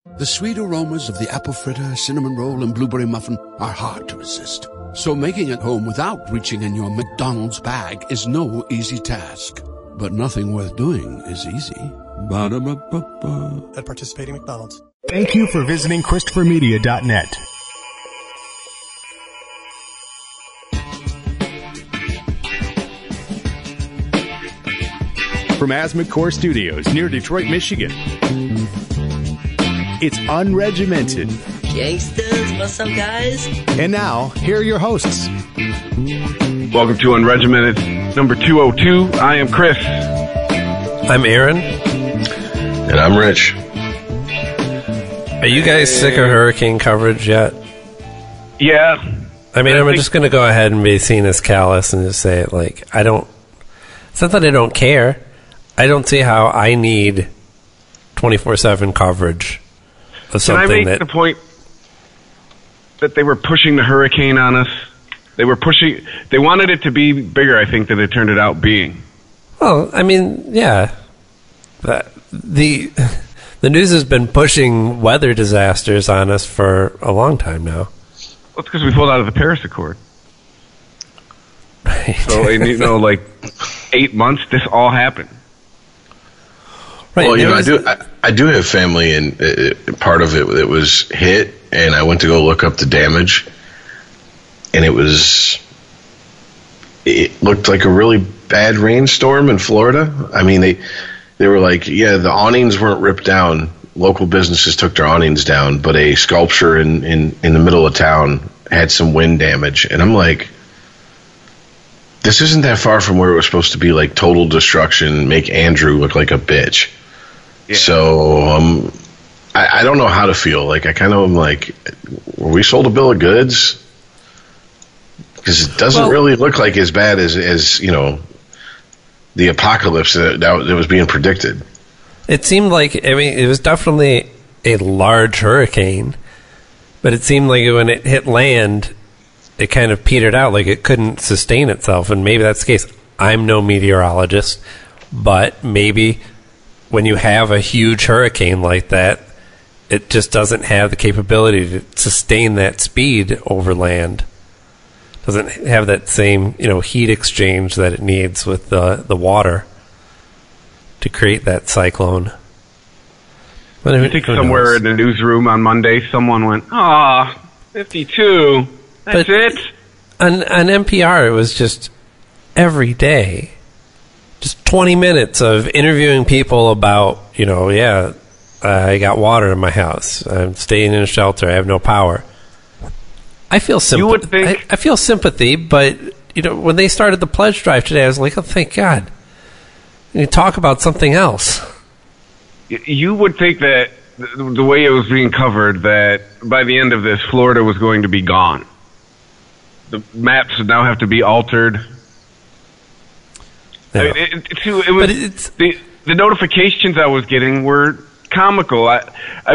The sweet aromas of the apple fritter, cinnamon roll, and blueberry muffin are hard to resist. So making it home without reaching in your McDonald's bag is no easy task. But nothing worth doing is easy. Ba-da-ba-ba-ba. At participating McDonald's. Thank you for visiting ChristopherMedia.net. From Asthmacore Studios near Detroit, Michigan, it's Unregimented. Gangsters, what's up, guys? And now, here are your hosts. Welcome to Unregimented number 202. I am Chris. I'm Aaron. And I'm Rich. Are you guys sick of hurricane coverage yet? Yeah. I mean, I'm just going to go ahead and be seen as callous and just say it like, it's not that I don't care. I don't see how I need 24/7 coverage of something. Can I make the point that they were pushing the hurricane on us? They wanted it to be bigger, I think, than it turned out being. Well, I mean, yeah. The news has been pushing weather disasters on us for a long time now. Well, it's because we pulled out of the Paris Accord. Right. So, like 8 months, this all happened. Right. Well, I do have family, and part of it that was hit, and I went to go look up the damage, and it looked like a really bad rainstorm in Florida. I mean, they were like, yeah, the awnings weren't ripped down. Local businesses took their awnings down, but a sculpture in the middle of town had some wind damage, and I'm like, this isn't that far from where it was supposed to be, like total destruction, make Andrew look like a bitch. Yeah. So I don't know how to feel. Like, I kind of am like, were we sold a bill of goods? Because it doesn't really look like as bad as the apocalypse that was being predicted. It seemed like, it was definitely a large hurricane, but it seemed like when it hit land, it kind of petered out, like it couldn't sustain itself, and maybe that's the case. I'm no meteorologist, but maybe when you have a huge hurricane like that, it just doesn't have the capability to sustain that speed over land. Doesn't have that same, heat exchange that it needs with the water to create that cyclone. But I think somewhere in the newsroom on Monday, someone went, 52. That's it? On NPR, it was just every day. Just 20 minutes of interviewing people about, I got water in my house. I'm staying in a shelter. I have no power. I feel sympathy. I feel sympathy, but, when they started the pledge drive today, I was like, oh, thank God. You talk about something else. You would think that the way it was being covered, that by the end of this, Florida was going to be gone. The maps would now have to be altered. No. The notifications I was getting were comical. I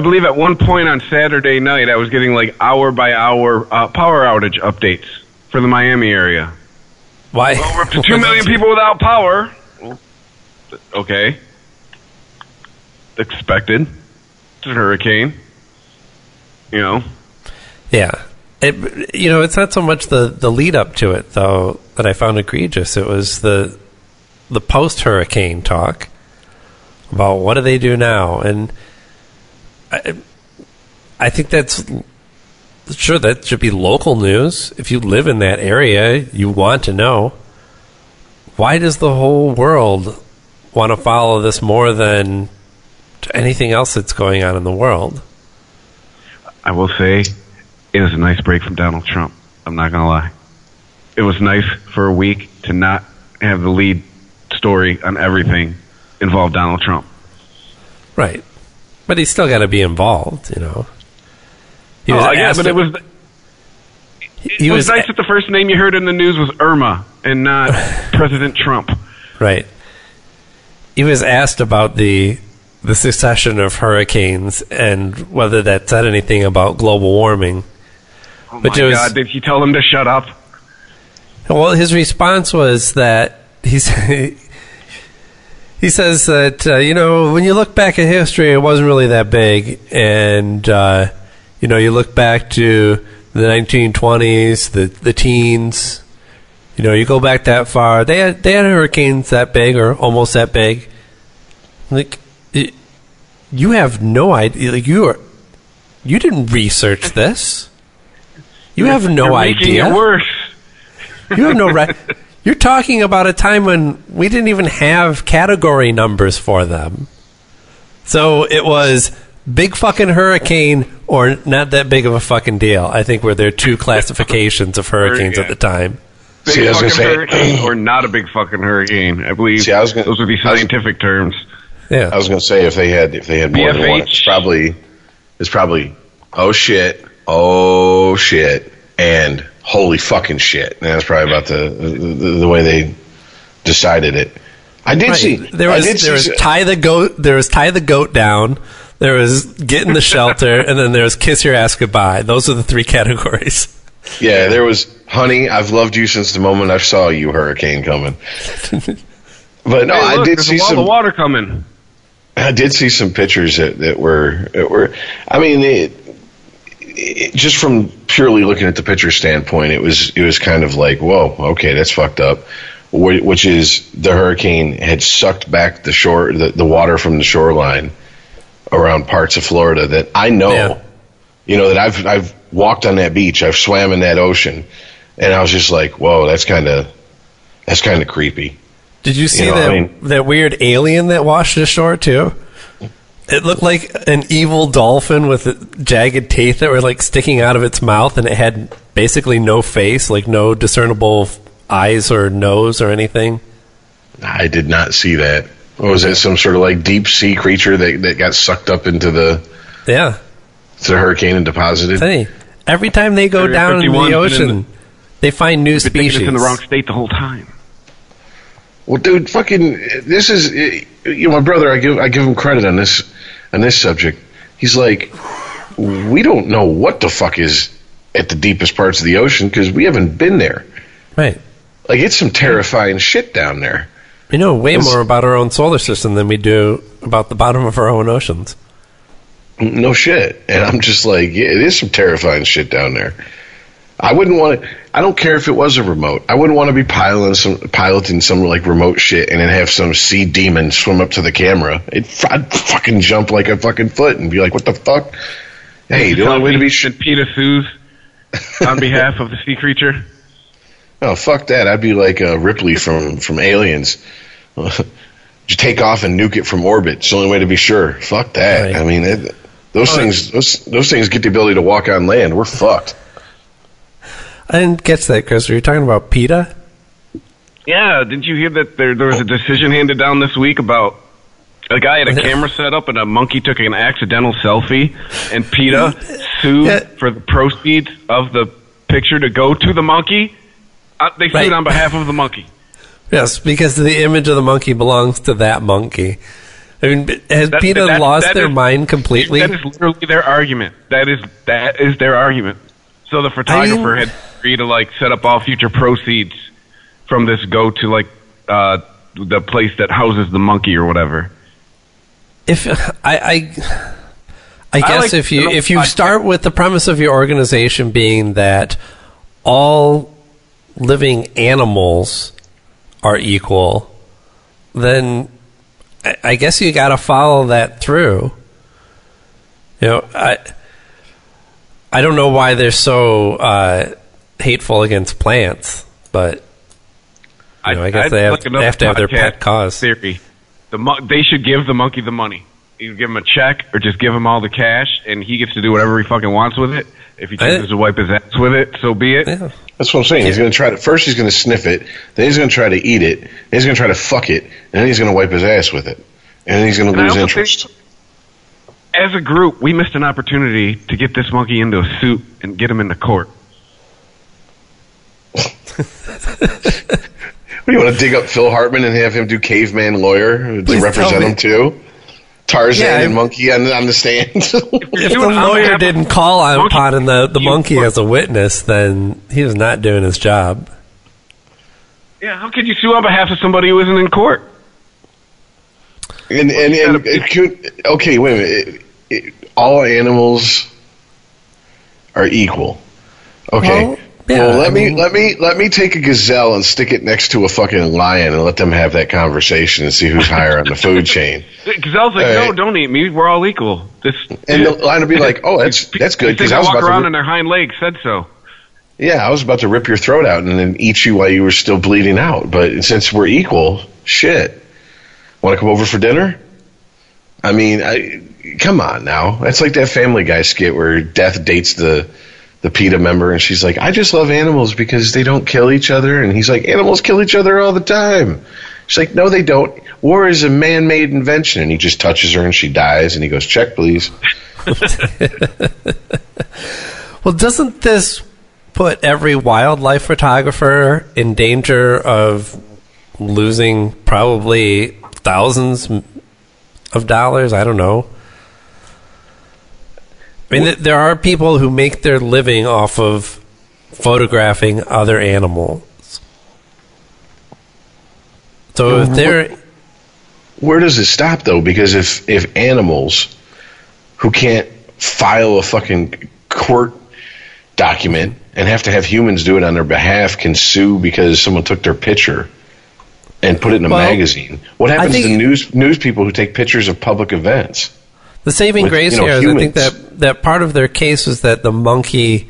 believe at one point on Saturday night, I was getting like hour-by-hour power outage updates for the Miami area. Why? Well, we're up to 2 million people without power. Well, okay. Expected. It's a hurricane. Yeah. It's not so much the lead up to it, though, that I found egregious. It was the post-hurricane talk about what do they do now. And I think that should be local news. If you live in that area, you want to know. Why does the whole world want to follow this more than anything else that's going on in the world? I will say, it was a nice break from Donald Trump. I'm not going to lie. It was nice for a week to not have the lead story on everything involve Donald Trump. Right. But he's still got to be involved, But it was nice that the first name you heard in the news was Irma and not President Trump. Right. He was asked about the succession of hurricanes and whether that said anything about global warming. Oh my God, did you tell him to shut up? Well, his response was that he he says that, when you look back at history, it wasn't really that big. And, you look back to the 1920s, the teens, you go back that far. They had hurricanes that big or almost that big. Like, you have no idea. Like, you didn't research this. You have no idea. Making it worse. You have no You're talking about a time when we didn't even have category numbers for them. So it was big fucking hurricane or not that big of a fucking deal. I think were there two classifications of hurricanes at the time. Big fucking hurricane or not a big fucking hurricane. I believe those would be scientific terms. Yeah. I was going to say if they had more than one, it's probably oh shit, and holy fucking shit. And that's probably about the way they decided it. I did see there was tie the goat down, there was get in the shelter, and then there was kiss your ass goodbye. Those are the three categories. Yeah, there was honey, I've loved you since the moment I saw you, hurricane coming. But no, I did see some water coming. I did see some pictures that were I mean, just from purely looking at the picture standpoint, it was kind of like, whoa, okay, that's fucked up. Which is the hurricane had sucked back the water from the shoreline around parts of Florida that I know, that I've walked on that beach, I've swam in that ocean, and I was just like, whoa, that's kind of creepy. Did you see that weird alien that washed ashore too? It looked like an evil dolphin with jagged teeth that were like sticking out of its mouth, and it had basically no face, like no discernible eyes or nose or anything. I did not see that. What was that? Some sort of like deep sea creature that got sucked up into the hurricane and deposited? Hey, every time they go down in the ocean, they find new species. It's in the wrong state the whole time. Well, dude, fucking, this is, my brother, I give him credit on this subject. He's like, we don't know what the fuck is at the deepest parts of the ocean because we haven't been there. Right. Like, it's some terrifying shit down there. We know way more about our own solar system than we do about the bottom of our own oceans. No shit. And I'm just like, yeah, it is some terrifying shit down there. I wouldn't want to. I don't care if it was a remote. I wouldn't want to be piloting some like remote shit and then have some sea demon swim up to the camera. I'd fucking jump like a fucking foot and be like, "What the fuck?" Hey, the only way to be PETA sues on behalf of the sea creature. Oh, fuck that! I'd be like Ripley from Aliens. Just take off and nuke it from orbit. It's the only way to be sure. Fuck that. Right. I mean, those things get the ability to walk on land. We're fucked. I didn't catch that, Chris. Were you talking about PETA? Yeah, didn't you hear that there was a decision handed down this week about a guy had a camera set up and a monkey took an accidental selfie, and PETA sued for the proceeds of the picture to go to the monkey? They sued on behalf of the monkey. Yes, because the image of the monkey belongs to that monkey. I mean, has PETA lost their mind completely? That is literally their argument. That is their argument. So the photographer had agreed to set up all future proceeds from this go to the place that houses the monkey or whatever. If I guess if you start with the premise of your organization being that all living animals are equal, then I guess you got to follow that through. I don't know why they're so hateful against plants, but I guess they have to have their pet cause. Theory. They should give the monkey the money. You give him a check or just give him all the cash, and he gets to do whatever he fucking wants with it. If he chooses to wipe his ass with it, so be it. Yeah. That's what I'm saying. He's going to try to first. He's going to sniff it. Then he's going to try to eat it. Then he's going to try to fuck it, and then he's going to wipe his ass with it, and then he's going to lose interest. As a group, we missed an opportunity to get this monkey into a suit and get him into court. What, do you want to dig up Phil Hartman and have him do caveman lawyer to represent him too? Tarzan and monkey on the stand. If the lawyer didn't call upon the monkey as a witness, then he was not doing his job. Yeah, how could you sue on behalf of somebody who isn't in court? Okay, wait a minute. All animals are equal. Okay. Let me take a gazelle and stick it next to a fucking lion and let them have that conversation and see who's higher on the food chain. Gazelle's like, no, don't eat me. We're all equal. And the lion will be like, oh, that's good. Because I walk around on their hind legs said so. Yeah, I was about to rip your throat out and then eat you while you were still bleeding out. But since we're equal, shit. Want to come over for dinner? I mean, come on now. That's like that Family Guy skit where Death dates the PETA member, and she's like, I just love animals because they don't kill each other. And he's like, animals kill each other all the time. She's like, no, they don't. War is a man-made invention. And he just touches her, and she dies, and he goes, check, please. Well, doesn't this put every wildlife photographer in danger of losing probably thousands of dollars? I don't know. I mean, there are people who make their living off of photographing other animals. So if they're... Where does it stop, though? Because if animals who can't file a fucking court document and have to have humans do it on their behalf can sue because someone took their picture and put it in a magazine, what happens to news people who take pictures of public events? The saving grace here is I think that part of their case was that the monkey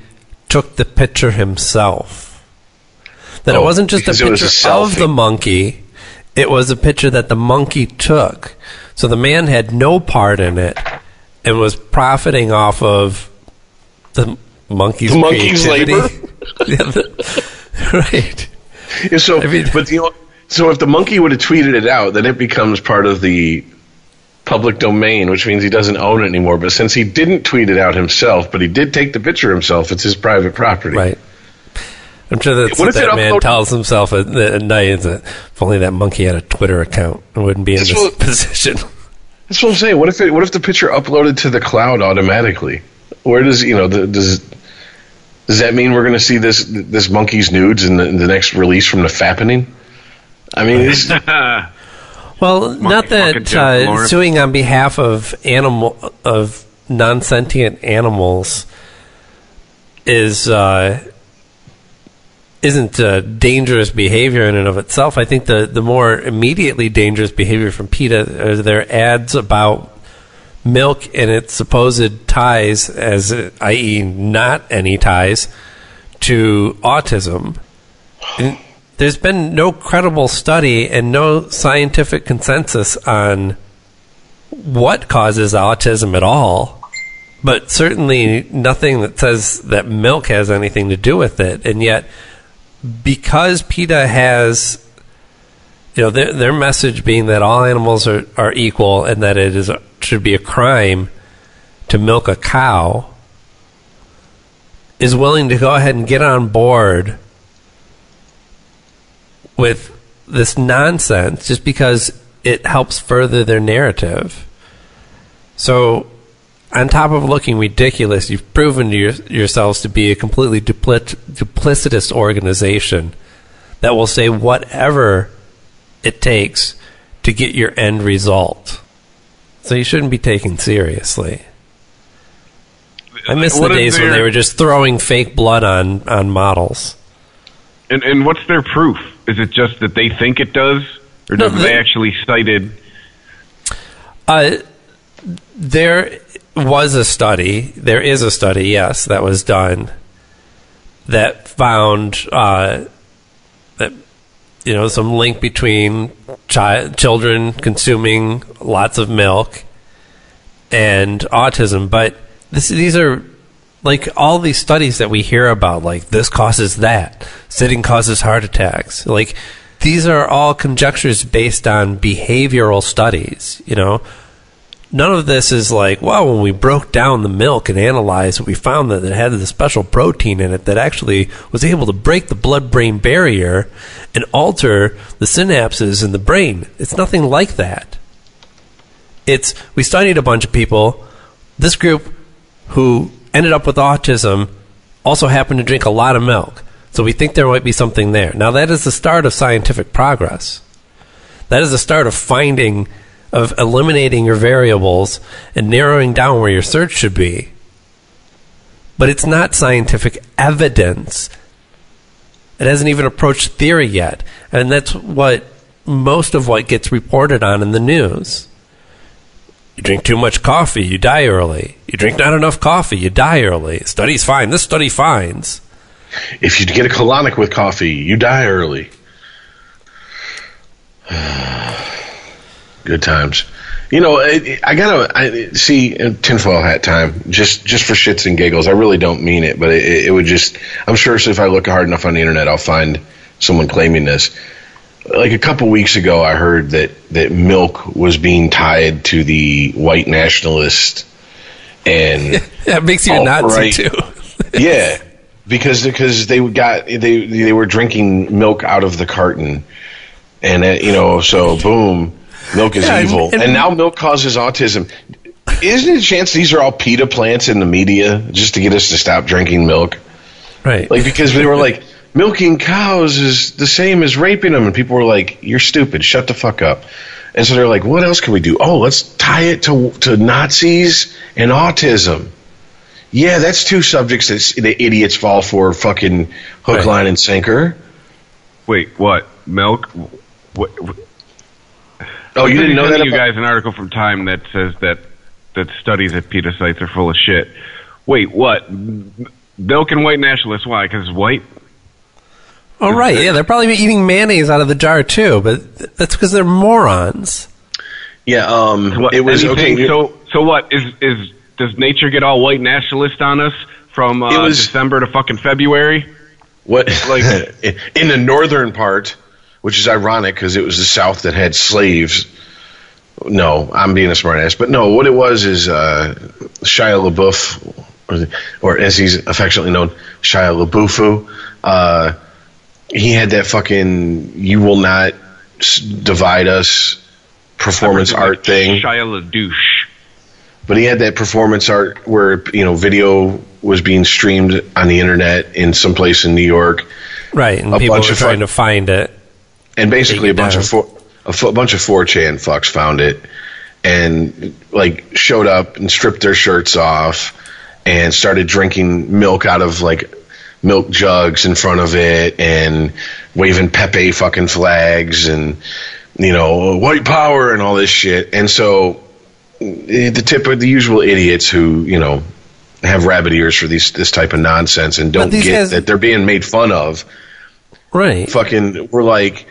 took the picture himself. That it wasn't just a picture of the monkey, it was a picture that the monkey took. So the man had no part in it and was profiting off of the monkey's labor. Right. Yeah, so, so if the monkey would have tweeted it out, then it becomes part of the public domain, which means he doesn't own it anymore. But since he didn't tweet it out himself, but he did take the picture himself, it's his private property. Right. I'm sure that's what that man tells himself at night. If only that monkey had a Twitter account, I wouldn't be in this position. That's what I'm saying. What if the picture uploaded to the cloud automatically? Where does does that mean we're going to see this monkey's nudes in the next release from the Fappening? I mean, well, not that suing on behalf of non-sentient animals isn't dangerous behavior in and of itself. I think the more immediately dangerous behavior from PETA are their ads about milk and its supposed ties, i.e. not any ties, to autism. And there's been no credible study and no scientific consensus on what causes autism at all, but certainly nothing that says that milk has anything to do with it. And yet, because PETA has, their message being that all animals are equal and that it should be a crime to milk a cow, is willing to go ahead and get on board with this nonsense just because it helps further their narrative. So, on top of looking ridiculous, you've proven to yourselves to be a completely duplicitous organization that will say whatever it takes to get your end result. So you shouldn't be taken seriously. I miss the days when they were just throwing fake blood on models. And what's their proof? Is it just that they think it does? Or have they actually cited... There is a study, yes, that was done that found that some link between children consuming lots of milk and autism. But these are like all these studies that we hear about, like this causes that, sitting causes heart attacks. Like these are all conjectures based on behavioral studies, None of this is like, well, when we broke down the milk and analyzed it, we found that it had this special protein in it that actually was able to break the blood-brain barrier and alter the synapses in the brain. It's nothing like that. We studied a bunch of people. This group who ended up with autism also happened to drink a lot of milk. So we think there might be something there. Now, that is the start of scientific progress. That is the start of finding of eliminating your variables and narrowing down where your search should be. But it's not scientific evidence. It hasn't even approached theory yet. And that's what most of what gets reported on in the news. You drink too much coffee, you die early. You drink not enough coffee, you die early. Studies find. This study finds. If you get a colonic with coffee, you die early. Good times. You know, I see tinfoil hat time, just for shits and giggles. I really don't mean it, but it would just, I'm sure if I look hard enough on the internet, I'll find someone claiming this. Like a couple weeks ago, I heard that milk was being tied to the white nationalist and that makes you a Nazi too. Yeah, because they were drinking milk out of the carton, and so boom. Milk is evil. And now milk causes autism. Isn't it a chance these are all PETA plants in the media just to get us to stop drinking milk? Right. Like, because they were like, milking cows is the same as raping them. And people were like, you're stupid. Shut the fuck up. And so they're like, what else can we do? Oh, let's tie it to Nazis and autism. Yeah, that's two subjects that the idiots fall for, fucking hook, line, and sinker. Wait, what? Milk? What? Oh, you didn't know that? You guys an article from Time that says that studies at PETA sites are full of shit. Wait, what? Milk and white nationalists? Why? Because it's white? Oh, right. Yeah, they're probably eating mayonnaise out of the jar too, but that's because they're morons. Yeah. It was okay. So what is? Does nature get all white nationalist on us from December to fucking February? What? Like in the northern part. Which is ironic because it was the South that had slaves. No, I'm being a smartass. But no, what it was is Shia LaBeouf, or as he's affectionately known, Shia LaBeouf. He had that fucking "you will not divide us" performance art thing. Shia LaDouche. But he had that performance art where video was being streamed on the internet in some place in New York. Right, and people were trying to find it. And basically a bunch of 4chan fucks found it and like showed up and stripped their shirts off and started drinking milk out of like milk jugs in front of it and waving Pepe fucking flags and white power and all this shit. And so the usual idiots who have rabbit ears for this type of nonsense and don't get that they're being made fun of. Right. Fucking we're like,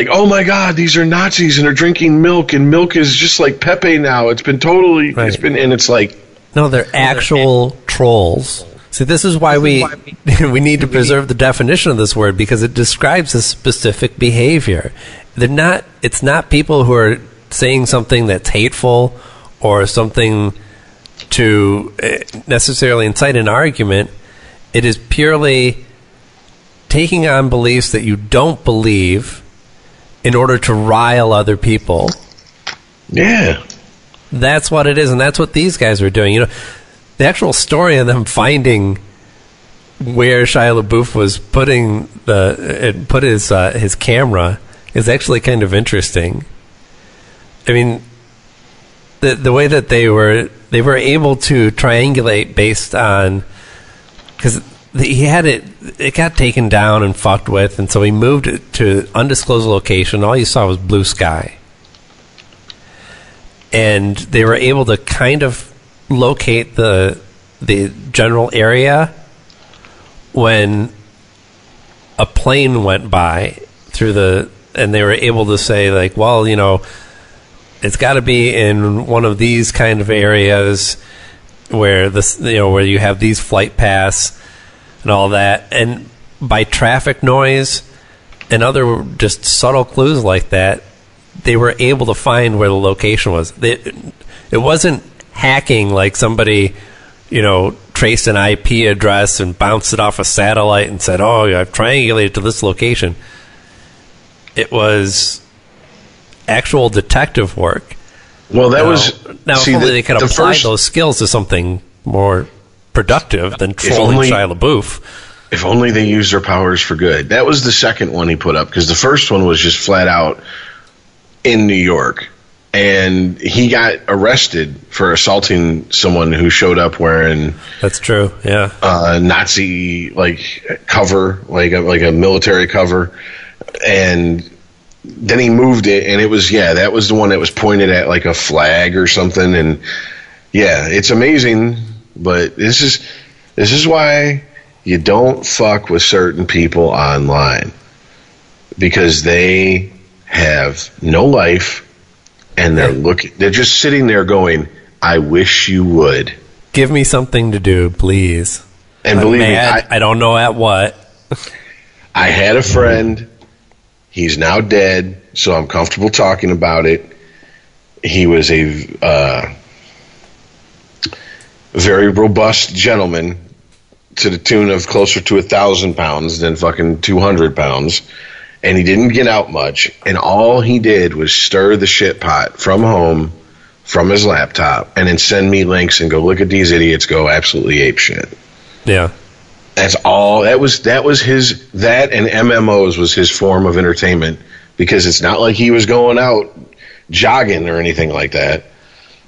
oh my God, these are Nazis and they're drinking milk, and milk is just like Pepe now. It's been totally, and it's like, no, they're actual trolls. See, this is why we need to preserve the definition of this word, because it describes a specific behavior. It's not people who are saying something that's hateful or something to necessarily incite an argument. It is purely taking on beliefs that you don't believe in order to rile other people. Yeah. That's what it is, and that's what these guys are doing. The actual story of them finding where Shia LaBeouf was putting his camera is actually kind of interesting. I mean, the way that they were able to triangulate based on, because he had it got taken down and fucked with, and so he moved it to an undisclosed location. All you saw was blue sky. And they were able to kind of locate the general area when a plane went by and they were able to say, like, well, it's got to be in one of these kind of areas where where you have these flight paths and all that, and by traffic noise and other just subtle clues like that, they were able to find where the location was. It wasn't hacking like somebody, traced an IP address and bounced it off a satellite and said, "Oh, I've triangulated to this location." It was actual detective work. Well, that was now. If only they could apply those skills to something more productive than trolling Shia LaBeouf. If only they used their powers for good. That was the second one he put up, because the first one was just flat out in New York. and he got arrested for assaulting someone who showed up wearing That's true. Yeah. Nazi cover, like a military cover, and then he moved it, and it was that was the one that was pointed at like a flag or something, and it's amazing, but this is why you don't fuck with certain people online, because they have no life. And they're just sitting there going, I wish you would. Give me something to do, please. And I'm believe mad. me, I don't know at what. I had a friend. He's now dead, so I'm comfortable talking about it. He was a very robust gentleman to the tune of closer to 1,000 pounds than fucking 200 pounds. And he didn't get out much, and all he did was stir the shit pot from home, from his laptop, and then send me links and go, look at these idiots go absolutely ape shit. Yeah. That's all. That was his, that and MMOs was his form of entertainment, because it's not like he was going out jogging or anything like that.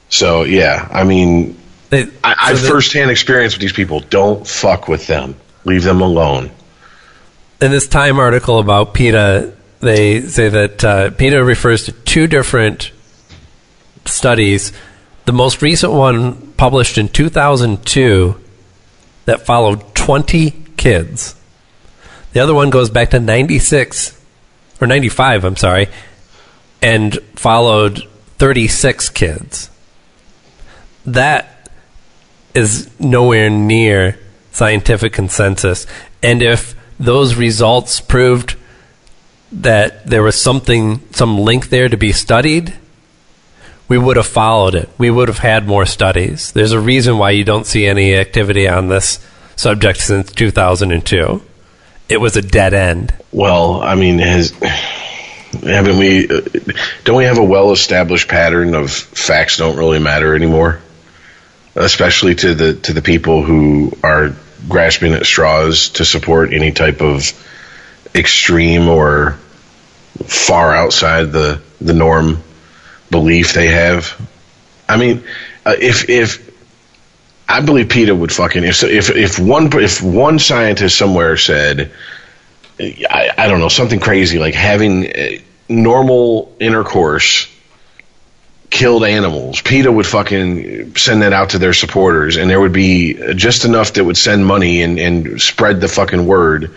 So, yeah, I mean, I firsthand experience with these people. Don't fuck with them. Leave them alone. In this Time article about PETA, they say that PETA refers to two different studies. The most recent one, published in 2002, that followed 20 kids. The other one goes back to 95, I'm sorry, and followed 36 kids. That is nowhere near scientific consensus. And if those results proved that there was some link there to be studied, we would have followed it. We would have had more studies. There's a reason why you don't see any activity on this subject since 2002. It was a dead end. Well, I mean, don't we have a well-established pattern of facts don't really matter anymore? Especially to the people who are grasping at straws to support any type of extreme or far outside the norm belief they have. I mean, if I believe PETA would fucking if one scientist somewhere said, I don't know, something crazy like having normal intercourse killed animals, PETA would fucking send that out to their supporters, and there would be just enough that would send money and spread the fucking word.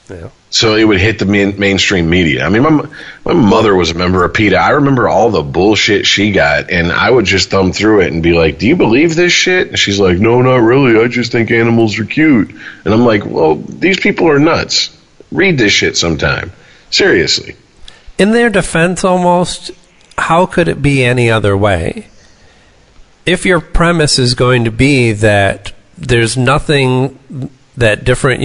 Yeah. So it would hit the mainstream media. I mean, my mother was a member of PETA. I remember all the bullshit she got, and I would just thumb through it and be like, do you believe this shit? And she's like, no, not really. I just think animals are cute. And I'm like, well, these people are nuts. Read this shit sometime. Seriously. In their defense, almost, how could it be any other way? If your premise is going to be that there's nothing that different,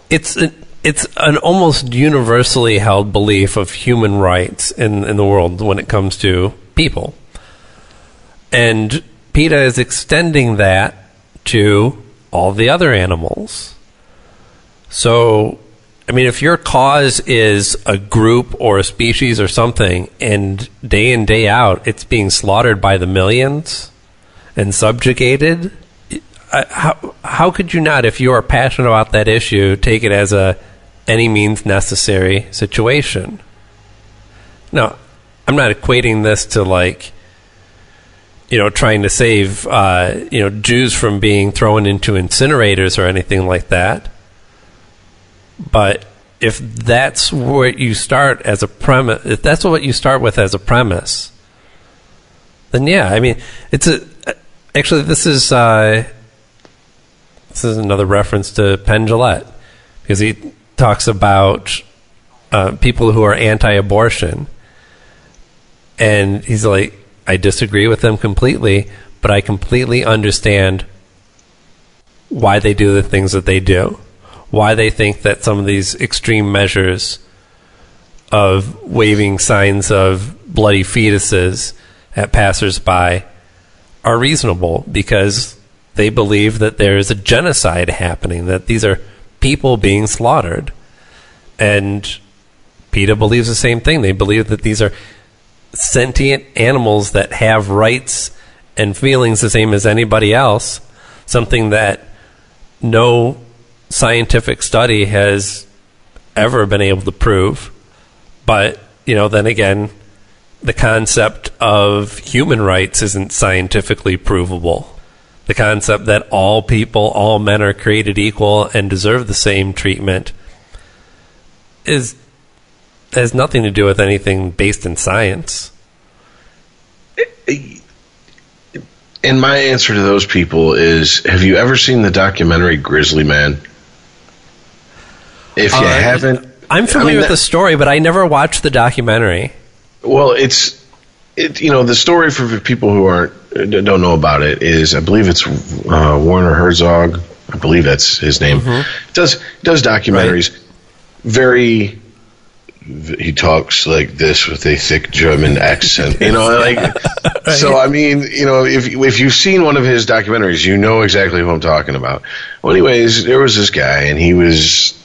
it's an almost universally held belief of human rights in the world when it comes to people. And PETA is extending that to all the other animals. So, I mean, if your cause is a group or a species or something, and day in, day out, it's being slaughtered by the millions and subjugated, how could you not, if you are passionate about that issue, take it as a any means necessary situation? Now, I'm not equating this to trying to save Jews from being thrown into incinerators or anything like that. But if that's what you start as a premise, if that's what you start with as a premise, then yeah, I mean, actually this is another reference to Penn Jillette, because he talks about people who are anti-abortion, and he's like, I disagree with them completely, but I completely understand why they do the things that they do. Why they think that some of these extreme measures of waving signs of bloody fetuses at passersby are reasonable, because they believe that there is a genocide happening, that these are people being slaughtered. And PETA believes the same thing. They believe that these are sentient animals that have rights and feelings the same as anybody else, something that no scientific study has ever been able to prove. But, then again, the concept of human rights isn't scientifically provable. The concept that all people, all men are created equal and deserve the same treatment has nothing to do with anything based in science. And my answer to those people is, have you ever seen the documentary Grizzly Man? If you haven't... I'm familiar with the story, but I never watched the documentary. Well, the story for people who don't know about it is, I believe it's Werner Herzog. I believe that's his name. Mm-hmm. Does documentaries. Right. He talks like this with a thick German accent. Right. So I mean, if you've seen one of his documentaries, you know exactly who I'm talking about. Well, anyways, there was this guy, and he was,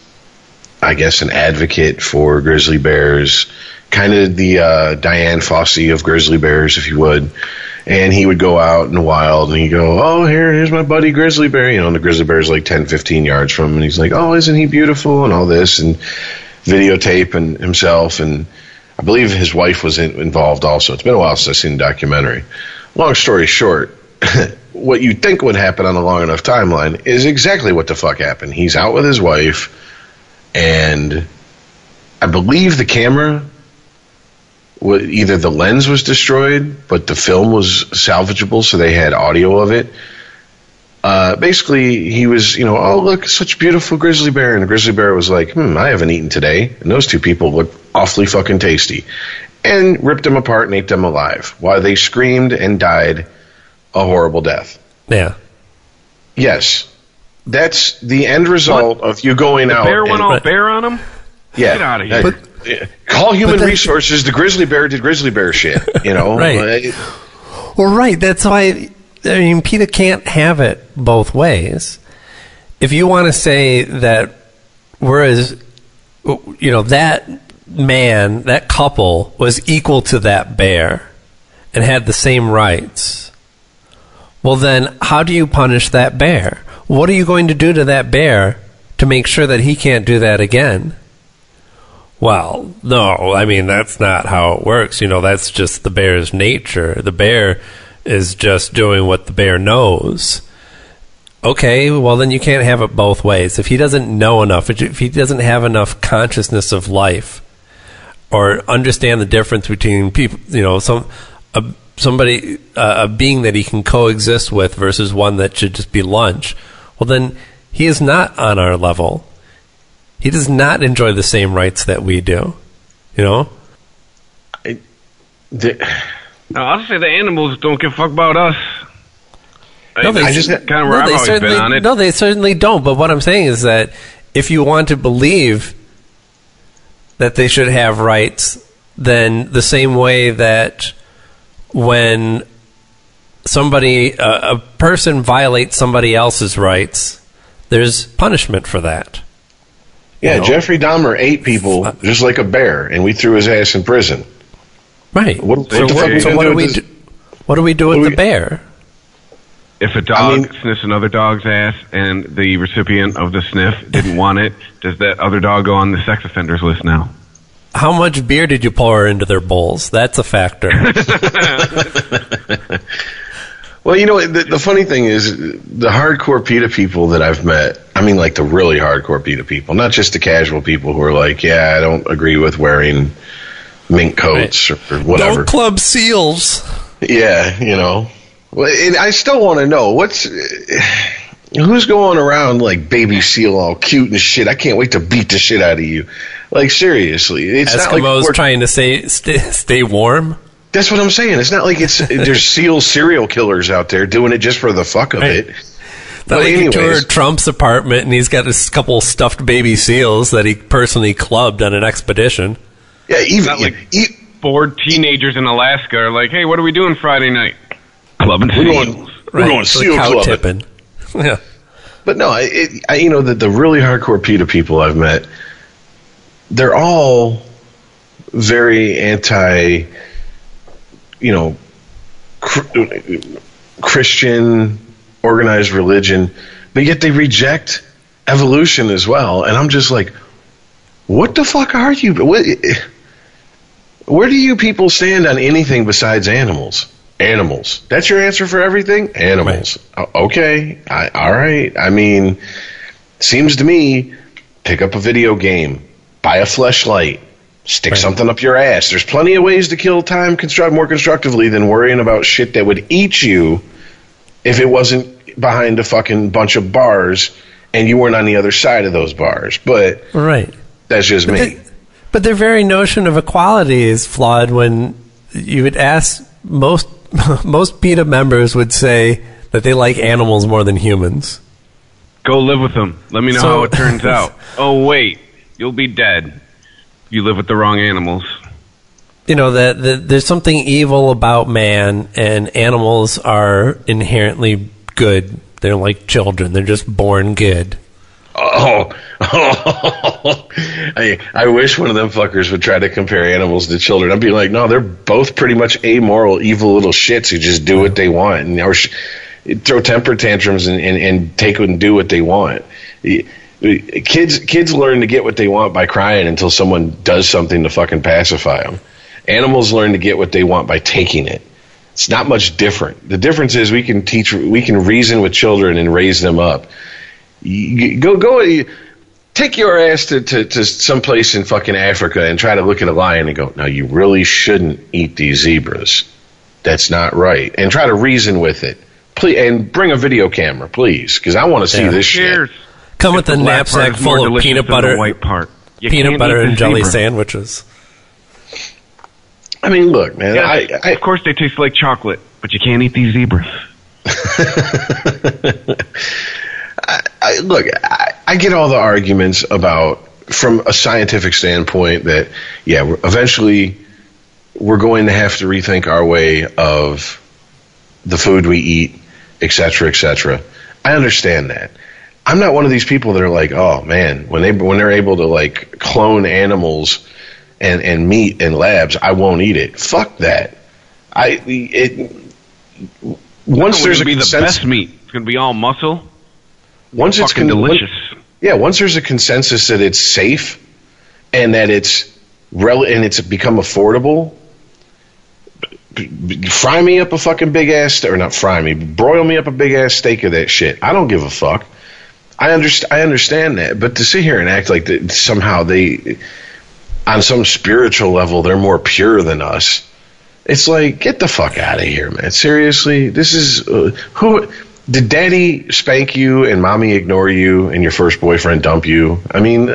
I guess, an advocate for grizzly bears. Kind of the Diane Fossey of grizzly bears, if you would. And he would go out in the wild, and he'd go, oh, here's my buddy grizzly bear. And the grizzly bear's like 10, 15 yards from him. And he's like, oh, isn't he beautiful? And all this, and videotape and himself. And I believe his wife was involved also. It's been a while since I've seen the documentary. Long story short, what you think would happen on a long enough timeline is exactly what the fuck happened. He's out with his wife, and I believe the camera... either the lens was destroyed, but the film was salvageable, so they had audio of it. Basically, he was, oh, look, such a beautiful grizzly bear. And the grizzly bear was like, I haven't eaten today. And those two people look awfully fucking tasty. And ripped them apart and ate them alive while they screamed and died a horrible death. Yeah. Yes. That's the end result of you going out. The bear went all bear on him? Yeah. Get out of here. Call human resources. The grizzly bear did grizzly bear shit. Right. Well, right. That's why. I mean, PETA can't have it both ways. If you want to say that, whereas, that man, that couple was equal to that bear and had the same rights, well, then how do you punish that bear? What are you going to do to that bear to make sure that he can't do that again? Well, no, I mean, that's not how it works. That's just the bear's nature. The bear is just doing what the bear knows. Okay, well, then you can't have it both ways. If he doesn't know enough, if he doesn't have enough consciousness of life or understand the difference between people, somebody, a being that he can coexist with versus one that should just be lunch, well, then he is not on our level. He does not enjoy the same rights that we do, I'll just say the animals don't give a fuck about us. No, they certainly don't. But what I'm saying is that if you want to believe that they should have rights, then the same way that when a person violates somebody else's rights, there's punishment for that. Yeah, Jeffrey Dahmer ate people just like a bear, and we threw his ass in prison. Right. What do we do with the bear? If a dog sniffs another dog's ass and the recipient of the sniff didn't want it, does that other dog go on the sex offenders list now? How much beer did you pour into their bowls? That's a factor. Well, the funny thing is, the hardcore PETA people that I've met, I mean, like the really hardcore PETA people, not just the casual people who are like, yeah, I don't agree with wearing mink coats or whatever. Don't club seals. Yeah, Well, I still want to know, who's going around like baby seal all cute and shit? I can't wait to beat the shit out of you. Like, seriously. It's Eskimos not like trying to stay warm? That's what I'm saying. It's not like there's seal serial killers out there doing it just for the fuck of it. But he toured Trump's apartment and he's got a couple stuffed baby seals that he personally clubbed on an expedition. Yeah, even bored teenagers in Alaska are like, hey, what are we doing Friday night? Clubbing seals. We're going seal clubbing. Yeah. But no, the really hardcore PETA people I've met, they're all very anti Christian organized religion, but yet they reject evolution as well. And I'm just like, what the fuck are you? Where do you people stand on anything besides animals? Animals. That's your answer for everything? Animals. Right. Okay. All right. I mean, seems to me, pick up a video game, buy a fleshlight, stick something up your ass. There's plenty of ways to kill time more constructively than worrying about shit that would eat you if it wasn't behind a fucking bunch of bars and you weren't on the other side of those bars. But that's just me. But their very notion of equality is flawed. When you would ask, most PETA members would say that they like animals more than humans. Go live with them. Let me know how it turns out. Oh, wait. You'll be dead. You live with the wrong animals. That there's something evil about man, and animals are inherently good. They're like children. They're just born good. I wish one of them fuckers would try to compare animals to children. I'd be like, no, they're both pretty much amoral, evil little shits who just do what they want and throw temper tantrums and take and do what they want. Kids learn to get what they want by crying until someone does something to fucking pacify them. Animals learn to get what they want by taking it. It's not much different. The difference is we can reason with children and raise them up. Go take your ass to some place in fucking Africa and try to look at a lion and go, no, you really shouldn't eat these zebras. That's not right. And try to reason with it. Please, and bring a video camera, please, because I want to see this shit. Come with a knapsack full of peanut butter, peanut butter and jelly sandwiches. I mean, look, man. Yeah, of course they taste like chocolate, but you can't eat these zebras. I get all the arguments about, from a scientific standpoint, that, eventually we're going to have to rethink our way of the food we eat, et cetera, et cetera. I understand that. I'm not one of these people that are like, oh, man, when they're able to, like, clone animals and meat in labs, I won't eat it. Fuck that. Once there's a be the best meat, it's going to be all muscle. Once it's delicious. Once there's a consensus that it's safe and that it's and it's become affordable, fry me up a fucking big ass, or not fry me, broil me up a big ass steak of that shit. I don't give a fuck. I understand that, but to sit here and act like that somehow they, on some spiritual level, they're more pure than us. It's like, get the fuck out of here, man. Seriously, this is who. Did daddy spank you and mommy ignore you and your first boyfriend dump you? I mean,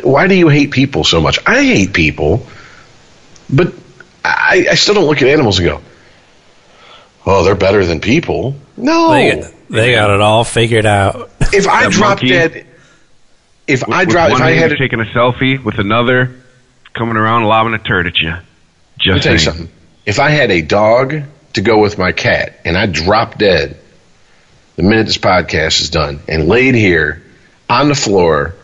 why do you hate people so much? I hate people, but I still don't look at animals and go, oh, they're better than people. No. They got it all figured out. If I dropped dead, if I had taking a selfie with another, coming around lobbing a turd at you. Let me tell you something. If I had a dog to go with my cat and I dropped dead the minute this podcast is done and laid here on the floor,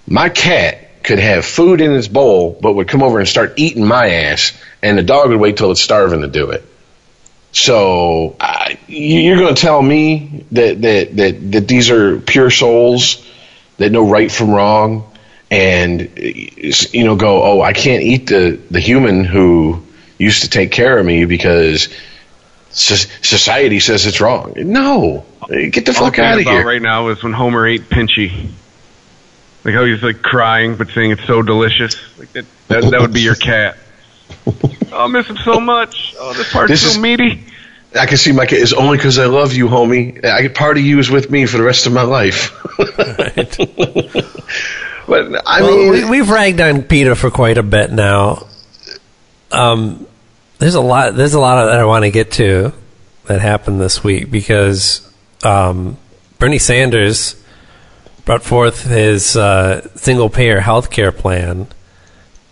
my cat could have food in its bowl but would come over and start eating my ass, and the dog would wait till it's starving to do it. So you're going to tell me that these are pure souls that know right from wrong and go, oh, I can't eat the human who used to take care of me because society says it's wrong. No, get the fuck out of here. Right now is when Homer ate Pinchy, like how he's like crying but saying it's so delicious. Like that would be your cat. Oh, I miss him so much. Oh, this part's so meaty. I can see my cat. It's only because I love you, homie. Part of you is with me for the rest of my life. Right. But I mean, we've ragged on PETA for quite a bit now. There's a lot of that I want to get to that happened this week because Bernie Sanders brought forth his single-payer health care plan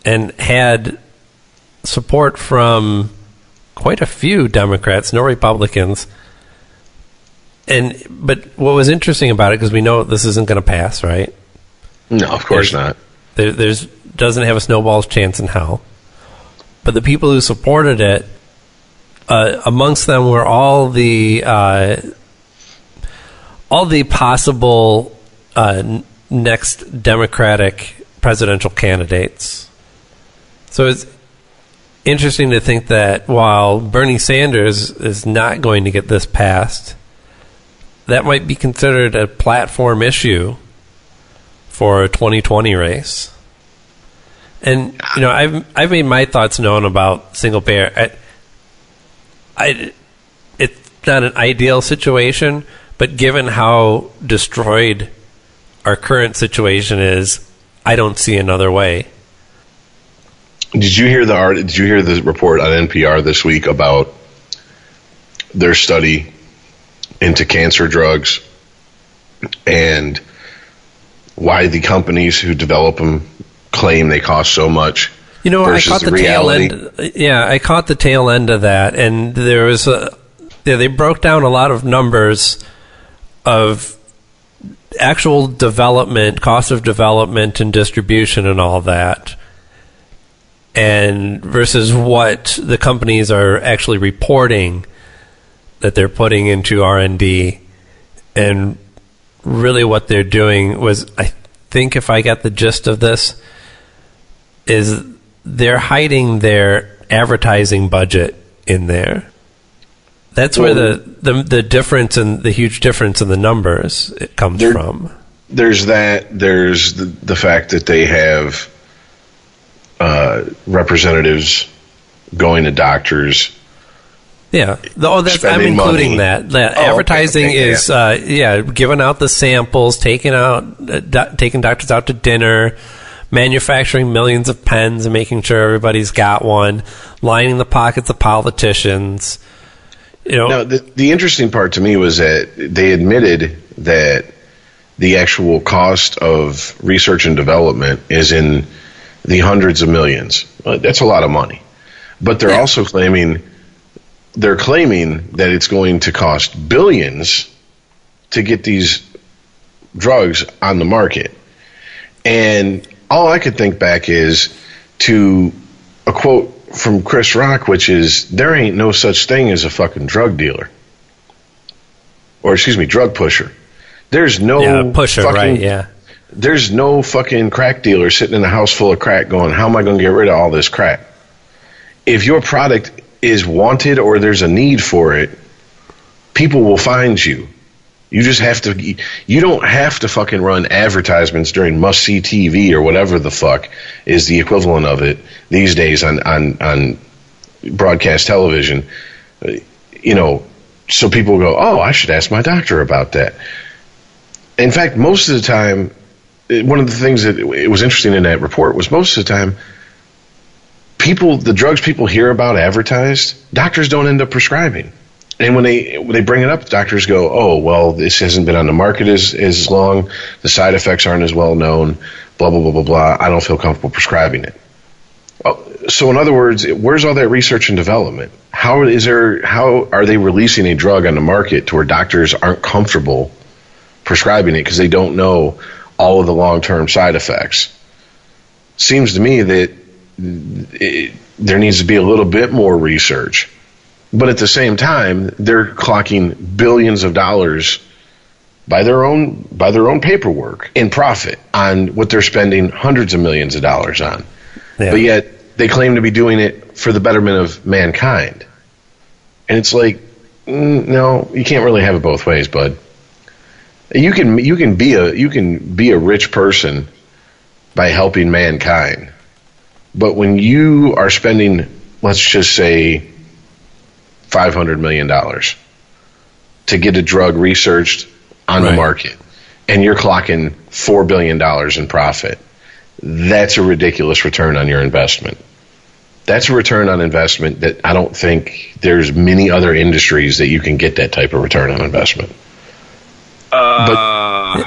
and had support from quite a few Democrats, no Republicans. But what was interesting about it, because we know this isn't going to pass, right? No, of course not. Doesn't have a snowball's chance in hell. But the people who supported it amongst them were all the possible next Democratic presidential candidates. So it's interesting to think that while Bernie Sanders is not going to get this passed, that might be considered a platform issue for a 2020 race. And I've made my thoughts known about single payer. It's not an ideal situation, but given how destroyed our current situation is, I don't see another way. Did you hear the report on NPR this week about their study into cancer drugs and why the companies who develop them claim they cost so much? I caught the tail end. Yeah, I caught the tail end of that, and there was they broke down a lot of numbers of actual development, cost of development and distribution and all that, and versus what the companies are actually reporting that they're putting into R&D. And really what they're doing was, I think if I got the gist of this, is they're hiding their advertising budget in there. That's where the difference and the huge difference in the numbers it comes from. There's that. There's the fact that they have representatives going to doctors. Yeah. I'm including money. that. Advertising is giving out the samples, taking doctors out to dinner, manufacturing millions of pens and making sure everybody's got one, lining the pockets of politicians. Now, the interesting part to me was that they admitted that the actual cost of research and development is in the hundreds of millions. That's a lot of money. But they're also claiming that it's going to cost billions to get these drugs on the market. And all I could think back is to a quote from Chris Rock, which is, there ain't no such thing as a fucking drug dealer. Or, drug pusher. There's no pusher, fucking, right, yeah. There's no fucking crack dealer sitting in a house full of crack going, how am I going to get rid of all this crack? If your product is wanted or there's a need for it, people will find you. You just have to. You don't have to fucking run advertisements during must-see TV or whatever the fuck is the equivalent of it these days on broadcast television. So people go, oh, I should ask my doctor about that. In fact, most of the time, one of the things that it was interesting in that report was most of the time, the drugs people hear about advertised, doctors don't end up prescribing. And when they bring it up, doctors go, oh, well, this hasn't been on the market as long, the side effects aren't as well known, blah, blah, blah, blah, blah. I don't feel comfortable prescribing it. So in other words, where's all that research and development? How are they releasing a drug on the market to where doctors aren't comfortable prescribing it because they don't know all of the long-term side effects? Seems to me that there needs to be a little bit more research. But at the same time, they're clocking billions of dollars by their own paperwork in profit on what they're spending hundreds of millions of dollars on. Yeah. But yet they claim to be doing it for the betterment of mankind. And it's like, no, you can't really have it both ways, bud. You can be a rich person by helping mankind. But when you are spending, let's just say, $500 million to get a drug researched on the market, and you're clocking $4 billion in profit, that's a ridiculous return on your investment. That's a return on investment that I don't think there's many other industries that you can get that type of return on investment. Yeah,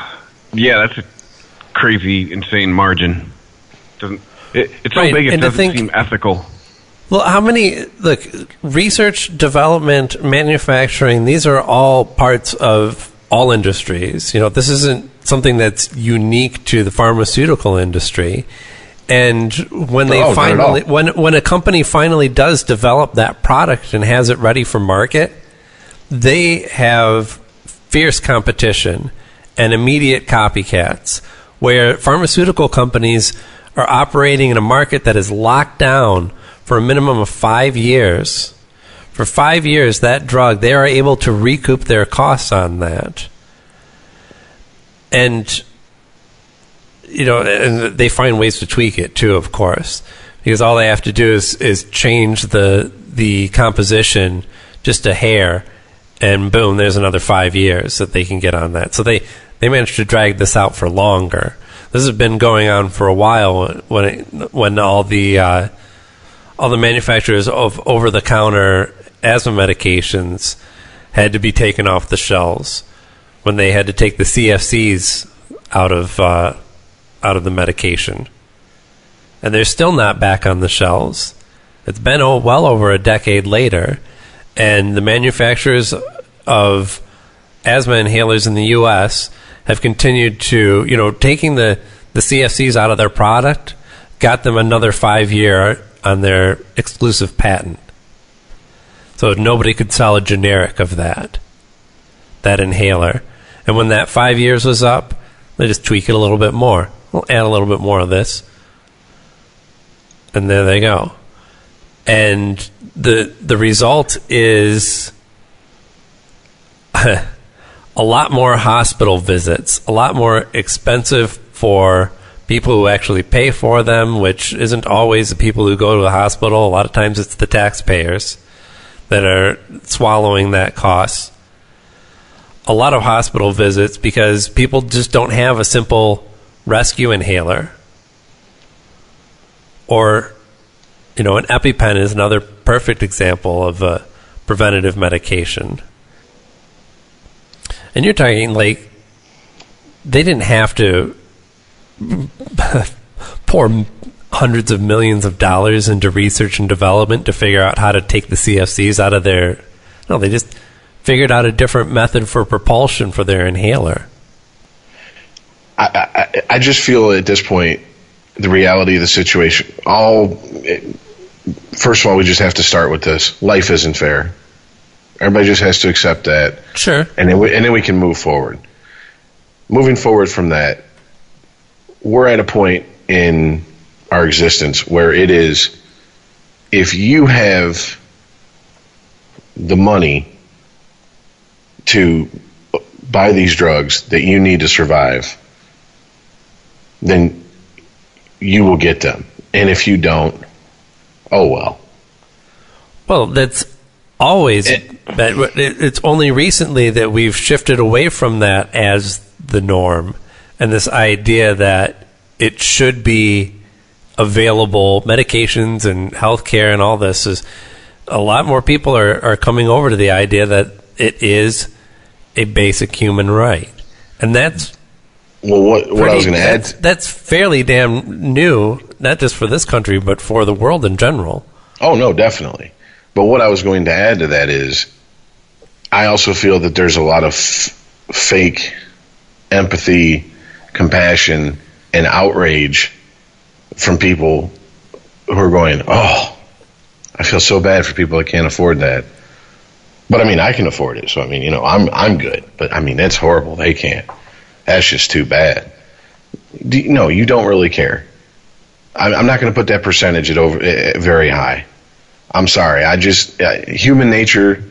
that's a crazy, insane margin. It's so big it doesn't seem ethical. Well, research, development, manufacturing, these are all parts of all industries. This isn't something that's unique to the pharmaceutical industry. And when they when a company finally does develop that product and has it ready for market, they have fierce competition and immediate copycats, where pharmaceutical companies are operating in a market that is locked down for a minimum of 5 years. For 5 years, that drug, they are able to recoup their costs on that. And, and they find ways to tweak it too, of course, because all they have to do is change the composition just a hair, and boom, there's another 5 years that they can get on that. So they managed to drag this out for longer. This has been going on for a while when all the manufacturers of over-the-counter asthma medications had to be taken off the shelves, when they had to take the CFCs out of the medication, and they're still not back on the shelves. It's been well over a decade later, and the manufacturers of asthma inhalers in the U.S. have continued to, taking the CFCs out of their product, got them another 5 year on their exclusive patent. So nobody could sell a generic of that inhaler. And when that 5 years was up, they just tweak it a little bit more. We'll add a little bit more of this. And there they go. And the result is a lot more hospital visits, a lot more expensive for people who actually pay for them, which isn't always the people who go to the hospital. A lot of times it's the taxpayers that are swallowing that cost. A lot of hospital visits because people just don't have a simple rescue inhaler. Or, an EpiPen is another perfect example of a preventative medication. And you're talking they didn't have to pour hundreds of millions of dollars into research and development to figure out how to take the CFCs out of their... No, they just figured out a different method for propulsion for their inhaler. I just feel at this point, the reality of the situation, first of all, we just have to start with this. Life isn't fair. Everybody just has to accept that. Sure. And then we can move forward. Moving forward from that, we're at a point in our existence where it is, if you have the money to buy these drugs that you need to survive, then you will get them. And if you don't, oh well. Well, that's always... It's only recently that we've shifted away from that as the norm, and this idea that it should be available, medications and healthcare and all this, is a lot more people are coming over to the idea that it is a basic human right. And that's... Well, what I was going to add... That's fairly damn new, not just for this country, but for the world in general. Oh, no, definitely. But what I was going to add to that is, I also feel that there's a lot of fake empathy, compassion, and outrage from people who are going, oh, I feel so bad for people that can't afford that. But, I can afford it. So, I'm good. But, that's horrible. They can't. That's just too bad. No, you don't really care. I'm not going to put that percentage at very high. I'm sorry. Human nature,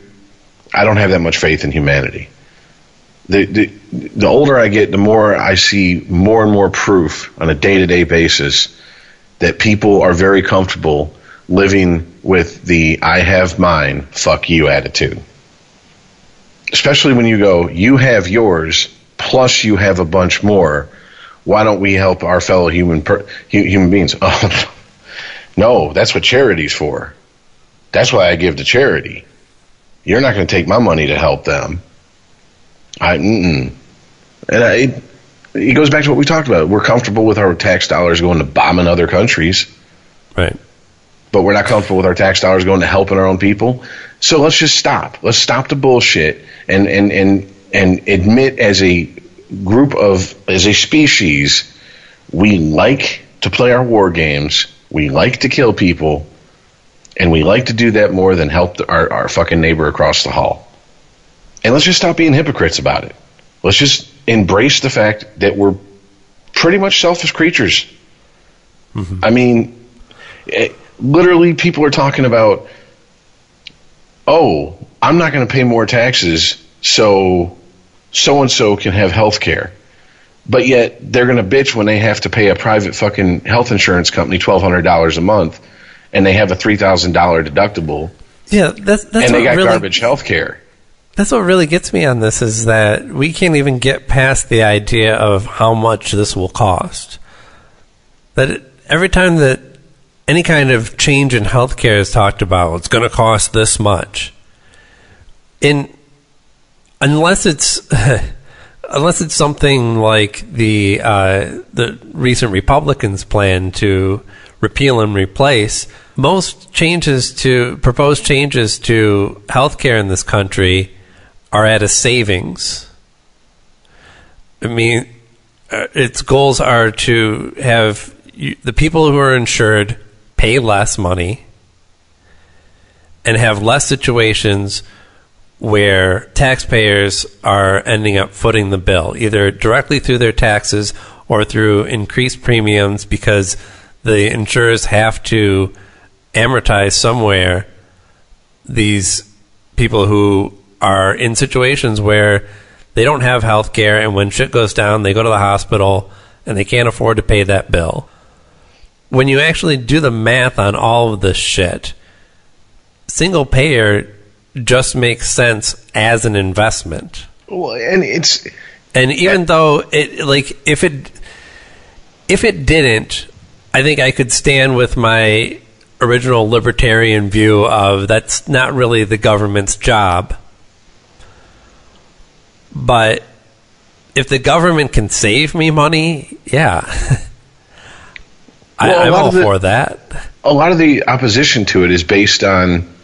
I don't have that much faith in humanity. The older I get, the more I see more and more proof on a day-to-day basis that people are very comfortable living with the I have mine, fuck you attitude. Especially when you go, you have yours, plus you have a bunch more. Why don't we help our fellow human beings? Oh, no, that's what charity's for. That's why I give to charity. You're not going to take my money to help them. And it goes back to what we talked about. We're comfortable with our tax dollars going to bombing other countries. Right. But we're not comfortable with our tax dollars going to helping our own people. So let's just stop. Let's stop the bullshit and admit as a group as a species, we like to play our war games. We like to kill people, and we like to do that more than help our fucking neighbor across the hall. And let's just stop being hypocrites about it. Let's just embrace the fact that we're pretty much selfish creatures. Mm-hmm. I mean, literally people are talking about, oh, I'm not going to pay more taxes so so-and-so can have health care. But yet they're going to bitch when they have to pay a private fucking health insurance company $1,200 a month, and they have a $3,000 deductible. Yeah, that's and they got really, garbage health care. That's what really gets me on this, is that we can't even get past the idea of how much this will cost. That every time that any kind of change in healthcare is talked about, it's going to cost this much. Unless it's something like the recent Republicans' plan to repeal and replace, most proposed changes to healthcare in this country are at a savings. I mean, its goals are to have the people who are insured pay less money and have less situations where taxpayers are ending up footing the bill, either directly through their taxes or through increased premiums, because the insurers have to amortize somewhere these people who are in situations where they don't have health care, and when shit goes down, they go to the hospital and they can't afford to pay that bill. When you actually do the math on all of this shit, single payer just makes sense as an investment. Well, and even though it, like, if it didn't, I think I could stand with my original libertarian view of that's not really the government's job. But if the government can save me money, yeah. I'm all for that. A lot of the opposition to it is based on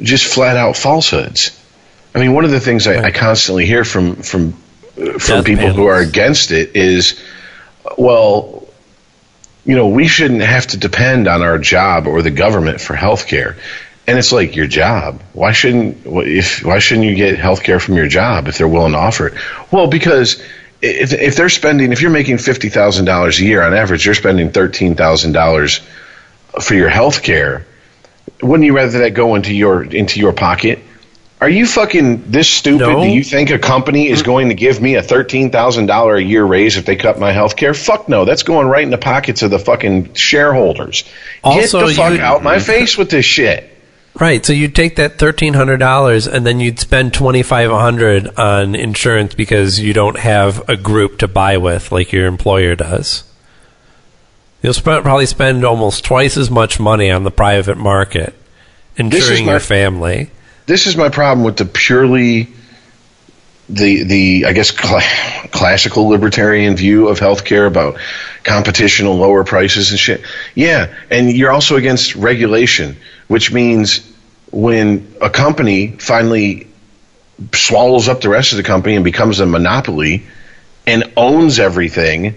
just flat out falsehoods. I mean, one of the things I constantly hear from people who are against it is, well, you know, we shouldn't have to depend on our job or the government for health care. And it's like, your job. Why shouldn't you get health care from your job if they're willing to offer it? Well, because if they're spending, if you're making $50,000 a year on average, you're spending $13,000 for your health care. Wouldn't you rather that go into your pocket? Are you fucking this stupid? No. Do you think a company is going to give me a $13,000 a year raise if they cut my health care? Fuck no. That's going right in the pockets of the fucking shareholders. Also, get the fuck out my face with this shit. Right, so you'd take that $1,300 and then you'd spend $2,500 on insurance because you don't have a group to buy with like your employer does. You'll probably spend almost twice as much money on the private market insuring your family. This is my problem with the purely the I guess classical libertarian view of healthcare about competition and lower prices and shit. Yeah, and you're also against regulation, which means when a company finally swallows up the rest of the company and becomes a monopoly and owns everything,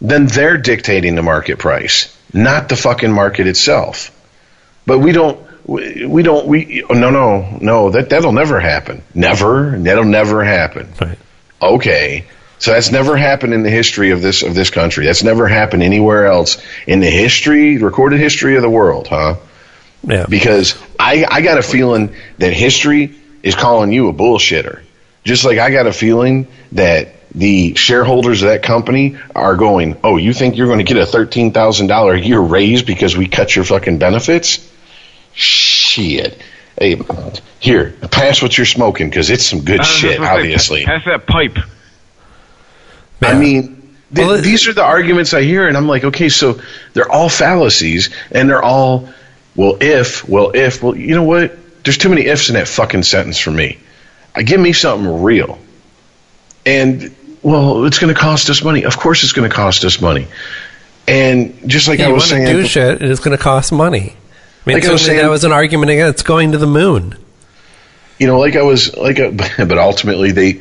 then they're dictating the market price, not the fucking market itself. But no, that'll never happen. That'll never happen. Right. Okay. So that's never happened in the history of this country. That's never happened anywhere else in the recorded history of the world, huh? Yeah. Because I got a feeling that history is calling you a bullshitter. Just like I got a feeling that the shareholders of that company are going, oh, you think you're going to get a $13,000 a year raise because we cut your fucking benefits? Shit. Hey, here, pass what you're smoking, because it's some good shit, obviously. Pass that pipe. Yeah. I mean, these are the arguments I hear, and I'm like, okay, so they're all fallacies, and they're all, well, you know what? There's too many ifs in that fucking sentence for me. Give me something real. And, well, it's going to cost us money. Of course it's going to cost us money. And just like I was saying, you want to do shit, it's going to cost money. I mean, that was an argument against going to the moon. You know, but ultimately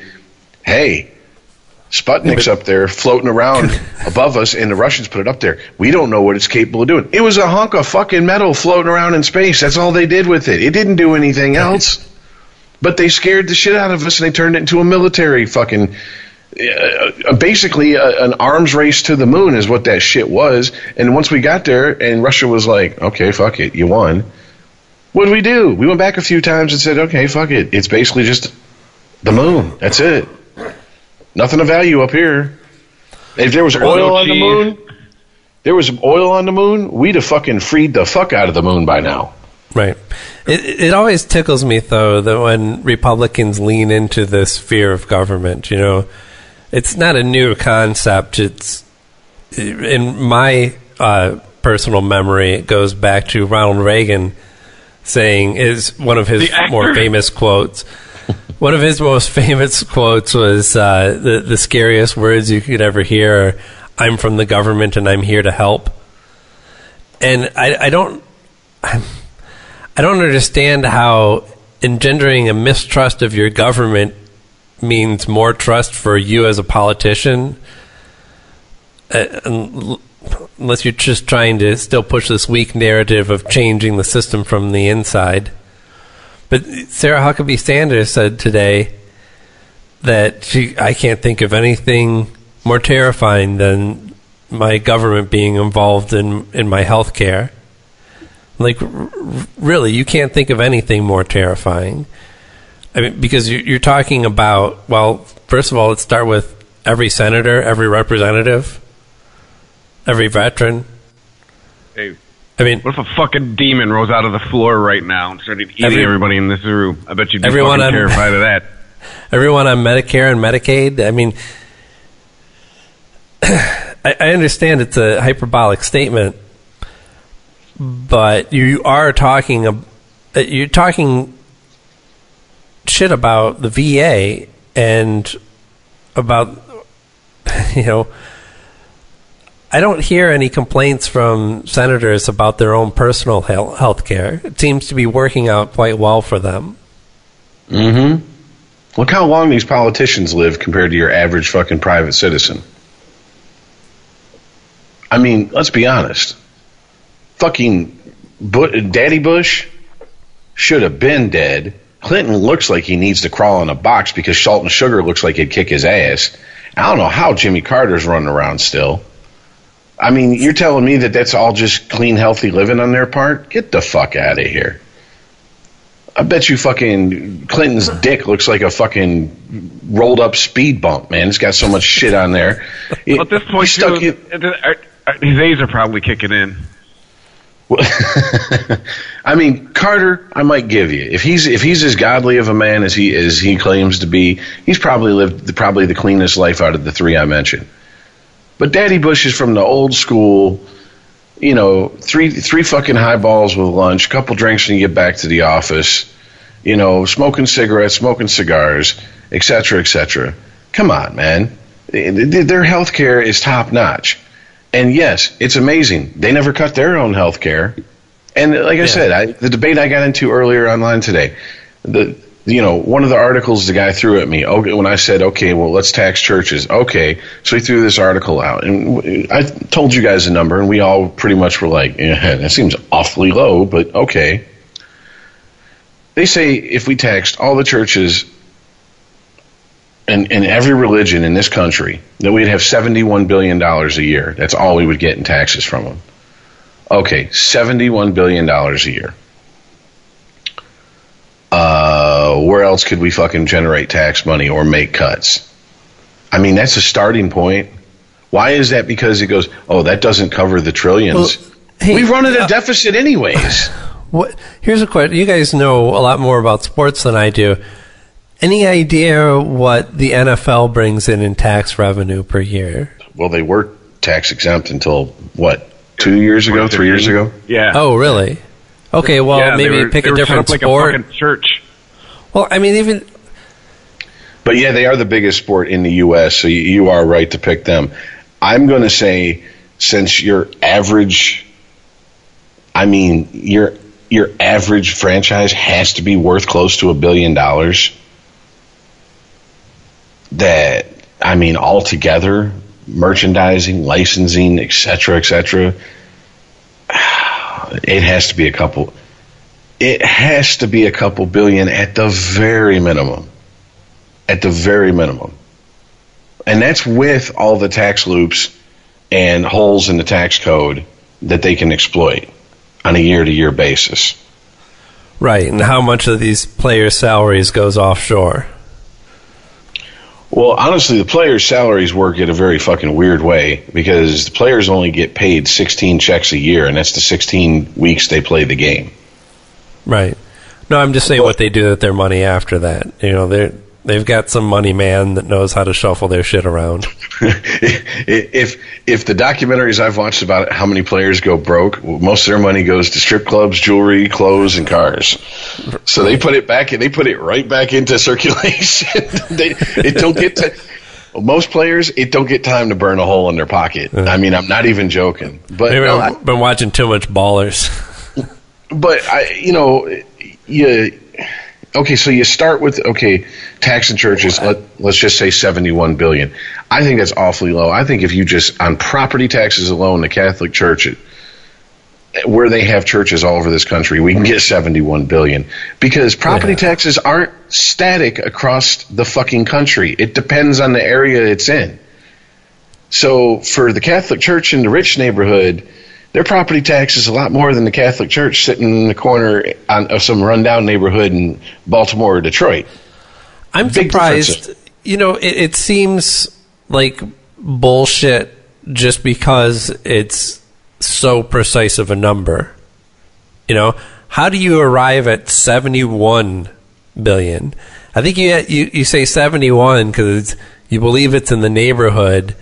Sputnik's up there floating around above us, and the Russians put it up there. We don't know what it's capable of doing. It was a hunk of fucking metal floating around in space. That's all they did with it. It didn't do anything else. But they scared the shit out of us, and they turned it into a military fucking... basically, an arms race to the moon is what that shit was. And once we got there, and Russia was like, okay, fuck it, you won. What did we do? We went back a few times and said, okay, fuck it. It's basically just the moon. That's it. Nothing of value up here. If there was oil on the moon, we'd have fucking freed the fuck out of the moon by now. Right. It always tickles me, though, that when Republicans lean into this fear of government, it's not a new concept. It's, in my personal memory, it goes back to Ronald Reagan saying, is one of his more famous quotes. One of his most famous quotes was the scariest words you could ever hear are, "I'm from the government and I'm here to help." And I don't understand how engendering a mistrust of your government means more trust for you as a politician, unless you're just trying to still push this weak narrative of changing the system from the inside. But Sarah Huckabee Sanders said today that I can't think of anything more terrifying than my government being involved in my health care. Like, really, you can't think of anything more terrifying. I mean, because you're talking about, well, first of all, let's start with every senator, every representative, every veteran. Hey, I mean, what if a fucking demon rose out of the floor right now and started eating everybody in this room? I bet you'd be fucking terrified of that. Everyone on Medicare and Medicaid. I mean, I understand it's a hyperbolic statement, but you're talking shit about the VA and about, I don't hear any complaints from senators about their own personal health care. It seems to be working out quite well for them. Mm-hmm. Look how long these politicians live compared to your average fucking private citizen. I mean, let's be honest. Fucking Daddy Bush should have been dead. Clinton looks like he needs to crawl in a box because Salt and Sugar looks like he'd kick his ass. I don't know how Jimmy Carter's running around still. I mean, you're telling me that that's all just clean, healthy living on their part? Get the fuck out of here. I bet you fucking Clinton's dick looks like a fucking rolled up speed bump, man. It's got so much shit on there. Well, at this point, his A's are probably kicking in. I mean, Carter, I might give you. If he's as godly of a man as he claims to be, he's probably lived the cleanest life out of the three I mentioned. But Daddy Bush is from the old school, three fucking highballs with lunch, a couple drinks when you get back to the office, smoking cigarettes, smoking cigars, et cetera, et cetera. Come on, man. Their health care is top notch. And yes, it's amazing. They never cut their own health care. And like I said, the debate I got into earlier online today, one of the articles the guy threw at me, when I said, okay, well, let's tax churches. Okay, so he threw this article out. And I told you guys the number, and we all pretty much were like, that seems awfully low, but okay. They say if we taxed all the churches and every religion in this country, that we'd have $71 billion a year. That's all we would get in taxes from them. Okay, $71 billion a year. Where else could we fucking generate tax money or make cuts? I mean, that's a starting point. Why is that? Because it goes, that doesn't cover the trillions. Well, hey, we run at a deficit anyways. Here's a question. You guys know a lot more about sports than I do. Any idea what the NFL brings in tax revenue per year? Well, they were tax exempt until, 2 years ago, 3 years ago? Yeah. Oh, really? Okay, well, maybe pick a different sport. Like a fucking church. Well, I mean, even... But yeah, they are the biggest sport in the U.S., so you are right to pick them. I'm going to say, since your average franchise has to be worth close to $1 billion, I mean, altogether, merchandising, licensing, et cetera, it has to be a couple. It has to be a couple billion at the very minimum. At the very minimum. And that's with all the tax loops and holes in the tax code that they can exploit on a year-to-year basis. Right, and how much of these players' salaries goes offshore? Well, honestly, the players' salaries work in a very fucking weird way because the players only get paid 16 checks a year, and that's the 16 weeks they play the game. Right. No, I'm just saying what they do with their money after that. You know, they've got some money man that knows how to shuffle their shit around. If the documentaries I've watched about how many players go broke, most of their money goes to strip clubs, jewelry, clothes, and cars. So they put it back, and they put it right back into circulation. Most players, it don't get time to burn a hole in their pocket. I mean, I'm not even joking. But maybe I've been watching too much Ballers. But okay, so you start with tax and churches. Let's just say $71 billion. I think that's awfully low. I think if you just on property taxes alone, the Catholic Church, where they have churches all over this country, we can get $71 billion because property taxes aren't static across the fucking country. It depends on the area it's in. So for the Catholic Church in the rich neighborhood, their property tax is a lot more than the Catholic Church sitting in the corner of some rundown neighborhood in Baltimore or Detroit. I'm surprised. You know, it seems like bullshit just because it's so precise of a number. You know, how do you arrive at 71 billion? I think you say 71 because you believe it's in the neighborhood.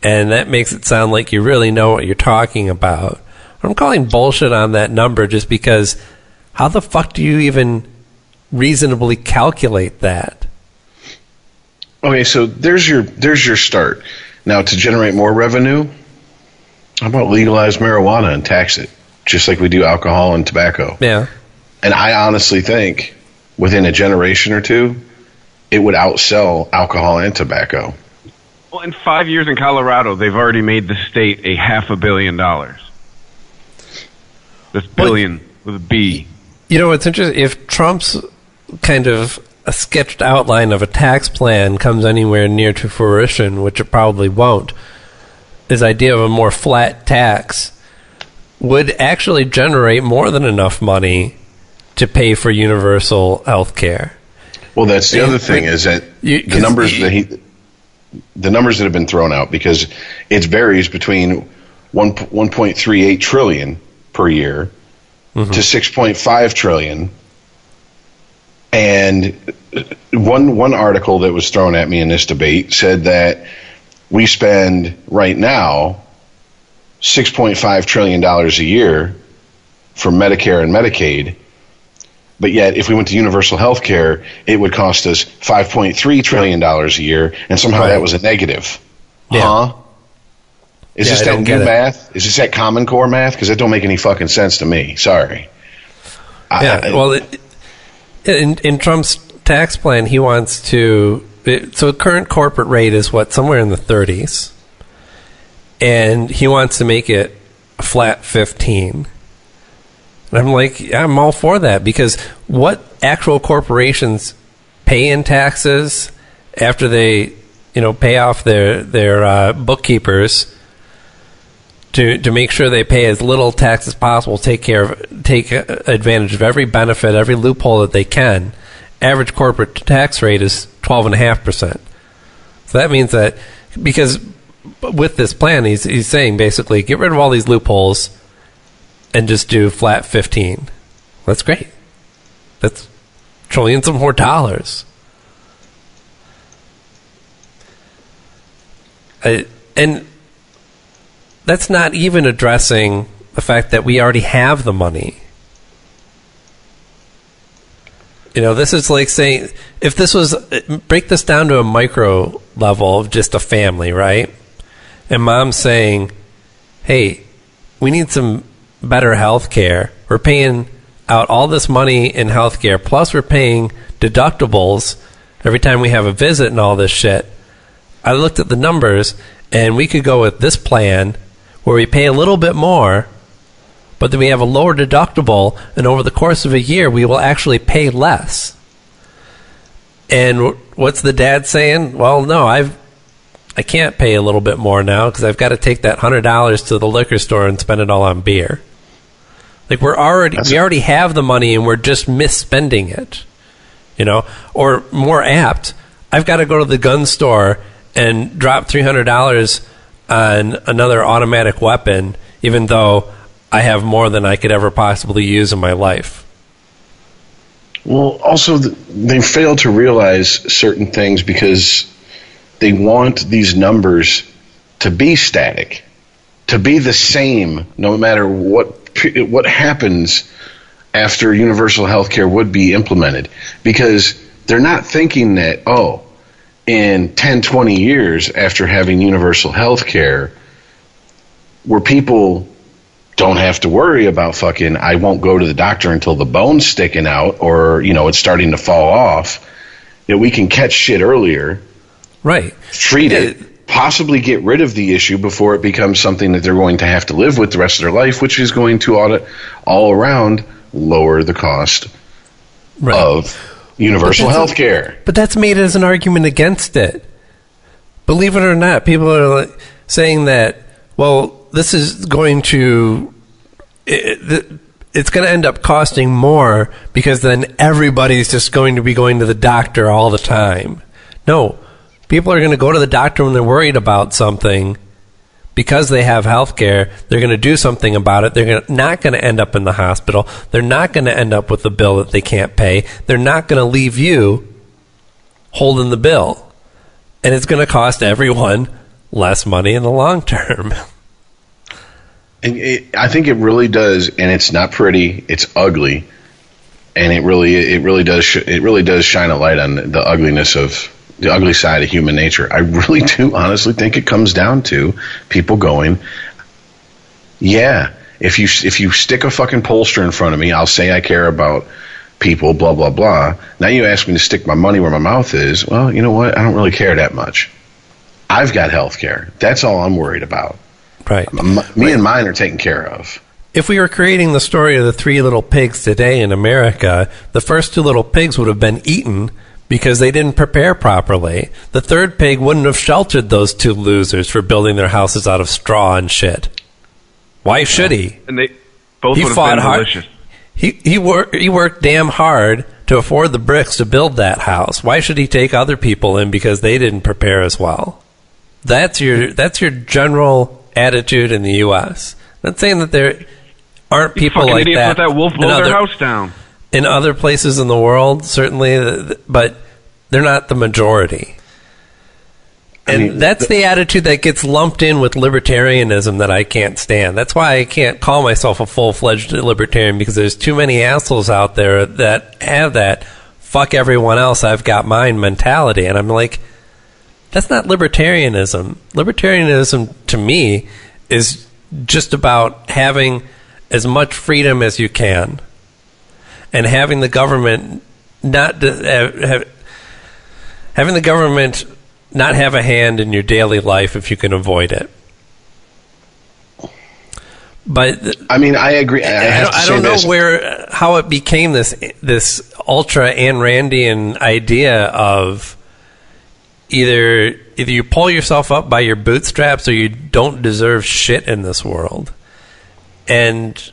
And that makes it sound like you really know what you're talking about. I'm calling bullshit on that number just because how the fuck do you even reasonably calculate that? Okay, so there's your start. Now, to generate more revenue, how about legalize marijuana and tax it, just like we do alcohol and tobacco? Yeah. And I honestly think within a generation or two, it would outsell alcohol and tobacco. Well, in 5 years in Colorado, they've already made the state a $500 million. That's billion with a B. You know, it's interesting. If Trump's kind of a sketched outline of a tax plan comes anywhere near to fruition, which it probably won't, his idea of a more flat tax would actually generate more than enough money to pay for universal health care. Well, that's the other thing is that the numbers that have been thrown out, because it varies between 1.38 trillion per year to 6.5 trillion. And one article that was thrown at me in this debate said that we spend right now $6.5 trillion a year for Medicare and Medicaid. But yet, if we went to universal health care, it would cost us $5.3 trillion a year, and somehow that was a negative. Yeah. Huh? Is this that new math? Is this that Common Core math? Because that don't make any fucking sense to me. Sorry. Well, in Trump's tax plan, he wants to... So current corporate rate is somewhere in the 30s. And he wants to make it a flat 15. And I'm like, yeah, I'm all for that, because what actual corporations pay in taxes after they, pay off their bookkeepers to make sure they pay as little tax as possible, take advantage of every benefit, every loophole that they can. Average corporate tax rate is 12.5%. So that means that, because with this plan, he's saying basically get rid of all these loopholes and just do flat 15. That's great. That's trillions of more dollars. And that's not even addressing the fact that we already have the money. This is like saying, if this was, break this down to a micro level of just a family, right? And mom's saying, hey, we need some better health care. We're paying out all this money in health care, plus we're paying deductibles every time we have a visit and all this shit. I looked at the numbers, and we could go with this plan where we pay a little bit more, but then we have a lower deductible, and over the course of a year, we will actually pay less. And what's the dad saying? Well, no, I can't pay a little bit more now because I've got to take that $100 to the liquor store and spend it all on beer. Like we already have the money and we're just misspending it, you know. Or more apt, I've got to go to the gun store and drop $300 on another automatic weapon, even though I have more than I could ever possibly use in my life. Well, also, they fail to realize certain things because they want these numbers to be static, to be the same no matter what happens after universal health care would be implemented. Because they're not thinking that, in 10, 20 years after having universal health care, where people don't have to worry about fucking, I won't go to the doctor until the bone's sticking out or, it's starting to fall off, that we can catch shit earlier, right? Treat it, possibly get rid of the issue before it becomes something that they're going to have to live with the rest of their life, which is going to all around lower the cost of universal health care. But that's made as an argument against it. Believe it or not, people are saying that, well, this is going to, it's going to end up costing more because then everybody's just going to be going to the doctor all the time. No, people are going to go to the doctor when they're worried about something because they have health care. They're going to do something about it. They're not going to end up in the hospital. They're not going to end up with a bill that they can't pay. They're not going to leave you holding the bill. And it's going to cost everyone less money in the long term. And I think it really does, and it's not pretty. It's ugly, and it really does shine a light on the ugliness of the ugly side of human nature. I really do honestly think it comes down to people going, yeah, if you stick a fucking pollster in front of me, I'll say I care about people, blah blah blah. Now you ask me to stick my money where my mouth is. Well, you know what? I don't really care that much. I've got health care. That's all I'm worried about. Right. Me and mine are taken care of. If we were creating the story of the three little pigs today in America, the first two little pigs would have been eaten because they didn't prepare properly. The third pig wouldn't have sheltered those two losers for building their houses out of straw and shit. Why should he? And they both would have been delicious. He worked damn hard to afford the bricks to build that house. Why should he take other people in because they didn't prepare as well? That's your general attitude in the U.S. I'm not saying that there aren't people like that. Let that wolf blow their house down. In other places in the world, certainly, but they're not the majority. And that's the attitude that gets lumped in with libertarianism that I can't stand. That's why I can't call myself a full-fledged libertarian, because there's too many assholes out there that have that fuck everyone else, I've got mine mentality. And I'm like, that's not libertarianism. Libertarianism, to me, is just about having as much freedom as you can, and having the government not have a hand in your daily life if you can avoid it. But I mean, I agree. I don't know how it became this ultra Ayn Randian idea of either you pull yourself up by your bootstraps or you don't deserve shit in this world. And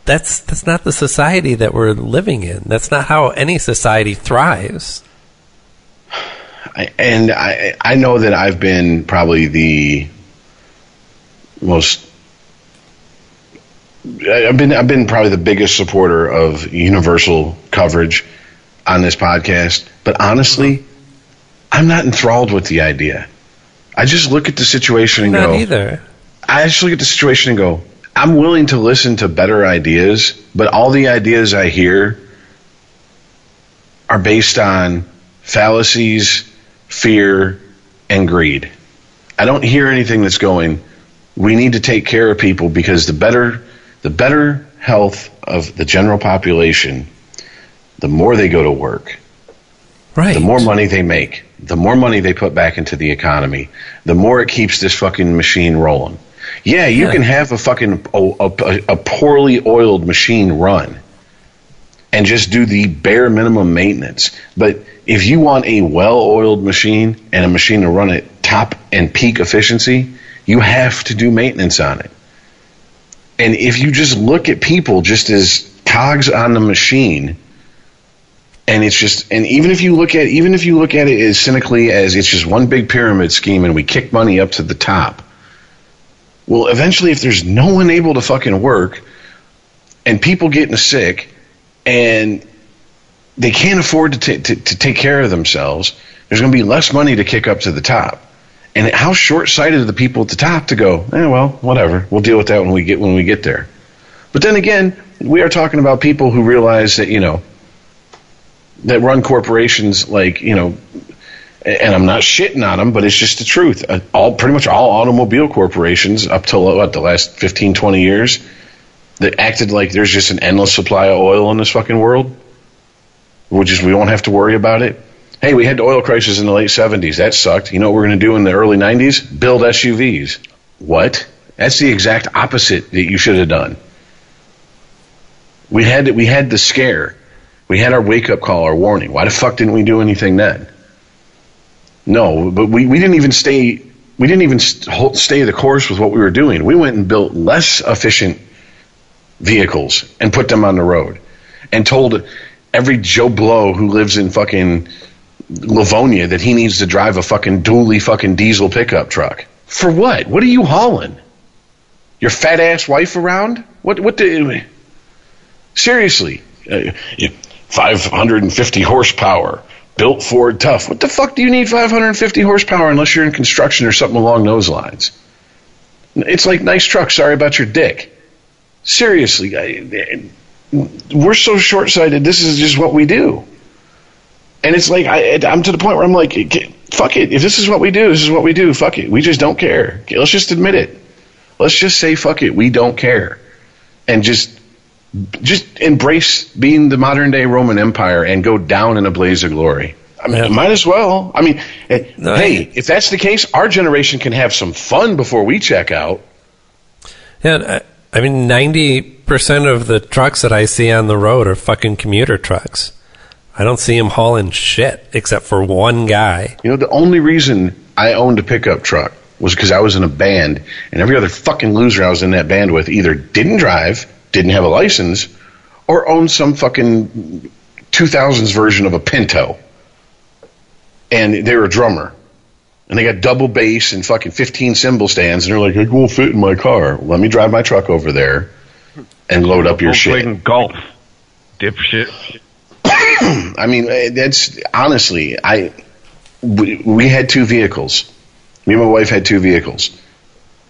that's not the society that we're living in. That's not how any society thrives. I know that I've been probably the most. I've been probably the biggest supporter of universal coverage on this podcast, but honestly, I'm not enthralled with the idea. I just look at the situation and go. Not either. I just look at the situation and go, I'm willing to listen to better ideas, but all the ideas I hear are based on fallacies, fear, and greed. I don't hear anything that's going, we need to take care of people because the better health of the general population, the more they go to work, right, the more money they make, the more money they put back into the economy, the more it keeps this fucking machine rolling. Yeah, you can have a fucking a poorly oiled machine run and just do the bare minimum maintenance. But if you want a well-oiled machine and a machine to run at top and peak efficiency, you have to do maintenance on it. And if you just look at people just as cogs on the machine, and it's just, and even if you look at it as cynically as it's just one big pyramid scheme and we kick money up to the top, well, eventually if there's no one able to fucking work and people getting sick and they can't afford to take care of themselves, there's going to be less money to kick up to the top. And how short-sighted are the people at the top to go, well, whatever, we'll deal with that when we get there. But then again, we are talking about people who realize that, that run corporations like, and I'm not shitting on them, but it's just the truth. Pretty much all automobile corporations up till the last 15, 20 years that acted like there's just an endless supply of oil in this fucking world. We won't have to worry about it. Hey, we had the oil crisis in the late 70s. That sucked. You know what we're going to do in the early 90s? Build SUVs. What? That's the exact opposite that you should have done. We had the scare. We had our wake-up call, our warning. Why the fuck didn't we do anything then? No, but we didn't even stay. We didn't even stay the course with what we were doing. We went and built less efficient vehicles and put them on the road, and told every Joe Blow who lives in fucking Livonia that he needs to drive a fucking dually fucking diesel pickup truck. For what? What are you hauling? Your fat ass wife around? What seriously? 550 horsepower, built Ford tough. What the fuck do you need 550 horsepower unless you're in construction or something along those lines? It's like, nice truck, sorry about your dick. Seriously, we're so short-sighted. This is just what we do. And it's like, I'm to the point where I'm like, fuck it. If this is what we do, this is what we do. Fuck it. We just don't care. Okay, let's just admit it. Let's just say, fuck it. We don't care. And just embrace being the modern-day Roman Empire and go down in a blaze of glory. I mean, might as well. I mean, hey, if that's the case, our generation can have some fun before we check out. Yeah, I mean, 90% of the trucks that I see on the road are fucking commuter trucks. I don't see him hauling shit except for one guy. The only reason I owned a pickup truck was because I was in a band, and every other fucking loser I was in that band with either didn't drive, didn't have a license, or owned some fucking 2000s version of a Pinto. And they were a drummer. And they got double bass and fucking 15 cymbal stands, and they're like, it won't fit in my car. Let me drive my truck over there and load up your shit. Playing golf, dipshit. I mean, that's honestly, we had two vehicles. Me and my wife had two vehicles.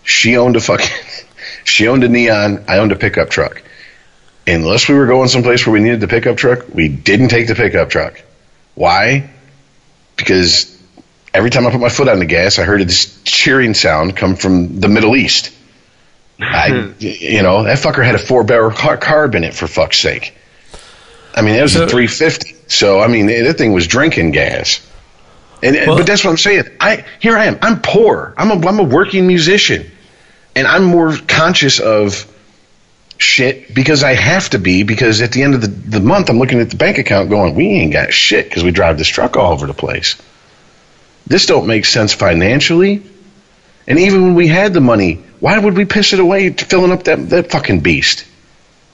She owned a Neon. I owned a pickup truck. Unless we were going someplace where we needed the pickup truck, we didn't take the pickup truck. Why? Because every time I put my foot on the gas, I heard this cheering sound come from the Middle East. That fucker had a 4-barrel carb in it, for fuck's sake. I mean, it was a 350. So, I mean, that thing was drinking gas. But that's what I'm saying. Here I am. I'm poor. I'm a working musician. And I'm more conscious of shit because I have to be, because at the end of the month, I'm looking at the bank account going, we ain't got shit because we drive this truck all over the place. This don't make sense financially. And even when we had the money, why would we piss it away filling up that fucking beast?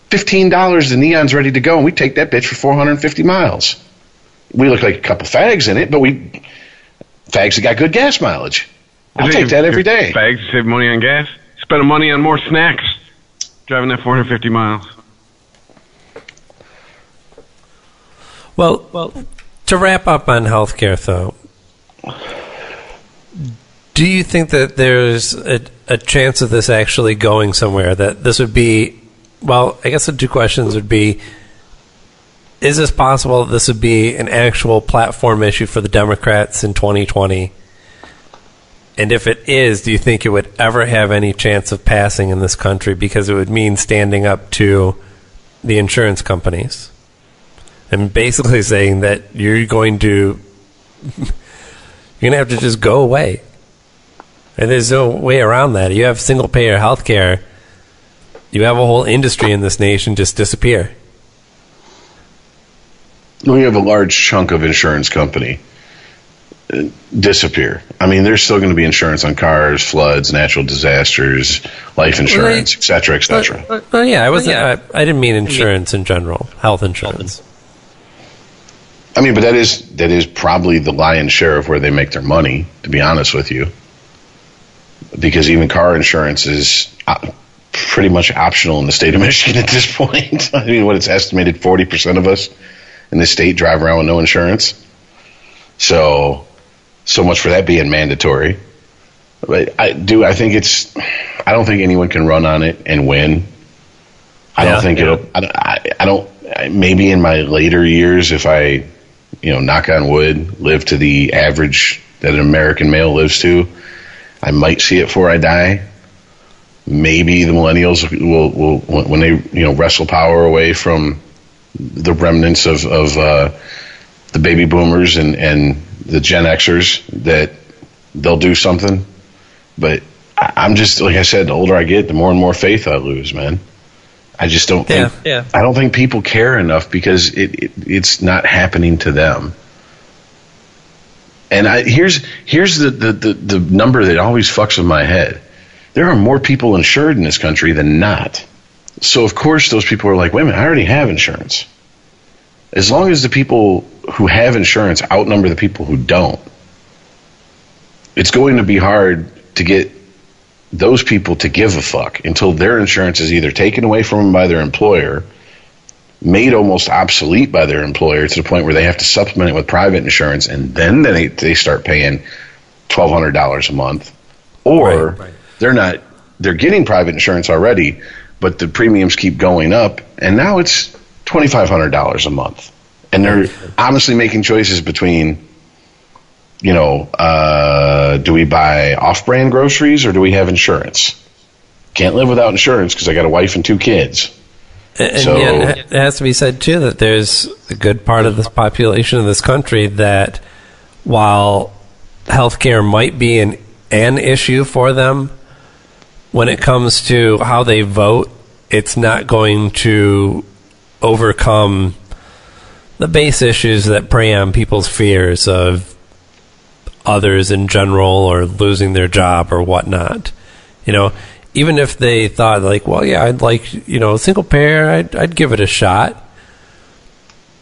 $15, the Neon's ready to go, and we take that bitch for 450 miles. We look like a couple fags in it, but fags that got good gas mileage. I'll take that every day. Fags save money on gas. Spend money on more snacks. Driving that 450 miles. Well, to wrap up on healthcare, though, do you think that there's a chance of this actually going somewhere? That this would be, well, I guess the two questions would be, is this possible that this would be an actual platform issue for the Democrats in 2020? And if it is, do you think it would ever have any chance of passing in this country? Because it would mean standing up to the insurance companies and basically saying that you're going to You're going to have to just go away. And there's no way around that. You have single-payer health care, you have a whole industry in this nation just disappear. We have a large chunk of insurance company disappear. I mean, there's still going to be insurance on cars, floods, natural disasters, life insurance, et cetera, et cetera. Well, yeah, I didn't mean insurance in general, health insurance. I mean, but that is probably the lion's share of where they make their money, to be honest with you. Because even car insurance is pretty much optional in the state of Michigan at this point. I mean, it's estimated 40% of us in the state drive around with no insurance. So much for that being mandatory. But I don't think anyone can run on it and win. I don't maybe in my later years, if I, knock on wood, live to the average that an American male lives to, I might see it before I die. Maybe the millennials will when they wrestle power away from the remnants of the baby boomers and the Gen Xers, that they'll do something. But I'm just, like I said, the older I get, the more and more faith I lose, man. I just don't think I don't think people care enough because it's not happening to them. And here's the number that always fucks with my head. There are more people insured in this country than not. So, of course, those people are like, wait a minute, I already have insurance. As long as the people who have insurance outnumber the people who don't, it's going to be hard to get those people to give a fuck until their insurance is either taken away from them by their employer, made almost obsolete by their employer to the point where they have to supplement it with private insurance, and then they start paying $1,200 a month, or they're getting private insurance already, but the premiums keep going up, and now it's $2,500 a month, and they're honestly making choices between, do we buy off-brand groceries or do we have insurance? Can't live without insurance because I got a wife and 2 kids. And yet it has to be said, too, that there's a good part of this population of this country that while healthcare might be an issue for them, when it comes to how they vote, it's not going to overcome the base issues that prey on people's fears of others in general or losing their job or whatnot. Even if they thought like, well, yeah, I'd like, single payer, I'd give it a shot.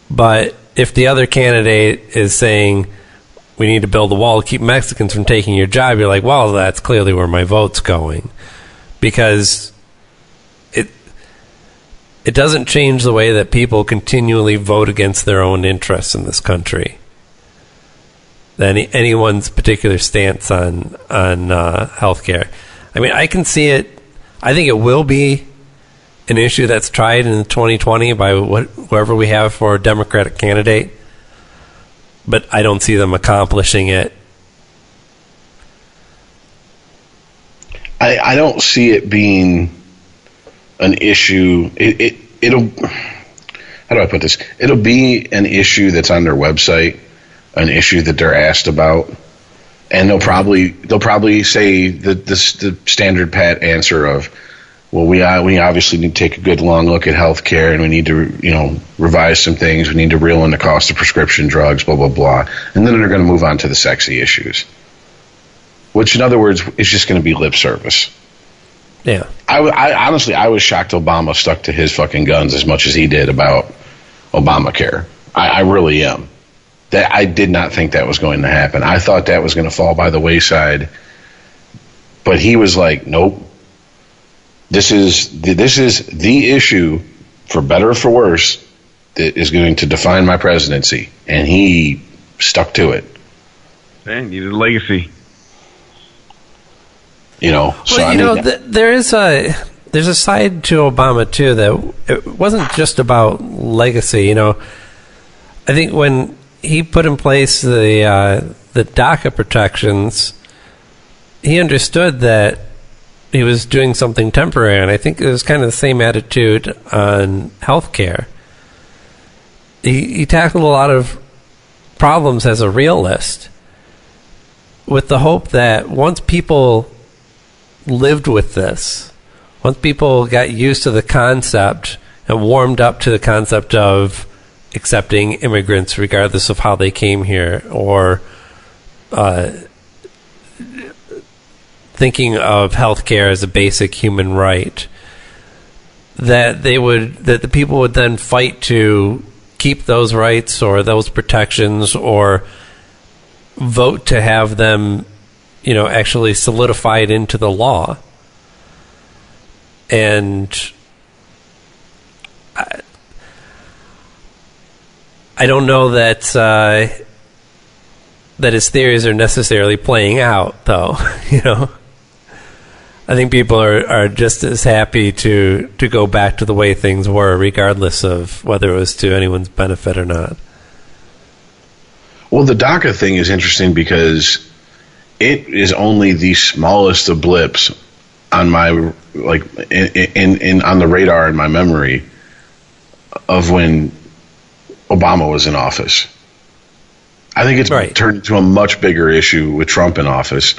But if the other candidate is saying we need to build a wall to keep Mexicans from taking your job, you're like, well, that's clearly where my vote's going. Because it doesn't change the way that people continually vote against their own interests in this country. Anyone's particular stance on healthcare. I mean, I can see it. I think it will be an issue that's tried in 2020 by whoever we have for a Democratic candidate, but I don't see them accomplishing it. I don't see it being an issue. It'll. How do I put this? It'll be an issue that's on their website, an issue that they're asked about. And they'll probably say the standard pat answer of, well, we obviously need to take a good long look at healthcare, and we need to revise some things. We need to reel in the cost of prescription drugs, blah blah blah, and then they're going to move on to the sexy issues, which in other words is just going to be lip service. Yeah, I honestly was shocked Obama stuck to his fucking guns as much as he did about Obamacare. I really am. That I did not think that was going to happen. I thought that was going to fall by the wayside. But he was like, nope. This is the issue, for better or for worse, that is going to define my presidency. And he stuck to it. Man, you need a legacy. There's a side to Obama, too, that it wasn't just about legacy. I think when he put in place the DACA protections, he understood that he was doing something temporary, and I think it was kind of the same attitude on healthcare. He tackled a lot of problems as a realist, with the hope that once people lived with this, once people got used to the concept and warmed up to the concept of accepting immigrants regardless of how they came here, or thinking of healthcare as a basic human right, that the people would then fight to keep those rights or those protections, or vote to have them, actually solidified into the law. And I don't know that his theories are necessarily playing out, though. I think people are just as happy to go back to the way things were, regardless of whether it was to anyone's benefit or not. Well, the DACA thing is interesting because it is only the smallest of blips on my on the radar in my memory of when Obama was in office. I think it's turned into a much bigger issue with Trump in office.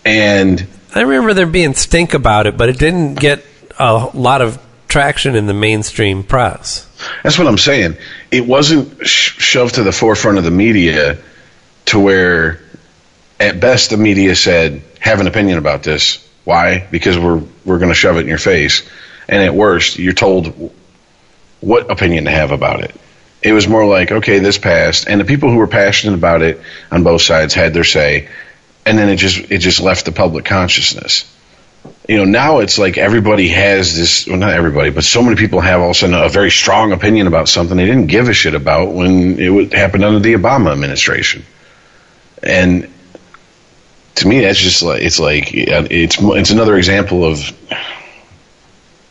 And I remember there being stink about it, but it didn't get a lot of traction in the mainstream press. That's what I'm saying. It wasn't shoved to the forefront of the media to where, at best, the media said, have an opinion about this. Why? Because we're going to shove it in your face. And at worst, you're told what opinion to have about it. It was more like, okay, this passed, and the people who were passionate about it on both sides had their say, and then it just left the public consciousness. Now it's like everybody has this, well, not everybody, but so many people have all of a sudden a very strong opinion about something they didn't give a shit about when it happened under the Obama administration. And to me, that's just like, it's another example of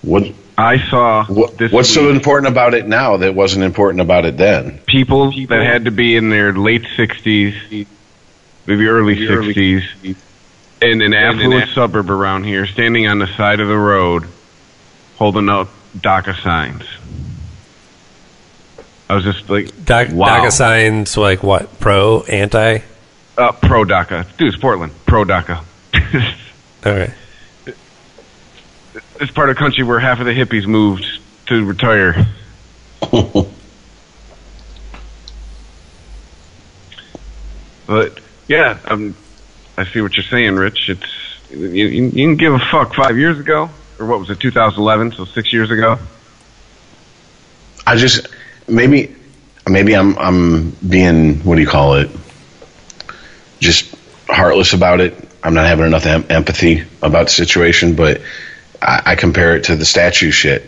what I saw. What's so important about it now that wasn't important about it then? People that had to be in their late 60s, maybe early 60s, in an affluent suburb around here, standing on the side of the road, holding up DACA signs. I was just like, wow. DACA signs, like what? Pro, anti? Pro DACA. Dude, it's Portland. Pro DACA. Okay. It's part of the country where half of the hippies moved to retire. But yeah, I see what you're saying, Rich. It's you can give a fuck 5 years ago, or what was it, 2011? So 6 years ago. I just maybe I'm being, what do you call it? Just heartless about it. I'm not having enough empathy about the situation, but I compare it to the statue shit.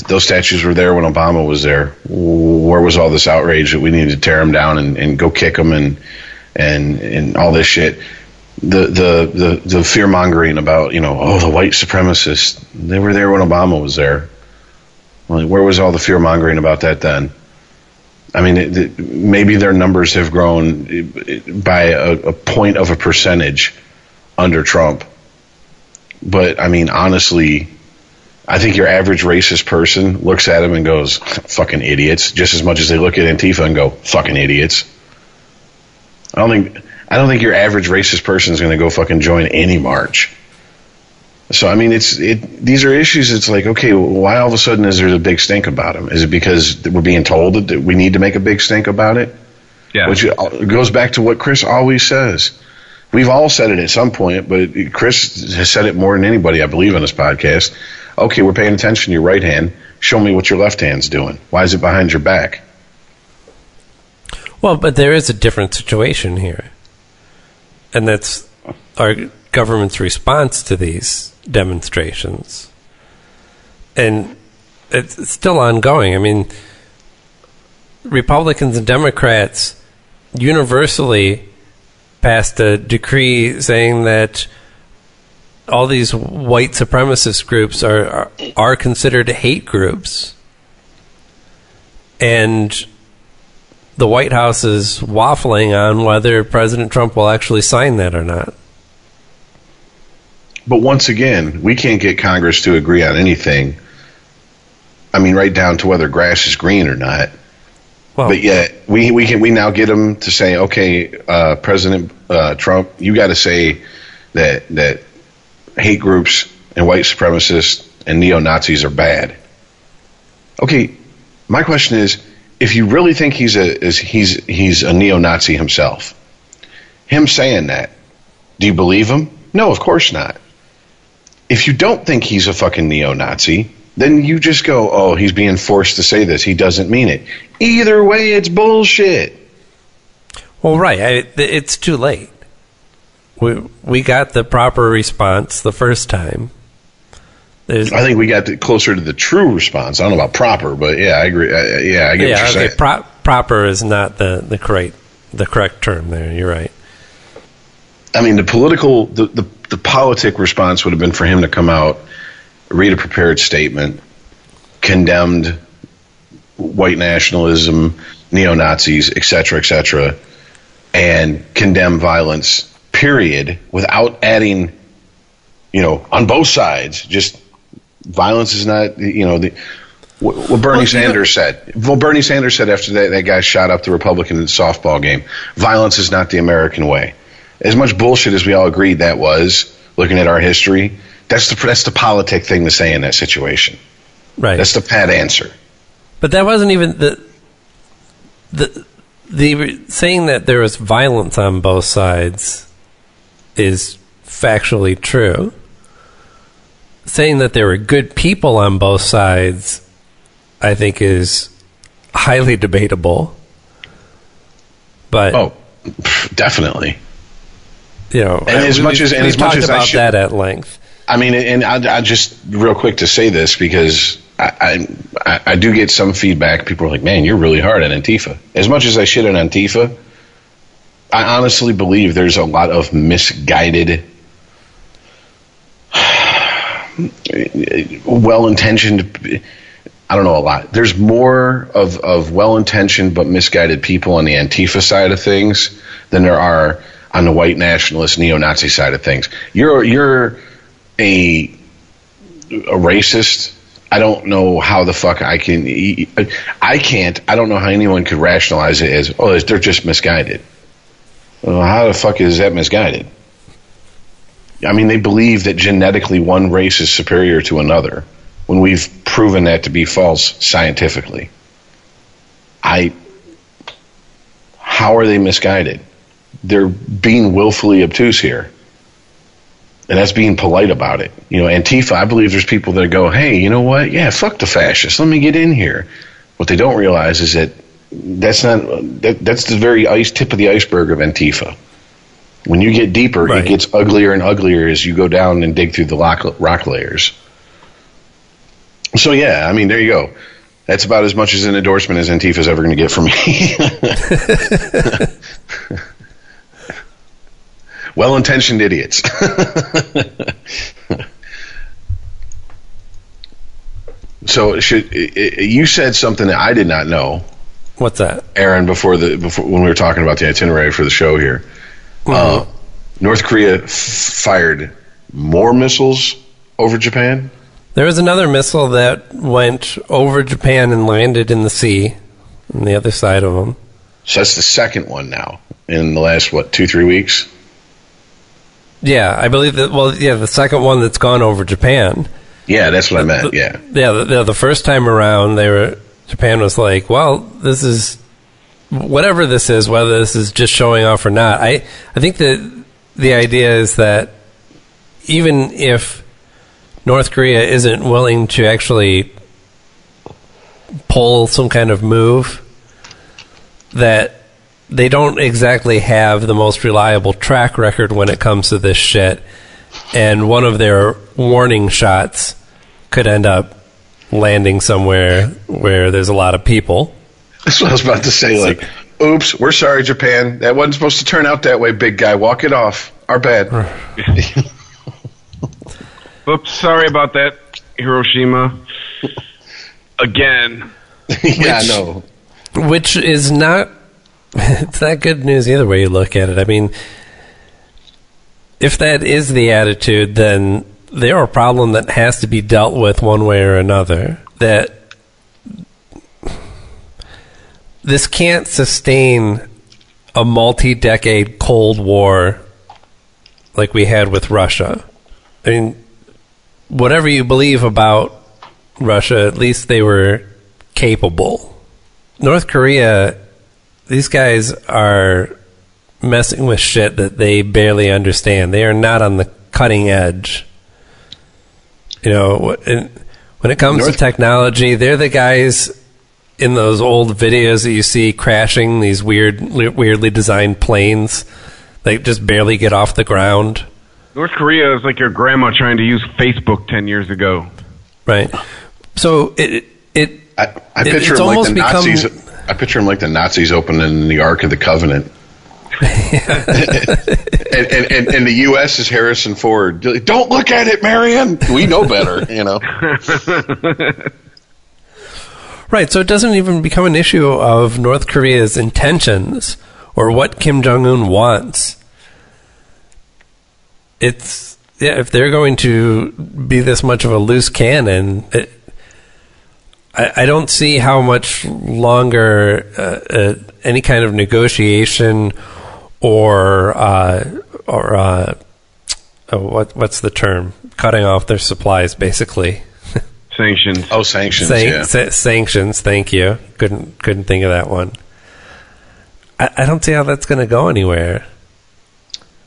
Those statues were there when Obama was there. Where was all this outrage that we needed to tear them down and go kick them and all this shit? The fear mongering about, the white supremacists, they were there when Obama was there. Well, where was all the fear mongering about that then? I mean, maybe their numbers have grown by a point of a percentage under Trump. But, I mean, honestly, I think your average racist person looks at him and goes, fucking idiots, just as much as they look at Antifa and go, fucking idiots. I don't think your average racist person is going to go fucking join any march. So, I mean, these are issues. It's like, okay, why all of a sudden is there a big stink about them? Is it because we're being told that we need to make a big stink about it? Yeah. Which goes back to what Chris always says. We've all said it at some point, but Chris has said it more than anybody, I believe, on this podcast. Okay, we're paying attention to your right hand. Show me what your left hand's doing. Why is it behind your back? Well, but there is a different situation here. And that's our government's response to these demonstrations. And it's still ongoing. I mean, Republicans and Democrats universally passed a decree saying that all these white supremacist groups are considered hate groups. And the White House is waffling on whether President Trump will actually sign that or not. But once again, we can't get Congress to agree on anything. I mean, right down to whether grass is green or not. Well, but yet we now get him to say, okay, President Trump, you got to say that hate groups and white supremacists and neo-Nazis are bad. Okay, my question is, if you really think he's a neo-Nazi himself, him saying that, do you believe him? No, of course not. If you don't think he's a fucking neo-Nazi, then you just go, oh, he's being forced to say this. He doesn't mean it. Either way, it's bullshit. Well, right. It's too late. We got the proper response the first time. I think we got closer to the true response. I don't know about proper, but yeah, I agree. I get what you're saying. Proper is not the correct term there. You're right. I mean, the politic response would have been for him to come out, read a prepared statement, condemned white nationalism, neo-Nazis, et cetera, and condemn violence, period, without adding, on both sides, just violence is not, what Bernie Sanders said. Well, Bernie Sanders said after that guy shot up the Republican softball game, violence is not the American way. As much bullshit as we all agreed that was, looking at our history, that's the politic thing to say in that situation. Right. That's the pat answer. But that wasn't even the saying that there was violence on both sides is factually true. Saying that there were good people on both sides, I think, is highly debatable. But definitely. And as much as I should, that at length. I mean, and I just real quick to say this because I do get some feedback. People are like, "Man, you're really hard on Antifa." As much as I shit on Antifa, I honestly believe there's a lot of misguided, well-intentioned. I don't know a lot. There's more of well-intentioned but misguided people on the Antifa side of things than there are on the white nationalist neo-Nazi side of things. You're a racist. I don't know how the fuck I don't know how anyone could rationalize it as, oh, they're just misguided. Well, how the fuck is that misguided? I mean, they believe that genetically one race is superior to another when we've proven that to be false scientifically. How are they misguided? They're being willfully obtuse here. And that's being polite about it. Antifa, I believe there's people that go, hey, you know what? Yeah, fuck the fascists. Let me get in here. What they don't realize is that that's the very tip of the iceberg of Antifa. When you get deeper, right, it gets uglier and uglier as you go down and dig through the rock layers. So, yeah, I mean, there you go. That's about as much as an endorsement as Antifa's ever going to get from me. Well-intentioned idiots. So you said something that I did not know. What's that, Aaron? Before when we were talking about the itinerary for the show here, North Korea fired more missiles over Japan. There was another missile that went over Japan and landed in the sea on the other side of them. So that's the second one now in the last 2-3 weeks. Yeah, I believe that. Well, yeah, the second one that's gone over Japan. Yeah, that's what I meant. Yeah. The first time around, Japan was like, "Well, this is whatever this is, whether this is just showing off or not." I think that the idea is that even if North Korea isn't willing to actually pull some kind of move, that they don't exactly have the most reliable track record when it comes to this shit, and one of their warning shots could end up landing somewhere where there's a lot of people. That's what I was about to say, like, oops, we're sorry, Japan. That wasn't supposed to turn out that way, big guy. Walk it off. Our bad. Oops, sorry about that, Hiroshima. Again. Yeah, I know. Which is not... It's not good news either way you look at it. I mean, if that is the attitude, then they're a problem that has to be dealt with one way or another. That this can't sustain a multi-decade Cold War like we had with Russia. I mean, whatever you believe about Russia, at least they were capable. North Korea, these guys are messing with shit that they barely understand. They are not on the cutting edge. You know, when it comes to technology, they're the guys in those old videos that you see crashing these weirdly designed planes. They just barely get off the ground. North Korea is like your grandma trying to use Facebook 10 years ago. Right. So I picture him like the Nazis. I picture him like the Nazis opening the Ark of the Covenant. and the U.S. is Harrison Ford. Don't look at it, Marion. We know better, you know. Right, so it doesn't even become an issue of North Korea's intentions or what Kim Jong-un wants. It's, if they're going to be this much of a loose cannon, I don't see how much longer any kind of negotiation or what's the term? Cutting off their supplies, basically. Sanctions. Oh, sanctions. Sanctions. Thank you. Couldn't think of that one. I don't see how that's going to go anywhere.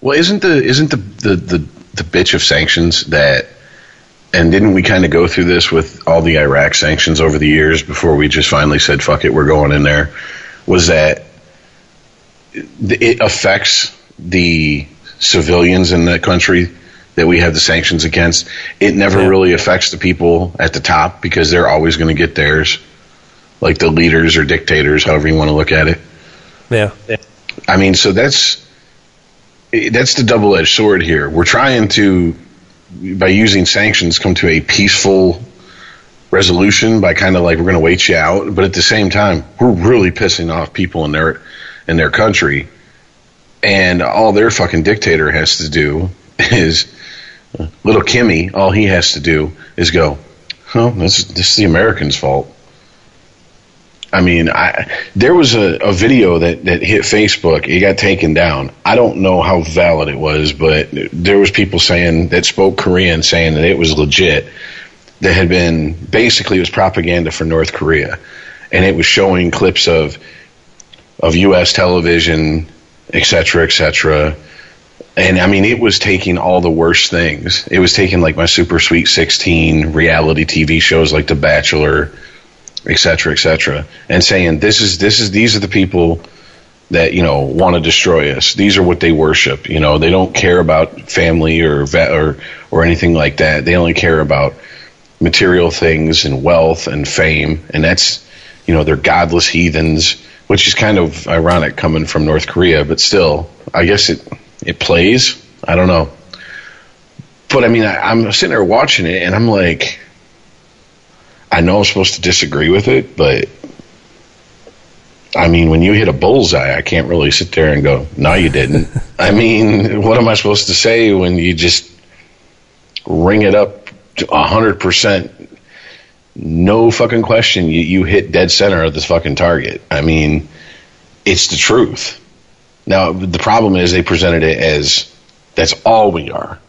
Well, isn't the bitch of sanctions that? And didn't we kind of go through this with all the Iraq sanctions over the years before we just finally said, fuck it, we're going in there? Was that it affects the civilians in that country that we have the sanctions against. It never really affects the people at the top because they're always going to get theirs, like the leaders or dictators, however you want to look at it. Yeah. I mean, so that's the double-edged sword here. We're trying to, by using sanctions, come to a peaceful resolution by kind of like we're going to wait you out, but at the same time, we're really pissing off people in their country, and all their fucking dictator has to do is little Kimmy. All he has to do is go, "Oh, this is the Americans' fault." I mean, there was a video that hit Facebook. It got taken down. I don't know how valid it was, but there was people saying that spoke Korean saying that it was legit. That had been basically, it was propaganda for North Korea, and it was showing clips of U.S. television, et cetera, and I mean, it was taking all the worst things. It was taking like my Super Sweet 16 reality TV shows like The Bachelor, et cetera, and saying these are the people that, you know, want to destroy us. These are what they worship. You know, they don't care about family or anything like that. They only care about material things and wealth and fame, and that's, you know, they're godless heathens, which is kind of ironic coming from North Korea, but still, I guess it plays. I don't know, but I mean, I'm sitting there watching it, and I'm like, I know I'm supposed to disagree with it, but I mean, when you hit a bullseye, I can't really sit there and go, no, you didn't. I mean, what am I supposed to say when you just ring it up to 100%? No fucking question. You hit dead center of this fucking target. I mean, it's the truth. Now, the problem is they presented it as that's all we are.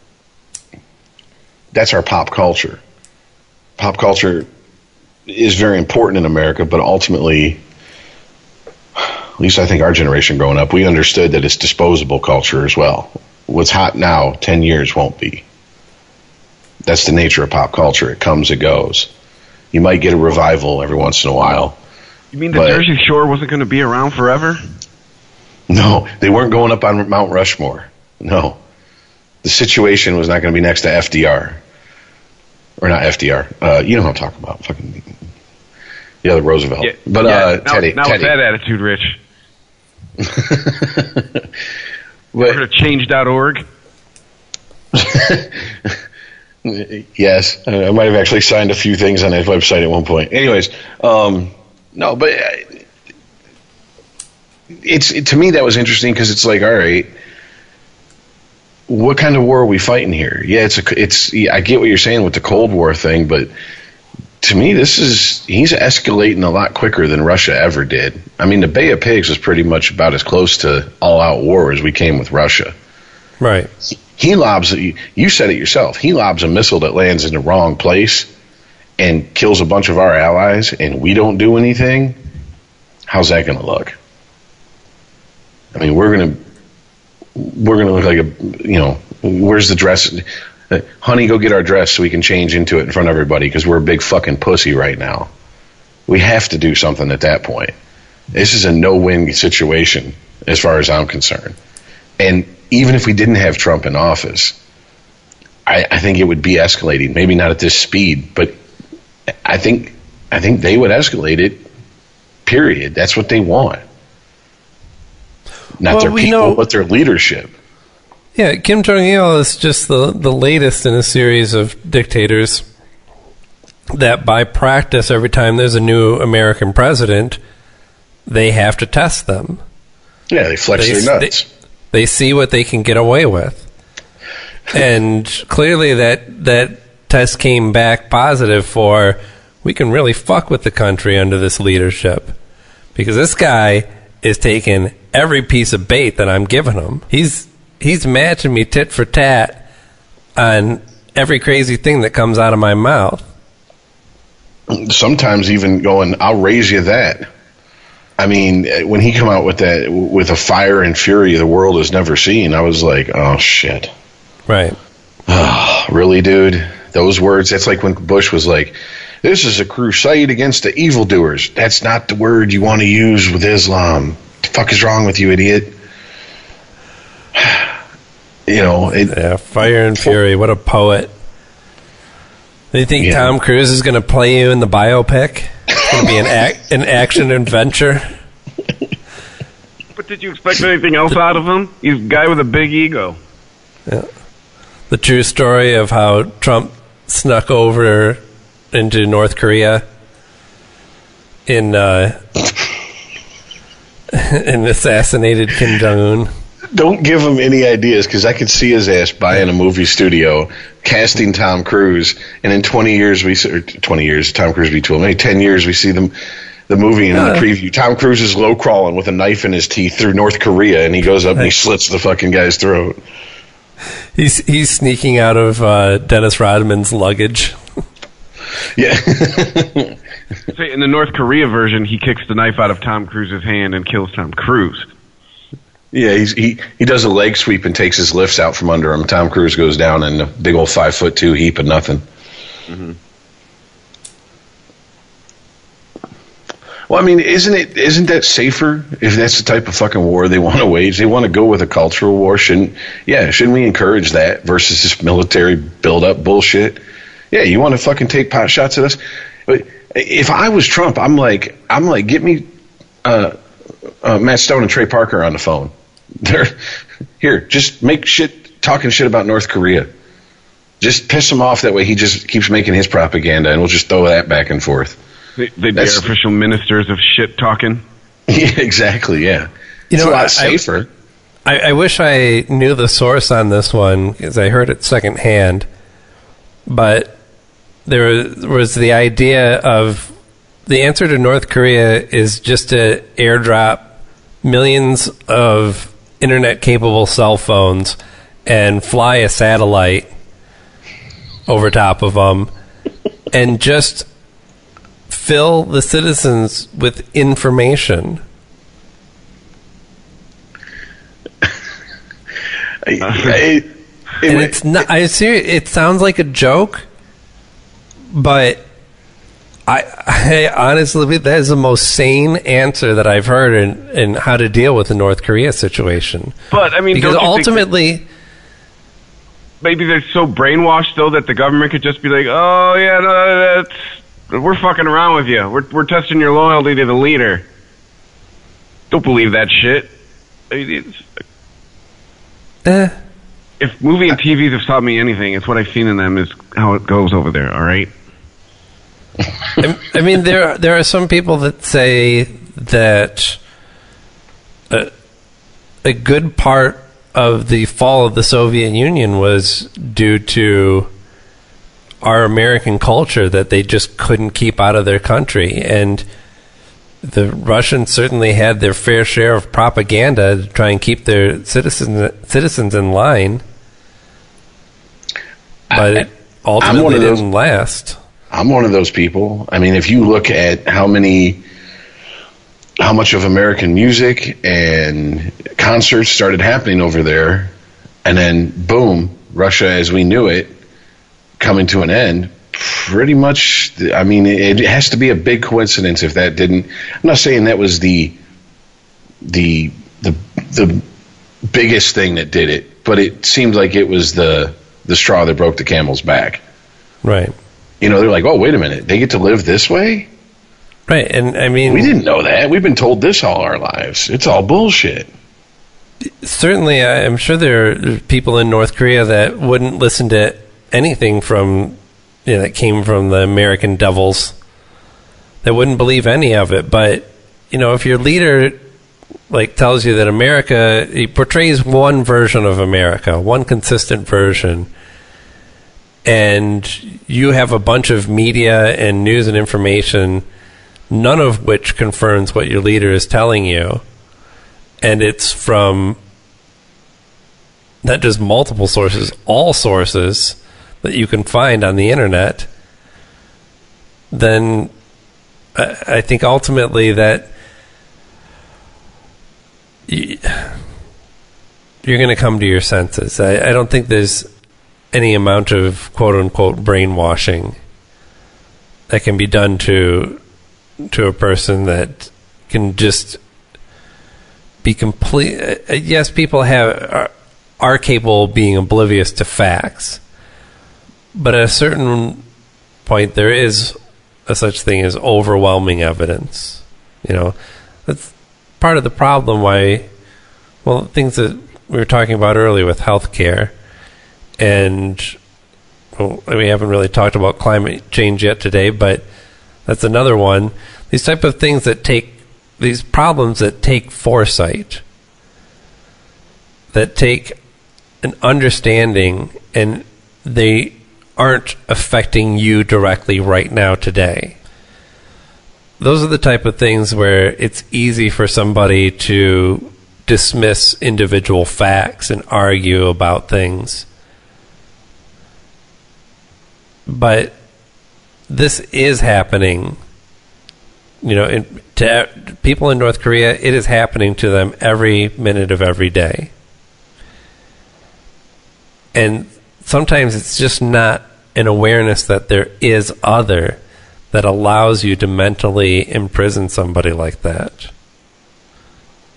That's our pop culture. Pop culture is very important in America, but ultimately, at least I think our generation growing up, we understood that it's disposable culture as well. What's hot now, 10 years won't be. That's the nature of pop culture. It comes, it goes. You might get a revival every once in a while. You mean the Jersey Shore wasn't going to be around forever? No, they weren't going up on Mount Rushmore. No. The situation was not going to be next to FDR. Or not FDR. You know what I'm talking about. Fucking the other Roosevelt. Yeah, but yeah, Teddy. Now with that attitude, Rich. We're going to change.org. Yes. I might have actually signed a few things on that website at one point. Anyways, no, but to me that was interesting because it's like, all right, what kind of war are we fighting here? Yeah, I get what you're saying with the Cold War thing, but to me, he's escalating a lot quicker than Russia ever did. I mean, the Bay of Pigs was pretty much about as close to all-out war as we came with Russia. Right. He lobs, you said it yourself, he lobs a missile that lands in the wrong place and kills a bunch of our allies, and we don't do anything. How's that going to look? I mean, we're gonna look like where's the dress? Honey, go get our dress so we can change into it in front of everybody because we're a big fucking pussy right now. We have to do something at that point. This is a no-win situation as far as I'm concerned. And even if we didn't have Trump in office, I think it would be escalating. Maybe not at this speed, but I think they would escalate it. Period. That's what they want. Not their people, but their leadership. Yeah, Kim Jong-il is just the latest in a series of dictators that by practice, every time there's a new American president, they have to test them. Yeah, they flex their nuts. They see what they can get away with. And clearly that test came back positive for, we can really fuck with the country under this leadership. Because this guy is taking every piece of bait that I'm giving him. He's matching me tit for tat on every crazy thing that comes out of my mouth. Sometimes even going, I'll raise you that. I mean, when he come out with that, with a fire and fury the world has never seen, I was like, oh, shit. Right. Oh, really, dude? Those words, that's like when Bush was like, this is a crusade against the evildoers. That's not the word you want to use with Islam. What the fuck is wrong with you, idiot? Fire and fury. What a poet. Do you think Tom Cruise is going to play you in the biopic? It's going to be an action adventure. But did you expect anything else out of him? He's a guy with a big ego. Yeah. The true story of how Trump snuck over into North Korea and assassinated Kim Jong-un. Don't give him any ideas, because I could see his ass buying a movie studio, casting Tom Cruise, and in 20 years, Tom Cruise be too old, maybe 10 years, we see the movie in the preview. Tom Cruise is low crawling with a knife in his teeth through North Korea, and he goes up and he slits the fucking guy's throat. He's sneaking out of Dennis Rodman's luggage. Yeah. In the North Korea version, he kicks the knife out of Tom Cruise's hand and kills Tom Cruise. Yeah, he does a leg sweep and takes his lifts out from under him. Tom Cruise goes down in a big old 5'2" heap of nothing. Mm-hmm. Well, I mean, isn't that safer if that's the type of fucking war they want to wage? They want to go with a cultural war. Shouldn't we encourage that versus this military build-up bullshit? Yeah, you want to fucking take pot shots at us? But if I was Trump, I'm like, get me Matt Stone and Trey Parker on the phone. Here, just make talking shit about North Korea. Just piss him off. That way he just keeps making his propaganda, and we'll just throw that back and forth. They'd be our official ministers of shit talking. Yeah, exactly, yeah. It's a lot safer. I wish I knew the source on this one, because I heard it secondhand. But there was the idea of the answer to North Korea is just to airdrop millions of internet-capable cell phones and fly a satellite over top of them and just fill the citizens with information. It's not. It sounds like a joke, but I honestly, that is the most sane answer that I've heard in how to deal with the North Korea situation. But I mean, because ultimately, maybe they're so brainwashed though that the government could just be like, "Oh yeah, no, we're fucking around with you. We're testing your loyalty to the leader." Don't believe that shit. If movie and TVs have taught me anything, it's what I've seen in them is how it goes over there. All right. I mean, there are some people that say that a good part of the fall of the Soviet Union was due to our American culture that they just couldn't keep out of their country. And the Russians certainly had their fair share of propaganda to try and keep their citizens in line. But it ultimately didn't last. I'm one of those people. I mean, if you look at how much of American music and concerts started happening over there, and then boom, Russia as we knew it coming to an end, pretty much, I mean, it has to be a big coincidence if that didn't. I'm not saying that was the biggest thing that did it, but it seemed like it was the straw that broke the camel's back. Right. You know, they're like, oh, wait a minute, they get to live this way? Right, and I mean... We didn't know that. We've been told this all our lives. It's all bullshit. Certainly, I'm sure there are people in North Korea that wouldn't listen to anything from, that came from the American devils. That wouldn't believe any of it. But, if your leader tells you that America, he portrays one version of America, one consistent version, and you have a bunch of media and news and information, none of which confirms what your leader is telling you, and it's from not just multiple sources, all sources that you can find on the internet, then I think ultimately that you're going to come to your senses. I don't think there's any amount of quote-unquote brainwashing that can be done to a person that can just be complete. Yes, people are capable of being oblivious to facts, but at a certain point, there is a such thing as overwhelming evidence. That's part of the problem. Things that we were talking about earlier with healthcare, and we haven't really talked about climate change yet today, but that's another one. These type of things these problems that take foresight, that take an understanding, and they aren't affecting you directly right now today. Those are the type of things where it's easy for somebody to dismiss individual facts and argue about things. But this is happening, to people in North Korea. It is happening to them every minute of every day. And sometimes it's just not an awareness that there is other that allows you to mentally imprison somebody like that.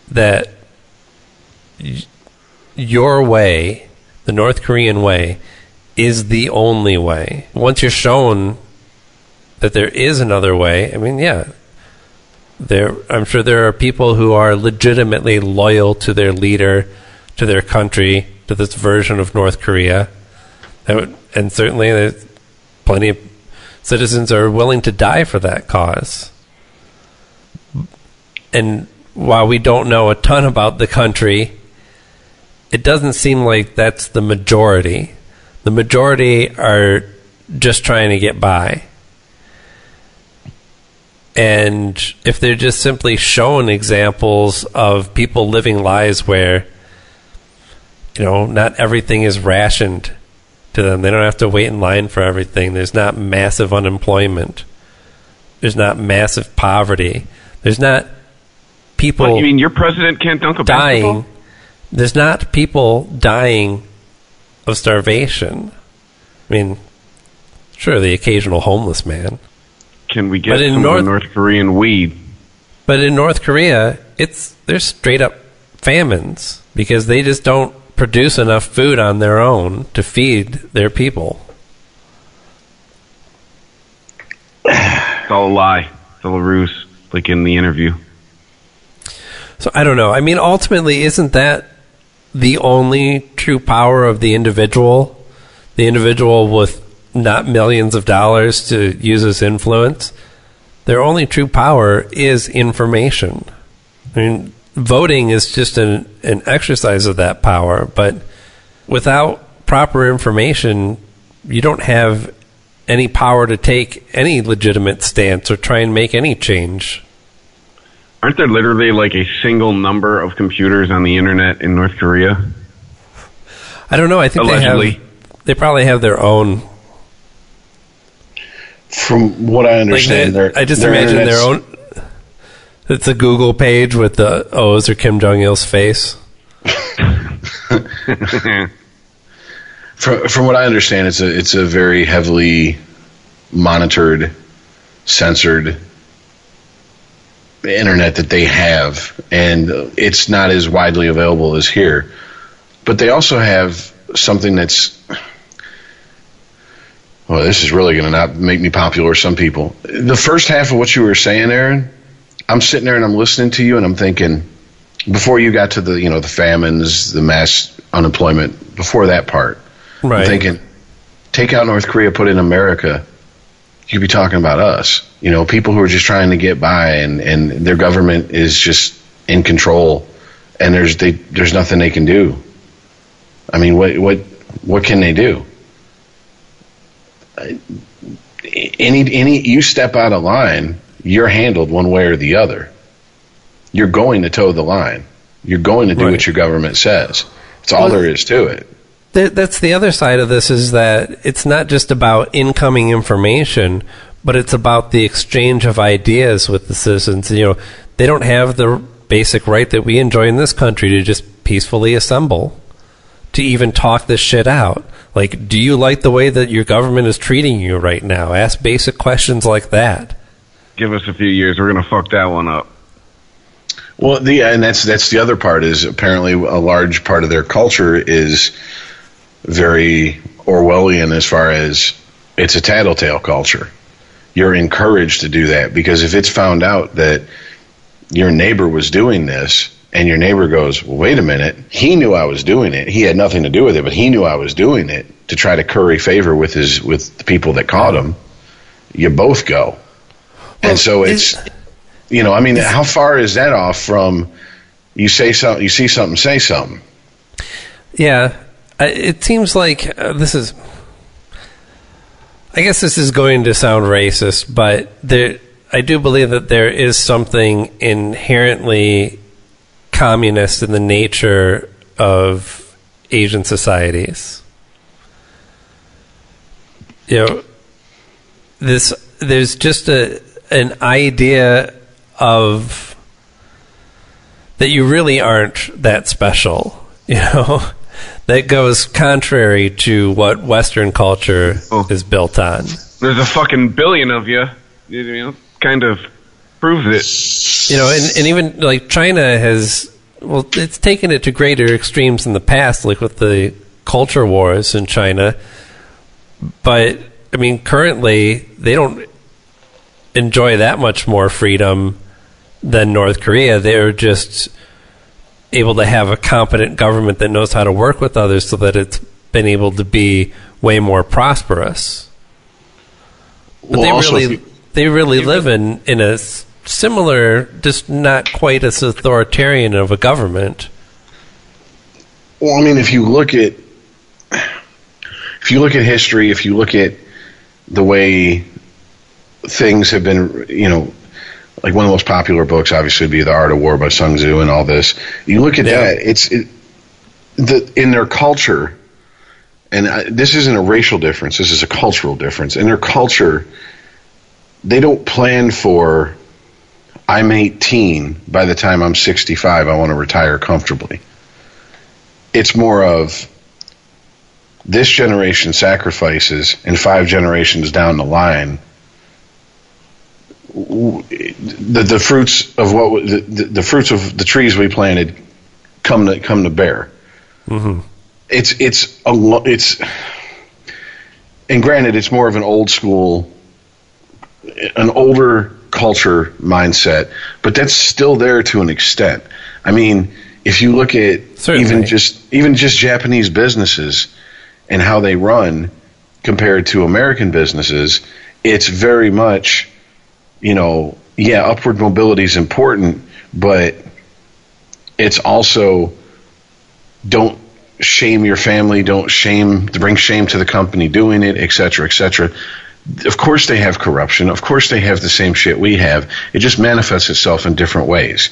That your way, the North Korean way, is the only way. Once you're shown that there is another way, I'm sure there are people who are legitimately loyal to their leader, to their country, to this version of North Korea. And certainly there's plenty of citizens are willing to die for that cause. And while we don't know a ton about the country, it doesn't seem like that's the majority. The majority are just trying to get by. And if they're just simply shown examples of people living lives where, not everything is rationed to them. They don't have to wait in line for everything. There's not massive unemployment. There's not massive poverty. There's not people... What, you mean your president can't dunk a dying. basketball? There's not people dying of starvation. Sure, the occasional homeless man. Can we get some North Korean weed? But in North Korea, there's straight up famines because they just don't produce enough food on their own to feed their people. It's all a lie. It's all a ruse, like in the interview. So I don't know. Ultimately, isn't that the only true power of the individual? The individual with not millions of dollars to use as influence? Their only true power is information. Voting is just an exercise of that power, but without proper information, you don't have any power to take any legitimate stance or try and make any change. Aren't there literally like a single number of computers on the internet in North Korea? I don't know. I think Allegedly. they probably have their own. From what I understand, I just imagine their own. It's a Google page with the O's or Kim Jong Il's face. From what I understand, it's a very heavily monitored, censored internet that they have, and it's not as widely available as here. But they also have something that's, well, this is really going to not make me popular with some people. The first half of what you were saying, Aaron, I'm sitting there and I'm listening to you and I'm thinking, before you got to the the famines, the mass unemployment, before that part, right. I'm thinking, take out North Korea, put in America, you'd be talking about us. People who are just trying to get by, and their government is just in control, and there's nothing they can do. I mean, what can they do? You step out of line, you're handled one way or the other. You're going to toe the line. You're going to do what your government says. That's all there is to it. That's the other side of this, is that it's not just about incoming information, but it's about the exchange of ideas with the citizens. They don't have the basic right that we enjoy in this country to just peacefully assemble, to even talk this shit out. Like, do you like the way that your government is treating you right now? Ask basic questions like that. Give us a few years, we're going to fuck that one up. Well, and that's the other part, is apparently a large part of their culture is very Orwellian, as far as it's a tattletale culture. You're encouraged to do that, because if it's found out that your neighbor was doing this, and your neighbor goes, well, wait a minute, he knew I was doing it. He had nothing to do with it, but he knew I was doing it to try to curry favor with the people that caught him. You both go. Well, and so it's, how far is that off from you say something, you see something, say something? Yeah. It seems like this is, I guess this is going to sound racist, but I do believe that there is something inherently communist in the nature of Asian societies. There's just an idea of that you really aren't that special, that goes contrary to what Western culture is built on. There's a fucking billion of you, kind of proves it. And even like China has, it's taken it to greater extremes in the past, like with the culture wars in China. But I mean, currently they don't enjoy that much more freedom than North Korea. They're just able to have a competent government that knows how to work with others, so that it's been able to be way more prosperous. But they really live in a similar, just not quite as authoritarian of a government. Well, I mean, if you look at history, if you look at the way things have been, like one of the most popular books obviously would be The Art of War by Sun Tzu and all this. You look at that, in their culture, and this isn't a racial difference, this is a cultural difference. In their culture, they don't plan for, I'm 18, by the time I'm 65, I want to retire comfortably. It's more of, this generation sacrifices, and 5 generations down the line, the fruits of the fruits of the trees we planted come to bear. Mm-hmm. It's and granted, it's more of an old school, an older culture mindset, but that's still there to an extent. I mean, if you look at even just Japanese businesses and how they run compared to American businesses, it's very much, upward mobility is important, but it's also, don't shame your family, don't bring shame to the company doing it, et cetera, et cetera. of course they have corruption. Of course they have the same shit we have. It just manifests itself in different ways.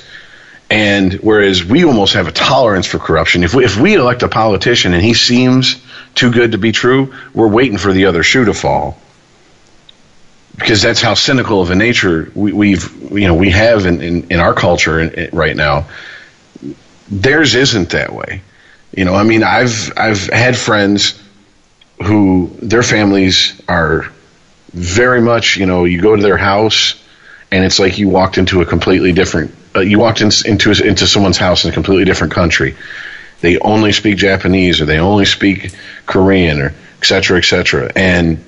And whereas we almost have a tolerance for corruption, if we elect a politician and he seems too good to be true, we're waiting for the other shoe to fall. Because that's how cynical of a nature we have in our culture right now. Theirs isn't that way. I mean, I've had friends who their families are very much, you go to their house and it's like you walked into a completely different, into someone's house in a completely different country. They only speak Japanese or they only speak Korean or et cetera, et cetera. And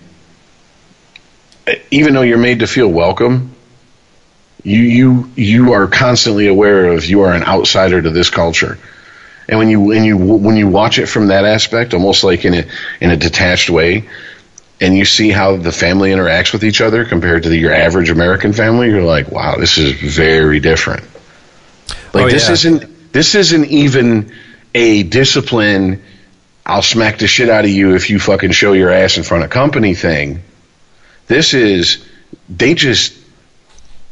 even though you're made to feel welcome, you are constantly aware of you are an outsider to this culture. And when you watch it from that aspect, almost like in a detached way, and you see how the family interacts with each other compared to your average American family, you're like, wow, this is very different. Like this isn't even a discipline, I'll smack the shit out of you if you fucking show your ass in front of company thing. This is, they just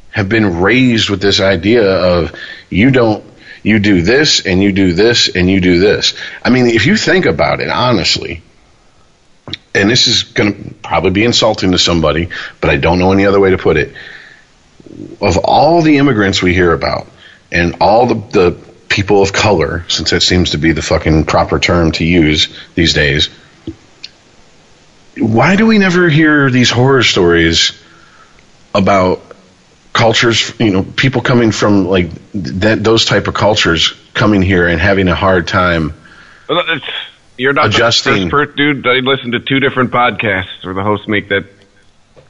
have been raised with this idea of you do this and you do this and you do this. I mean, if you think about it, honestly, and this is going to probably be insulting to somebody, but I don't know any other way to put it. Of all the immigrants we hear about and all the people of color, since that seems to be the fucking proper term to use these days, why do we never hear these horror stories about cultures, people coming from like those type of cultures coming here and having a hard time you're not adjusting? The first dude. I listen to 2 different podcasts where the hosts make that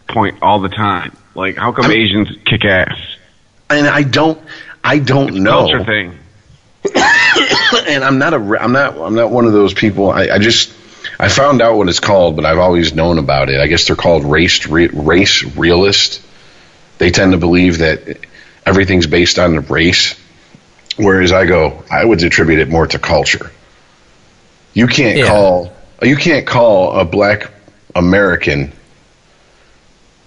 point all the time. Like, how come Asians kick ass? And I don't know. Culture thing. And I'm not one of those people. I found out what it's called, but I've always known about it. I guess they're called race realist. They tend to believe that everything's based on the race, whereas I would attribute it more to culture. You can't call a black American,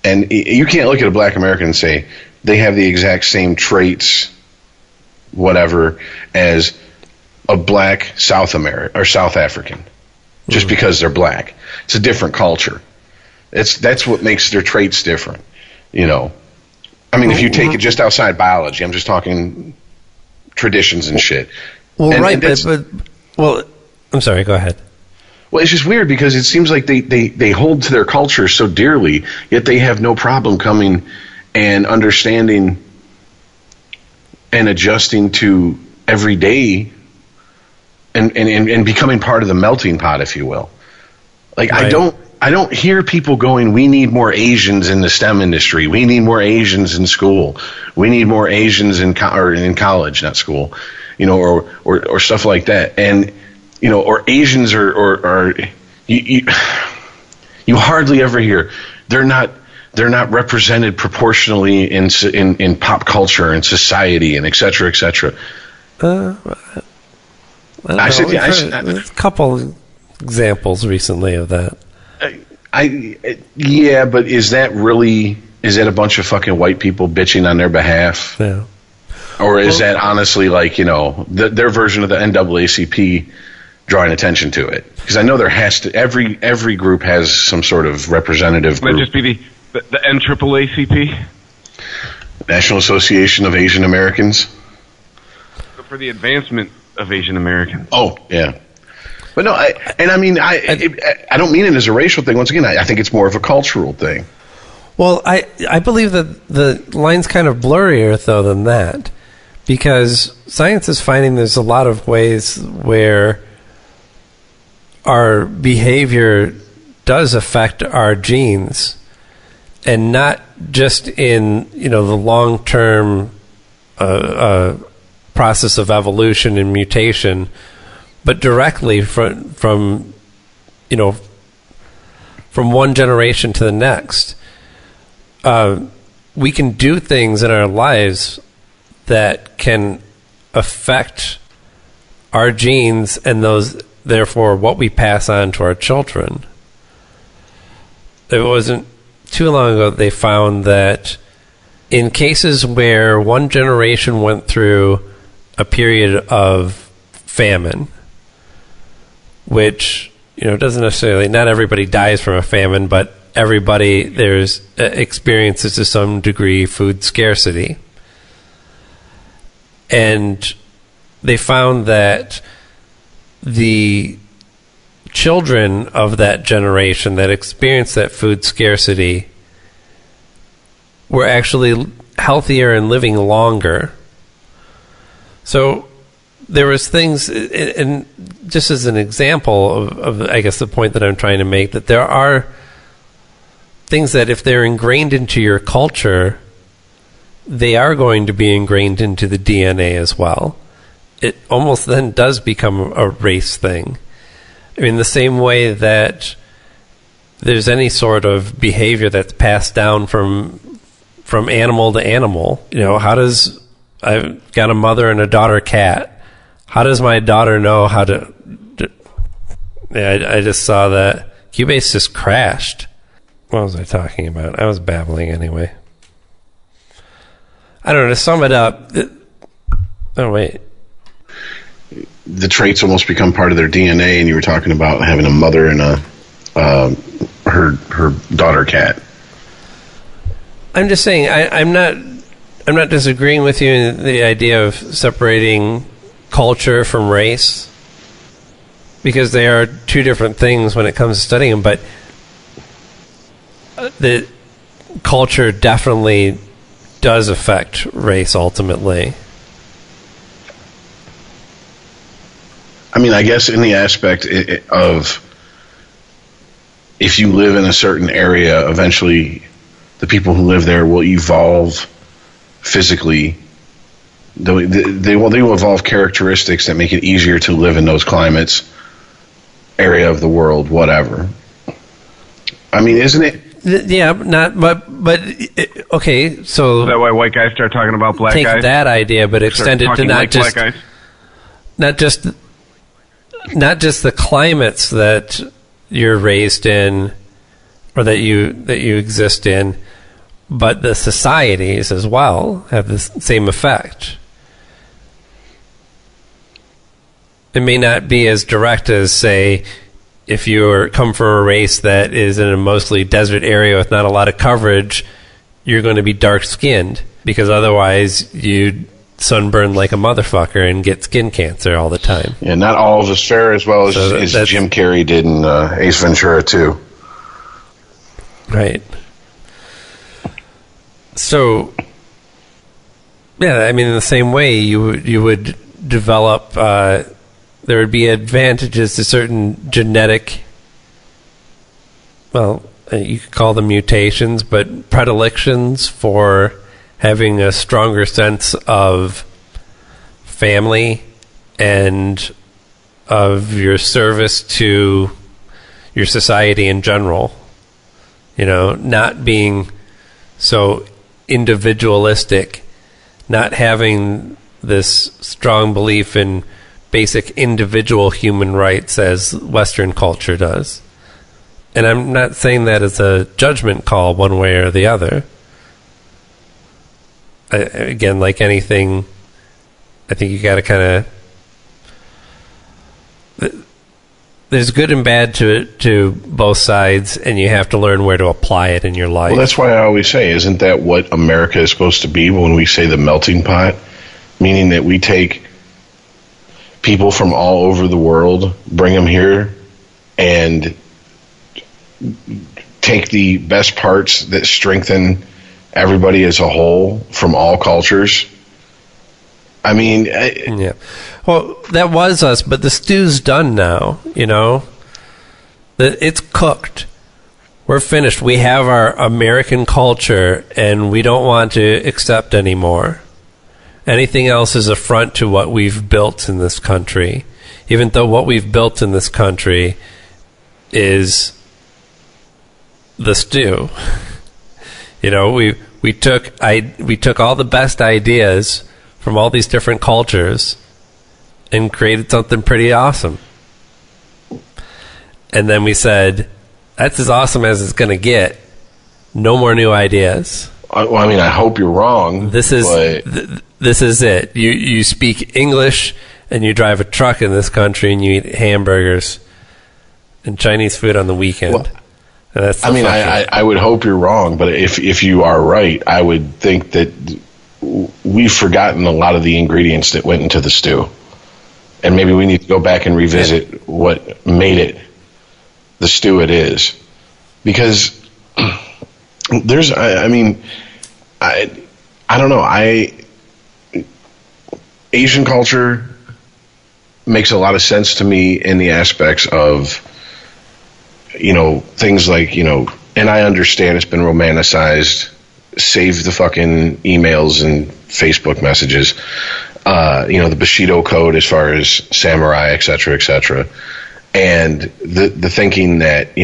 and you can't look at a black American and say they have the exact same traits, whatever, as a black South African, just because they're black. It's a different culture. That's what makes their traits different. I mean, if you take it just outside biology, I'm just talking traditions and shit. Well, but I'm sorry, go ahead. Well, it's just weird because it seems like they hold to their culture so dearly, yet they have no problem coming and understanding and adjusting to every day and becoming part of the melting pot, if you will. Like, right. I don't hear people going, we need more Asians in the STEM industry. We need more Asians in school. We need more Asians in college, not school, or stuff like that. And, or Asians or you hardly ever hear they're not represented proportionally in pop culture and society and et cetera, et cetera. A couple examples recently of that. Yeah, but is that a bunch of fucking white people bitching on their behalf? Yeah. Or is that honestly like, their version of the NAACP drawing attention to it? Because I know there has to, every group has some sort of representative group. Might just be the NAACP? National Association of Asian Americans. For the advancement of Asian Americans. Oh, yeah. But no, I don't mean it as a racial thing. Once again, I think it's more of a cultural thing. Well, I believe that the line's kind of blurrier, though, than that. Because science is finding there's a lot of ways where our behavior does affect our genes. And not just in, the long-term process of evolution and mutation, but directly from one generation to the next. We can do things in our lives that can affect our genes and therefore what we pass on to our children. It wasn't too long ago, they found that in cases where one generation went through a period of famine, which, doesn't necessarily, not everybody dies from a famine, but everybody experiences to some degree food scarcity. And they found that the children of that generation that experienced that food scarcity were actually healthier and living longer. So there was things, and just as an example of I guess the point that I'm trying to make, that there are things that if they're ingrained into your culture, they are going to be ingrained into the DNA as well. It almost then does become a race thing. I mean, the same way that there's any sort of behavior that's passed down from animal to animal. I've got a mother and a daughter cat. How does my daughter know how to I just saw that Cubase just crashed. What was I talking about? I was babbling anyway. I don't know, to sum it up. Oh, wait. The traits almost become part of their DNA, and you were talking about having a mother and her daughter cat. I'm just saying, I'm not disagreeing with you in the idea of separating culture from race, because they are two different things when it comes to studying them, but the culture definitely does affect race ultimately. I mean, I guess in the aspect of if you live in a certain area, eventually the people who live there will evolve physically. They will evolve characteristics that make it easier to live in those climates, area of the world, whatever. I mean, isn't it? Yeah, but okay. So is that why white guys start talking about black guys? Take that idea, but extend it to not just the climates that you're raised in or that you exist in, but the societies as well have the same effect. It may not be as direct as, say, if you come from a race that is in a mostly desert area with not a lot of coverage, you're going to be dark-skinned, because otherwise you'd sunburn like a motherfucker and get skin cancer all the time. Yeah, not all of us fare as well as Jim Carrey did in Ace Ventura 2. Right. So, yeah, I mean, in the same way, you would develop... there would be advantages to certain genetic, well, you could call them mutations, but predilections for having a stronger sense of family and of your service to your society in general. Not being so individualistic, not having this strong belief in basic individual human rights as Western culture does. And I'm not saying that as a judgment call one way or the other. Again, like anything, I think you got to kind of... There's good and bad to both sides, and you have to learn where to apply it in your life. Well, that's why I always say, isn't that what America is supposed to be when we say the melting pot? Meaning that we take people from all over the world, bring them here, and take the best parts that strengthen everybody as a whole from all cultures. I mean... yeah. Well, that was us, but the stew's done now, It's cooked. We're finished. We have our American culture, and we don't want to accept anymore. Anything else is affront to what we've built in this country, even though what we've built in this country is the stew. We took all the best ideas from all these different cultures and created something pretty awesome. And then we said, that's as awesome as it's going to get, No more new ideas. Well, I mean, I hope you're wrong. This is this is it. You speak English and you drive a truck in this country and you eat hamburgers and Chinese food on the weekend. Well, and that's I mean, I would hope you're wrong, but if you are right, I would think that we've forgotten a lot of the ingredients that went into the stew. And maybe we need to go back and revisit what made it the stew it is. Because there's, I don't know. Asian culture makes a lot of sense to me in the aspects of, things like, and I understand it's been romanticized. Save the fucking emails and Facebook messages. The Bushido code as far as samurai, et cetera, and the thinking that,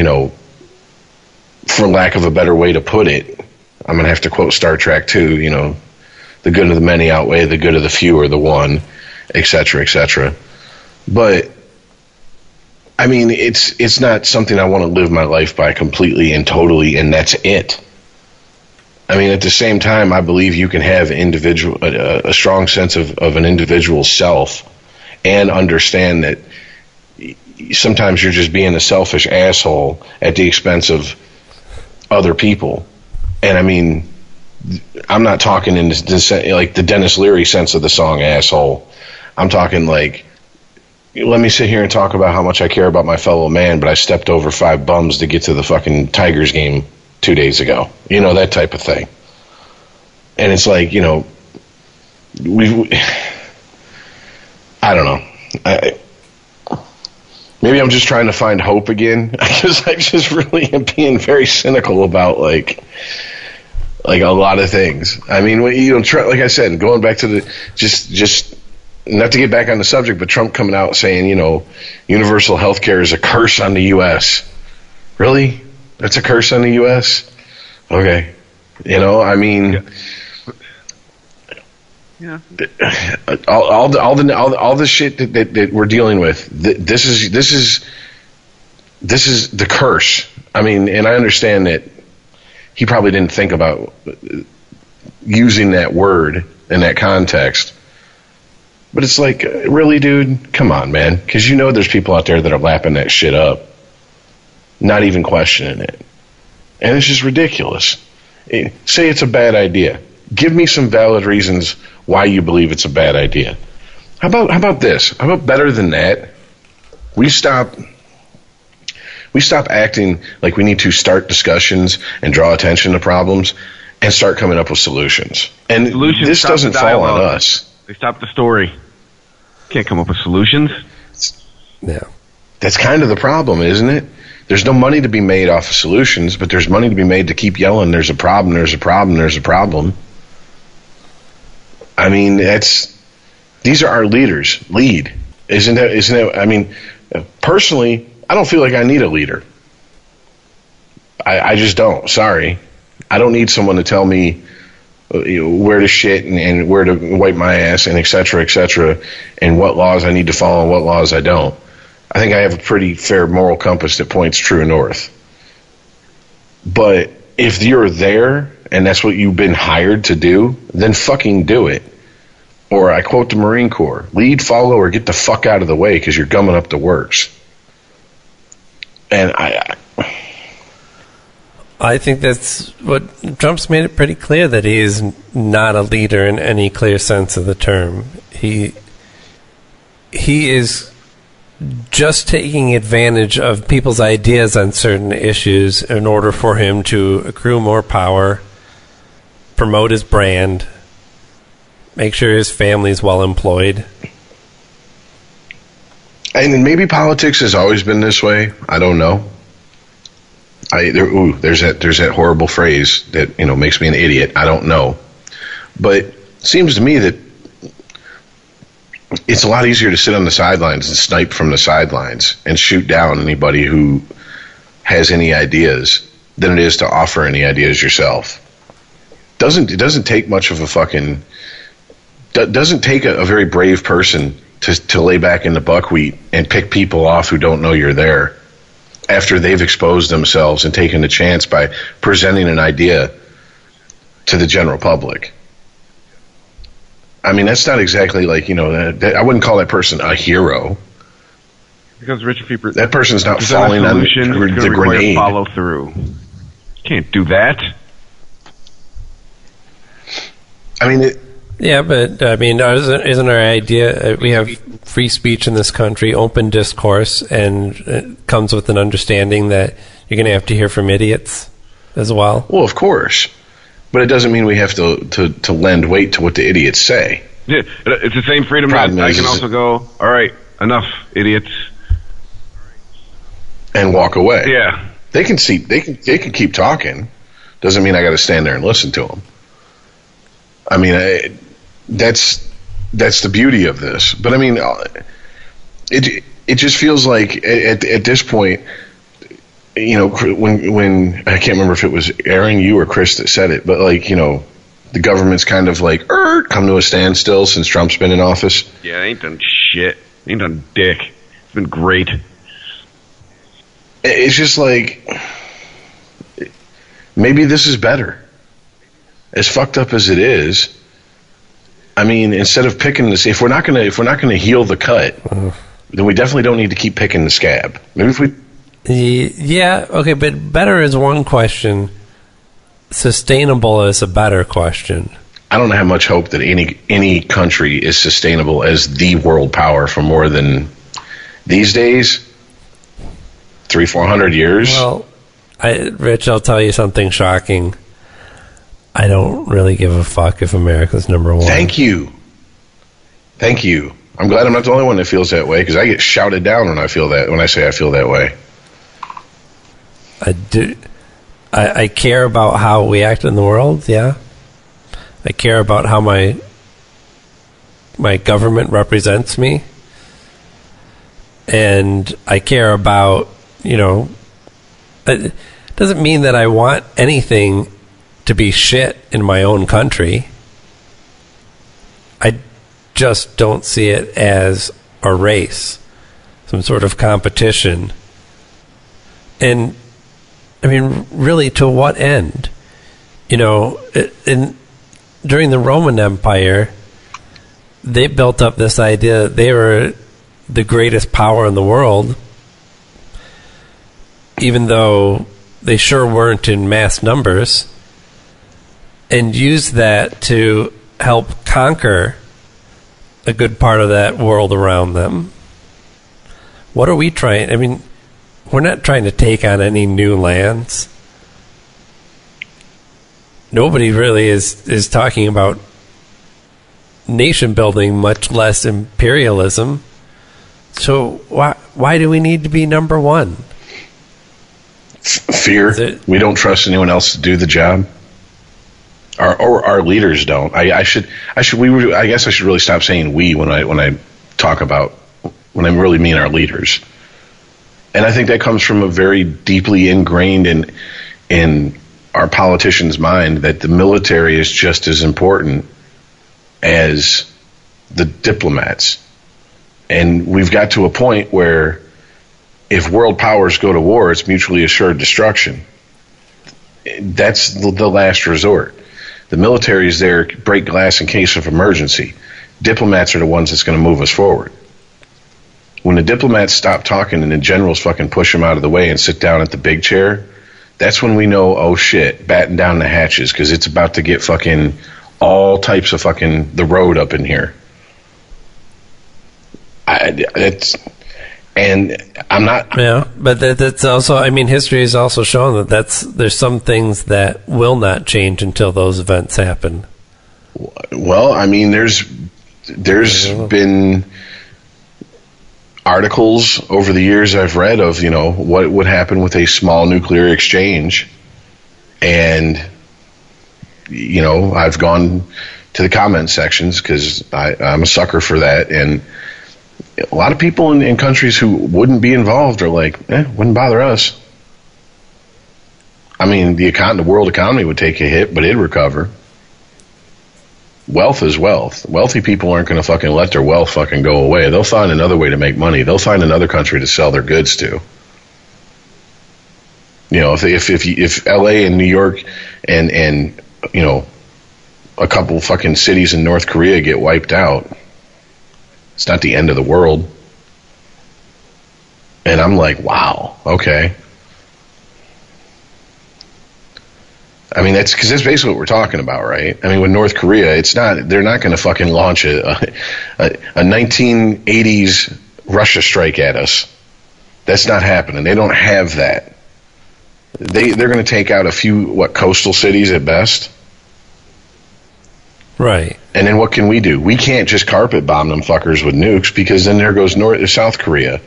for lack of a better way to put it, I'm going to have to quote Star Trek too, the good of the many outweigh the good of the few or the one, et cetera. But, I mean, it's not something I want to live my life by completely and totally, and that's it. I mean, at the same time, I believe you can have a strong sense of an individual self and understand that sometimes you're just being a selfish asshole at the expense of other people. And I mean, I'm not talking in like the Dennis Leary sense of the song asshole. I'm talking like, let me sit here and talk about how much I care about my fellow man, but I stepped over 5 bums to get to the fucking Tigers game 2 days ago. That type of thing. And it's like, I don't know. Maybe I'm just trying to find hope again, because I just really am being very cynical about like a lot of things. I mean, like I said, going back to the just not to get back on the subject, but Trump coming out saying, universal health care is a curse on the U.S. Really? That's a curse on the U.S.? Okay. I mean, yeah. All the shit that we're dealing with. This is the curse. I mean, and I understand that he probably didn't think about using that word in that context. But it's like, really, dude? Come on, man. Because there's people out there that are lapping that shit up, not even questioning it. And it's just ridiculous. Say it's a bad idea. Give me some valid reasons why you believe it's a bad idea. How about this? How about better than that? We stop acting like we need to start discussions and draw attention to problems and start coming up with solutions. And this doesn't fall on us. They stop the story. Can't come up with solutions. Yeah. That's kind of the problem, isn't it? There's no money to be made off of solutions, but there's money to be made to keep yelling, there's a problem, there's a problem, there's a problem. I mean, these are our leaders. Lead. Isn't that, I mean, personally, I don't feel like I need a leader. I just don't. Sorry. I don't need someone to tell me where to shit and where to wipe my ass and et cetera, and what laws I need to follow and what laws I don't. I think I have a pretty fair moral compass that points true north. But if you're there and that's what you've been hired to do, then fucking do it. Or I quote the Marine Corps, lead, follow, or get the fuck out of the way because you're gumming up the works. And I think that's what Trump's made it pretty clear, that he is not a leader in any clear sense of the term. He is just taking advantage of people's ideas on certain issues in order for him to accrue more power, promote his brand, make sure his family's well employed. And maybe politics has always been this way. I don't know. There's that horrible phrase that makes me an idiot. I don't know, but it seems to me that it's a lot easier to sit on the sidelines and snipe from the sidelines and shoot down anybody who has any ideas than it is to offer any ideas yourself. It doesn't take much of a fucking. Doesn't take a very brave person to lay back in the buckwheat and pick people off who don't know you're there. after they've exposed themselves and taken a chance by presenting an idea to the general public. I mean, that's not exactly like, I wouldn't call that person a hero. Because rich people, that person's not falling on the grenade. Follow through. Can't do that. I mean, but isn't our idea we have free speech in this country, open discourse, and it comes with an understanding that you're going to have to hear from idiots as well? Well, of course. But it doesn't mean we have to lend weight to what the idiots say. Yeah, it's the same freedom that I can also go, all right, enough, idiots. And walk away. Yeah. They can keep talking. Doesn't mean I got to stand there and listen to them. I mean, that's the beauty of this. But I mean, it just feels like at this point, when I can't remember if it was Aaron, you or Chris that said it, but like, the government's kind of like come to a standstill since Trump's been in office. Yeah, ain't done shit. Ain't done dick. It's been great. It's just like, maybe this is better. As fucked up as it is, I mean, instead of picking this, if we're not gonna heal the cut, then we definitely don't need to keep picking the scab. Maybe if we. Yeah. Okay, but better is one question. Sustainable is a better question. I don't have much hope that any country is sustainable as the world power for more than these days. 300-400 years. Well, Rich, I'll tell you something shocking. I don't really give a fuck if America's number one. Thank you. I'm glad I'm not the only one that feels that way, because I get shouted down when I say I feel that way. I do. I care about how we act in the world. Yeah. I care about how my government represents me, and I care about It doesn't mean that I want anything to be shit in my own country. I just don't see it as a race, some sort of competition. And, I mean, really, to what end? During the Roman Empire, they built up this idea that they were the greatest power in the world, even though they sure weren't in mass numbers, and used that to help conquer a good part of that world around them. What are we trying? I mean, we're not trying to take on any new lands. Nobody really is talking about nation building, much less imperialism. So why do we need to be number one? Fear. We don't trust anyone else to do the job. Our leaders don't. I guess I should really stop saying we when I talk about, when I really mean our leaders. And I think that comes from a very deeply ingrained in our politicians' mind that the military is just as important as the diplomats. And we've got to a point where if world powers go to war, it's mutually assured destruction. That's the last resort. The military is there to break glass in case of emergency. Diplomats are the ones that's going to move us forward. When the diplomats stop talking and the generals fucking push them out of the way and sit down at the big chair, that's when we know, oh shit, batten down the hatches, because it's about to get fucking all types of fucking the road up in here. And I'm not. Yeah, but that's also. I mean, history has also shown that there's some things that will not change until those events happen. Well, I mean, there's been articles over the years I've read of what would happen with a small nuclear exchange, and I've gone to the comment sections because I'm a sucker for that, and a lot of people in countries who wouldn't be involved are like, wouldn't bother us. I mean, the world economy would take a hit, but it'd recover. Wealth is wealth. Wealthy people aren't going to fucking let their wealth fucking go away. They'll find another way to make money. They'll find another country to sell their goods to. You know, if L.A. and New York and you know, a couple fucking cities in North Korea get wiped out, it's not the end of the world. And I'm like, wow, okay. I mean, that's basically what we're talking about, right? I mean, with North Korea, they're not going to fucking launch a 1980s Russia strike at us. That's not happening. They don't have that. They're going to take out a few, coastal cities at best. Right. And then what can we do? We can't just carpet bomb them fuckers with nukes, because then there goes South Korea.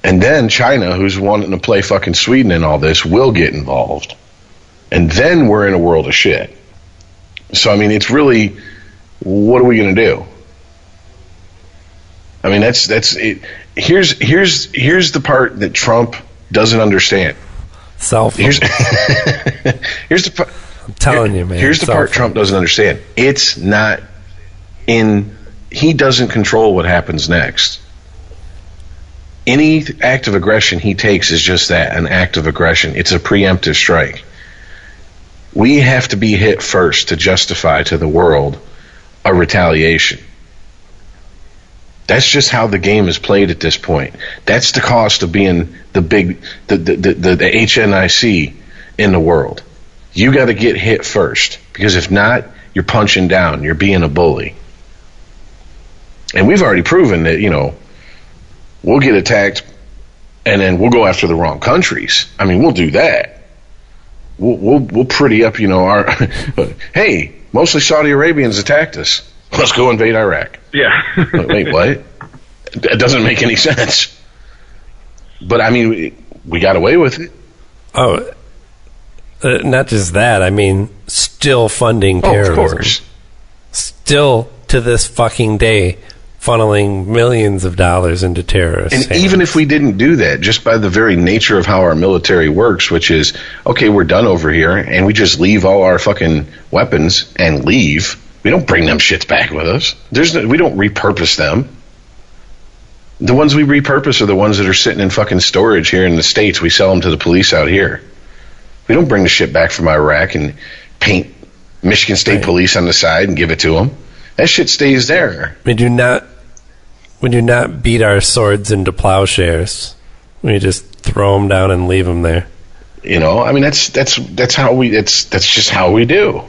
And then China, who's wanting to play fucking Sweden in all this, will get involved. And then we're in a world of shit. So, I mean, it's really, what are we going to do? I mean, that's it. Here's the part that Trump doesn't understand. Selfie. Here's the part. I'm telling you, man. Here's the part Trump doesn't understand. It's not he doesn't control what happens next. Any act of aggression he takes is just that, an act of aggression. It's a preemptive strike. We have to be hit first to justify to the world a retaliation. That's just how the game is played at this point. That's the cost of being the HNIC in the world. You got to get hit first, because if not, you're punching down. You're being a bully. And we've already proven that, you know, we'll get attacked and then we'll go after the wrong countries. I mean, we'll do that. We'll pretty up, you know, our hey, mostly Saudi Arabians attacked us. Let's go invade Iraq. Yeah. Wait, what? That doesn't make any sense. But I mean, we got away with it. Oh, not just that. I mean, still funding terrorism. Of course. Still to this fucking day, funneling millions of dollars into terrorists. And even if we didn't do that, just by the very nature of how our military works, which is, okay, we're done over here, and we just leave all our fucking weapons and leave. We don't bring them shits back with us. We don't repurpose them. The ones we repurpose are the ones that are sitting in fucking storage here in the States. We sell them to the police out here. We don't bring the shit back from Iraq and paint Michigan State Police on the side and give it to them. That shit stays there. We do not beat our swords into plowshares. We just throw them down and leave them there. You know, I mean, that's just how we do.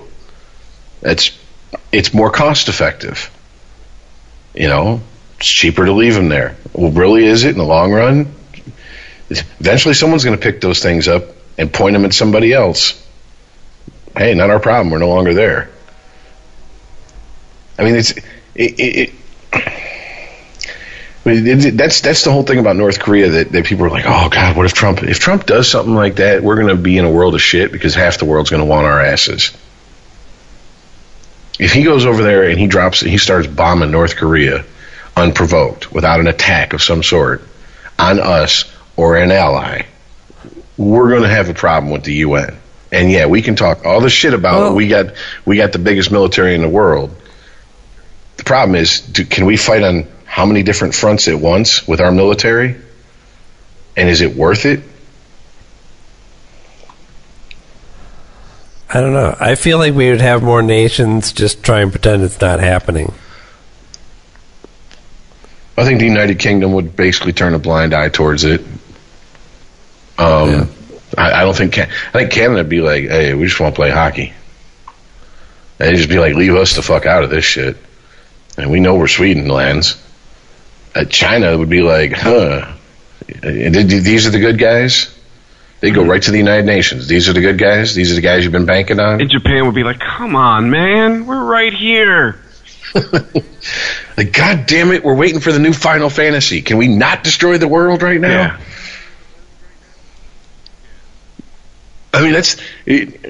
It's more cost effective. You know, it's cheaper to leave them there. Well, really, is it in the long run? Eventually, someone's going to pick those things up and point them at somebody else. Hey, not our problem. We're no longer there. I mean, that's the whole thing about North Korea, that people are like, oh God, what if Trump does something like that, we're going to be in a world of shit, because half the world's going to want our asses. If he goes over there and he starts bombing North Korea unprovoked, without an attack of some sort on us or an ally, we're going to have a problem with the UN. And yeah, we can talk all the shit about we got the biggest military in the world. The problem is, can we fight on how many different fronts at once with our military? And is it worth it? I don't know. I feel like we would have more nations just try and pretend it's not happening. I think the United Kingdom would basically turn a blind eye towards it. I don't think. I think Canada would be like, "Hey, we just want to play hockey." They'd just be like, "Leave us the fuck out of this shit." And we know where Sweden lands. China would be like, "Huh? These are the good guys." They go right to the United Nations. These are the good guys. These are the guys you've been banking on. And Japan would be like, "Come on, man, we're right here." Like, God damn it, we're waiting for the new Final Fantasy. Can we not destroy the world right now? Yeah. I mean,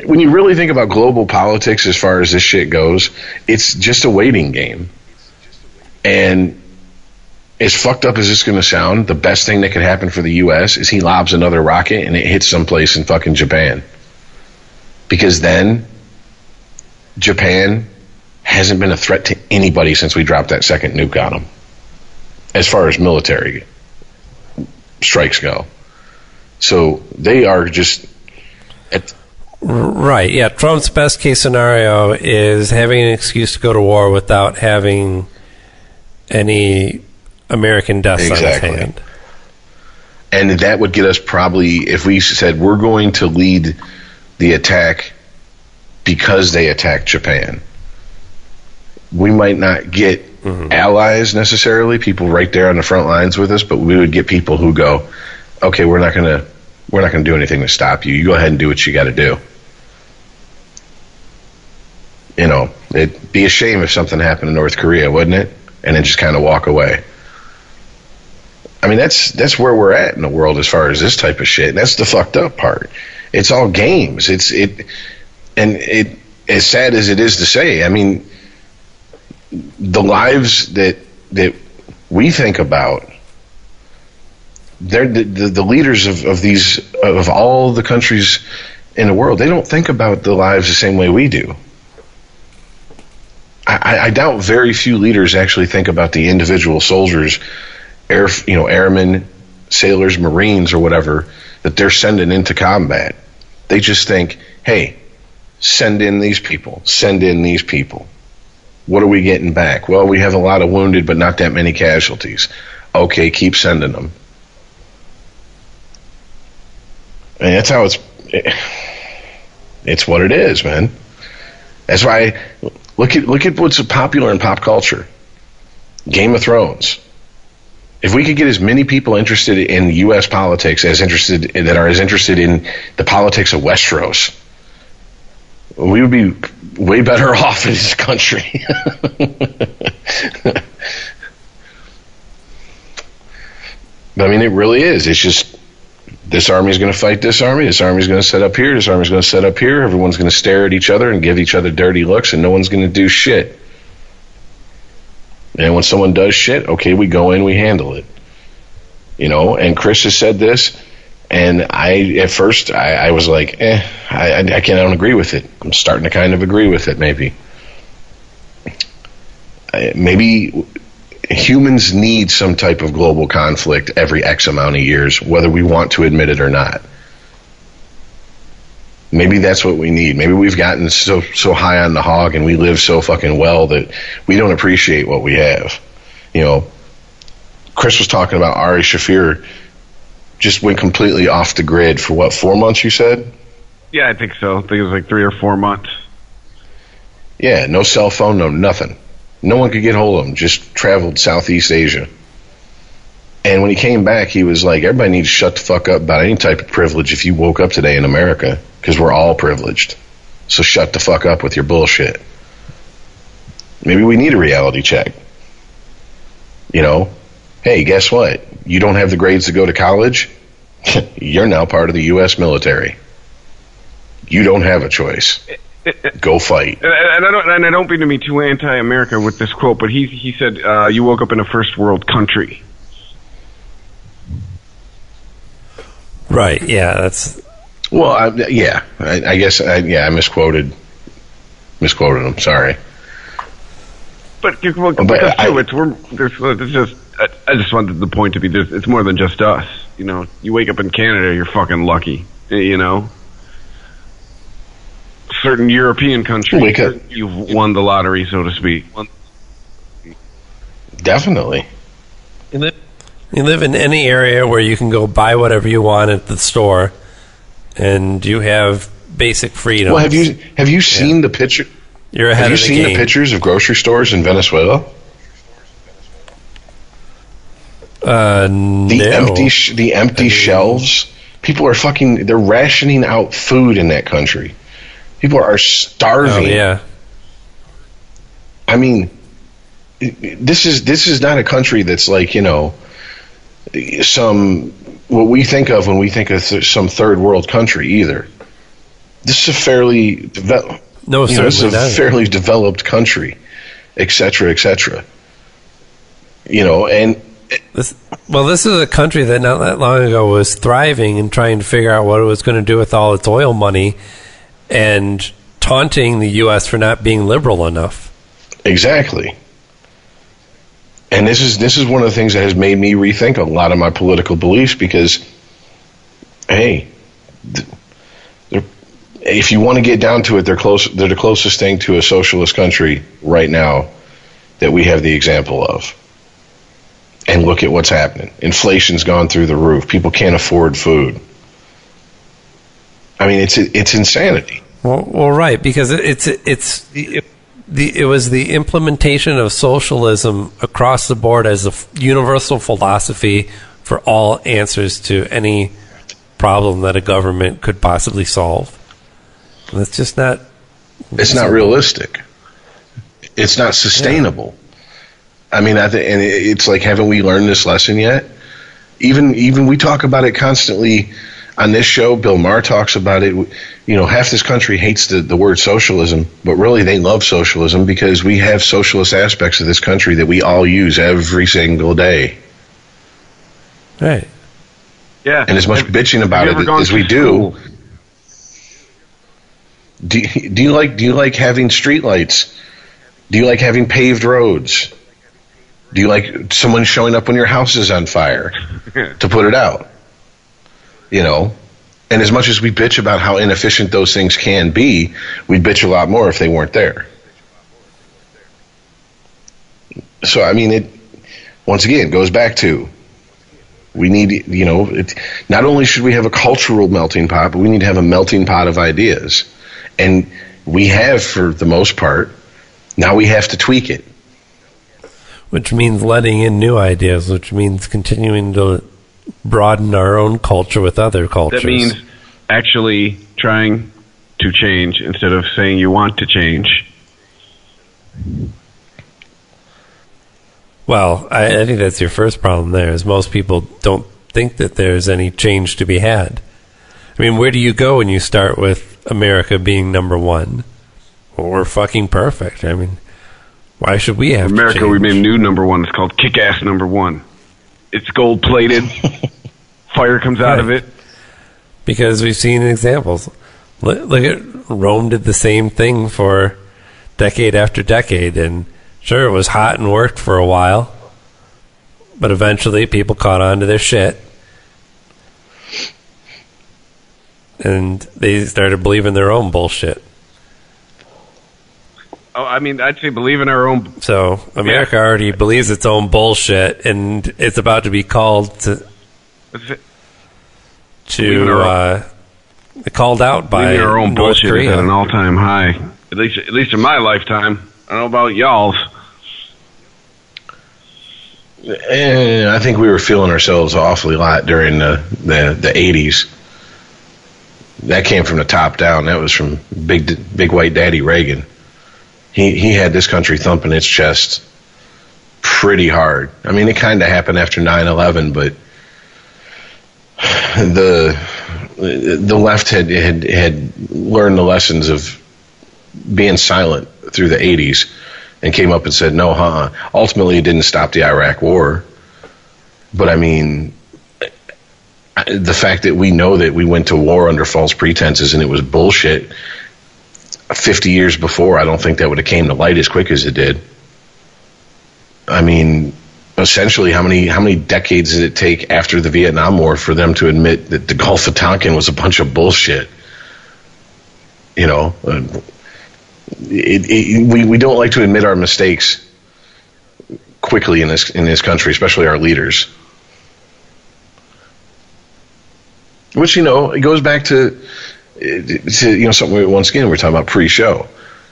when you really think about global politics as far as this shit goes, it's just a waiting game. And as fucked up as it's going to sound, the best thing that could happen for the U.S. is he lobs another rocket and it hits someplace in fucking Japan. Because then Japan hasn't been a threat to anybody since we dropped that second nuke on them, as far as military strikes go. So they are just Right, yeah. Trump's best case scenario is having an excuse to go to war without having any American deaths on his hand. And that would get us probably, if we said we're going to lead the attack because they attacked Japan, we might not get allies necessarily, people right there on the front lines with us, but we would get people who go, okay, we're not gonna do anything to stop you. You go ahead and do what you got to do. You know, it'd be a shame if something happened in North Korea, wouldn't it? And then just kind of walk away. I mean, that's where we're at in the world as far as this type of shit. That's the fucked up part. It's all games. As sad as it is to say, I mean, the lives that we think about, they're the leaders of all the countries in the world. They don't think about the lives the same way we do. I doubt very few leaders actually think about the individual soldiers, airmen, sailors, Marines, or whatever that they're sending into combat. They just think, hey, send in these people. Send in these people. What are we getting back? Well, we have a lot of wounded, but not that many casualties. Okay, keep sending them. And that's how it's what it is, man. That's why look at what's popular in pop culture. Game of Thrones. If we could get as many people interested in U.S. politics that are as interested in the politics of Westeros, we would be way better off in this country. But I mean, it really is. It's just this army is going to fight this army. This army is going to set up here. This army is going to set up here. Everyone's going to stare at each other and give each other dirty looks, and no one's going to do shit. And when someone does shit, okay, we go in, we handle it. You know, and Chris has said this, and at first I was like, I don't agree with it. I'm starting to kind of agree with it, maybe. Maybe humans need some type of global conflict every X amount of years, whether we want to admit it or not. Maybe that's what we need. Maybe we've gotten so high on the hog and we live so fucking well that we don't appreciate what we have. You know, Chris was talking about Ari Shaffir just went completely off the grid for what, 4 months, you said? Yeah, I think so. I think it was like 3 or 4 months. Yeah, no cell phone, no nothing. No one could get hold of him. Just traveled Southeast Asia. And when he came back, he was like, everybody needs to shut the fuck up about any type of privilege if you woke up today in America, because we're all privileged. So shut the fuck up with your bullshit. Maybe we need a reality check. You know, hey, guess what? You don't have the grades to go to college? You're now part of the U.S. military. You don't have a choice. Go fight. And I don't mean to be too anti-America with this quote, but he said, you woke up in a first world country. Right, yeah, that's... Well, I guess I misquoted him, sorry. But it's just... I just wanted the point to be this: it's more than just us. You know, you wake up in Canada, you're fucking lucky. You know, certain European countries, you've won the lottery, so to speak. Definitely. You live in any area where you can go buy whatever you want at the store, and you have basic freedom. Well, have you seen the picture? You're ahead have you of the seen game. The pictures of grocery stores in Venezuela? No. The empty shelves. People are they're rationing out food in that country. People are starving. Oh, yeah. I mean, this is not a country that's like, you know, what we think of when we think of some third world country either. This is a fairly fairly developed country, et cetera, et cetera. You know, and this is a country that not that long ago was thriving and trying to figure out what it was going to do with all its oil money, and taunting the U.S. for not being liberal enough. Exactly. And this is one of the things that has made me rethink a lot of my political beliefs, because, hey, If you want to get down to it, they're close. They're the closest thing to a socialist country right now that we have the example of. And look at what's happening. Inflation's gone through the roof. People can't afford food. I mean, it's insanity. Well, right, because it was the implementation of socialism across the board as a universal philosophy for all answers to any problem that a government could possibly solve. And it's just not. It's not realistic. It's not sustainable. Yeah. I mean, and it's like, haven't we learned this lesson yet? Even we talk about it constantly on this show. Bill Maher talks about it. You know, half this country hates the word socialism, but really they love socialism because we have socialist aspects of this country that we all use every single day. Right. Yeah. And as much bitching about it as we do. Do you like having streetlights? Do you like having paved roads? Do you like someone showing up when your house is on fire to put it out? You know, and as much as we bitch about how inefficient those things can be, we'd bitch a lot more if they weren't there. So, I mean, it once again goes back to we need, you know, not only should we have a cultural melting pot, but we need to have a melting pot of ideas. And we have, for the most part. Now we have to tweak it. Which means letting in new ideas, which means continuing to broaden our own culture with other cultures. That means actually trying to change instead of saying you want to change. Well, I think that's your first problem there, is most people don't think that there's any change to be had. I mean, where do you go when you start with America being number one? Well, we're fucking perfect. I mean, why should we have America, to change? we made a new number one. It's called Kick-Ass Number One. It's gold-plated. Fire comes out of it. Because we've seen examples. Look at Rome did the same thing for decade after decade. And sure, it was hot and worked for a while. But eventually people caught on to their shit. And they started believing their own bullshit. Oh, I mean, I'd say believe in our own. So America already believes its own bullshit, and it's about to be called called out by our own North bullshit Korea. is at an all-time high. At least in my lifetime. I don't know about y'all's. And I think we were feeling ourselves awfully lot during the 80s. That came from the top down. That was from big white daddy Reagan. He had this country thumping its chest pretty hard. I mean, it kind of happened after 9/11, but the left had learned the lessons of being silent through the 80s and came up and said, no, Ultimately, it didn't stop the Iraq War. But, I mean, the fact that we know that we went to war under false pretenses and it was bullshit 50 years before, I don't think that would have came to light as quick as it did. I mean, essentially, how many decades did it take after the Vietnam War for them to admit that the Gulf of Tonkin was a bunch of bullshit? You know, we don't like to admit our mistakes quickly in this country, especially our leaders. Which, you know, it goes back to something once again we're talking about pre-show.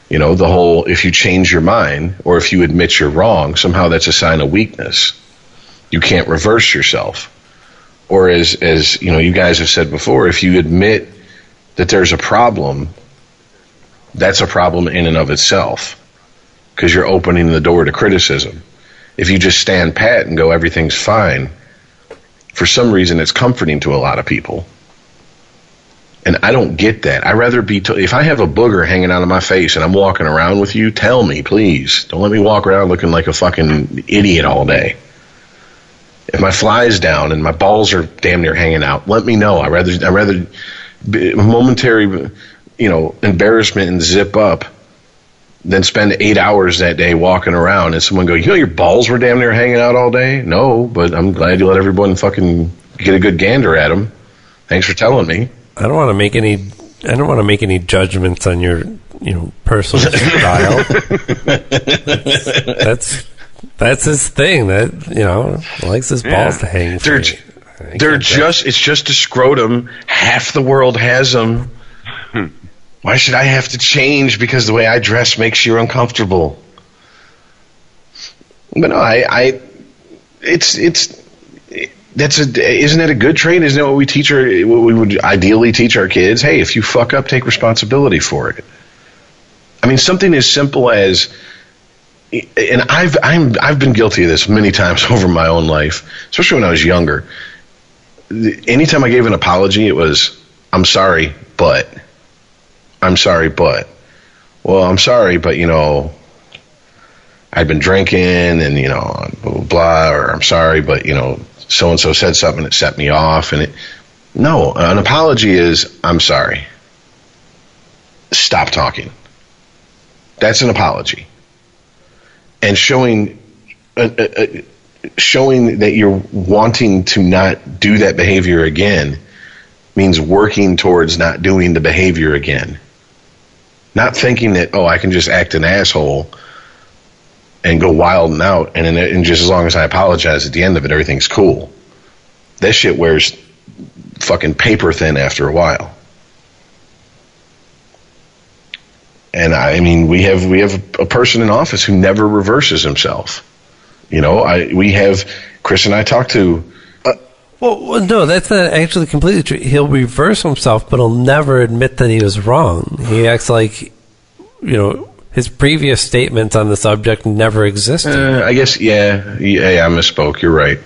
You know, the whole, if you change your mind or if you admit you're wrong, somehow that's a sign of weakness. You can't reverse yourself. Or as you know, you guys have said before, if you admit that there's a problem, that's a problem in and of itself, because you're opening the door to criticism. If you just stand pat and go, everything's fine, for some reason it's comforting to a lot of people. And I don't get that. I'd rather be if I have a booger hanging out of my face and I'm walking around with you, tell me, please. Don't let me walk around looking like a fucking idiot all day. If my fly's down and my balls are damn near hanging out, let me know. I'd rather momentary, embarrassment and zip up than spend 8 hours that day walking around and someone go, your balls were damn near hanging out all day? No, but I'm glad you let everyone fucking get a good gander at them. Thanks for telling me. I don't want to make any I don't want to make any judgments on your, personal style. That's his thing. That likes his balls to hang. It's just a scrotum. Half the world has them. Why should I have to change because the way I dress makes you uncomfortable? But no, isn't that a good trait? Isn't that what we would ideally teach our kids? Hey, if you fuck up, take responsibility for it. I mean, something as simple as, and I've been guilty of this many times over my own life, especially when I was younger. Anytime I gave an apology, it was, I'm sorry, but. Well, I'm sorry, but, I'd been drinking and, blah, blah, blah, or I'm sorry, but, so-and-so said something that set me off. No, an apology is, I'm sorry. Stop talking. That's an apology. And showing that you're wanting to not do that behavior again means working towards not doing the behavior again. Not thinking that, I can just act an asshole and go wild and out, and just as long as I apologize at the end of it, everything's cool. That shit wears fucking paper thin after a while. And I mean, we have a person in office who never reverses himself. We have Chris and I talked to. Well, no, that's not actually completely true. He'll reverse himself, but he'll never admit that he was wrong. He acts like, his previous statements on the subject never existed. I guess, yeah, I misspoke. You're right.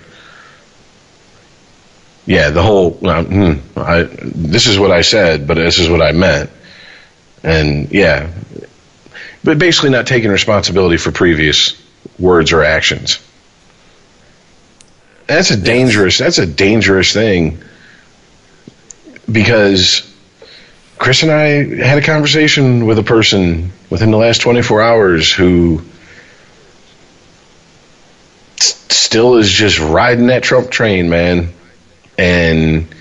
Yeah, the whole, this is what I said, but this is what I meant. And, yeah. But basically not taking responsibility for previous words or actions. That's a dangerous thing, because Chris and I had a conversation with a person within the last 24 hours who still is just riding that Trump train, man. And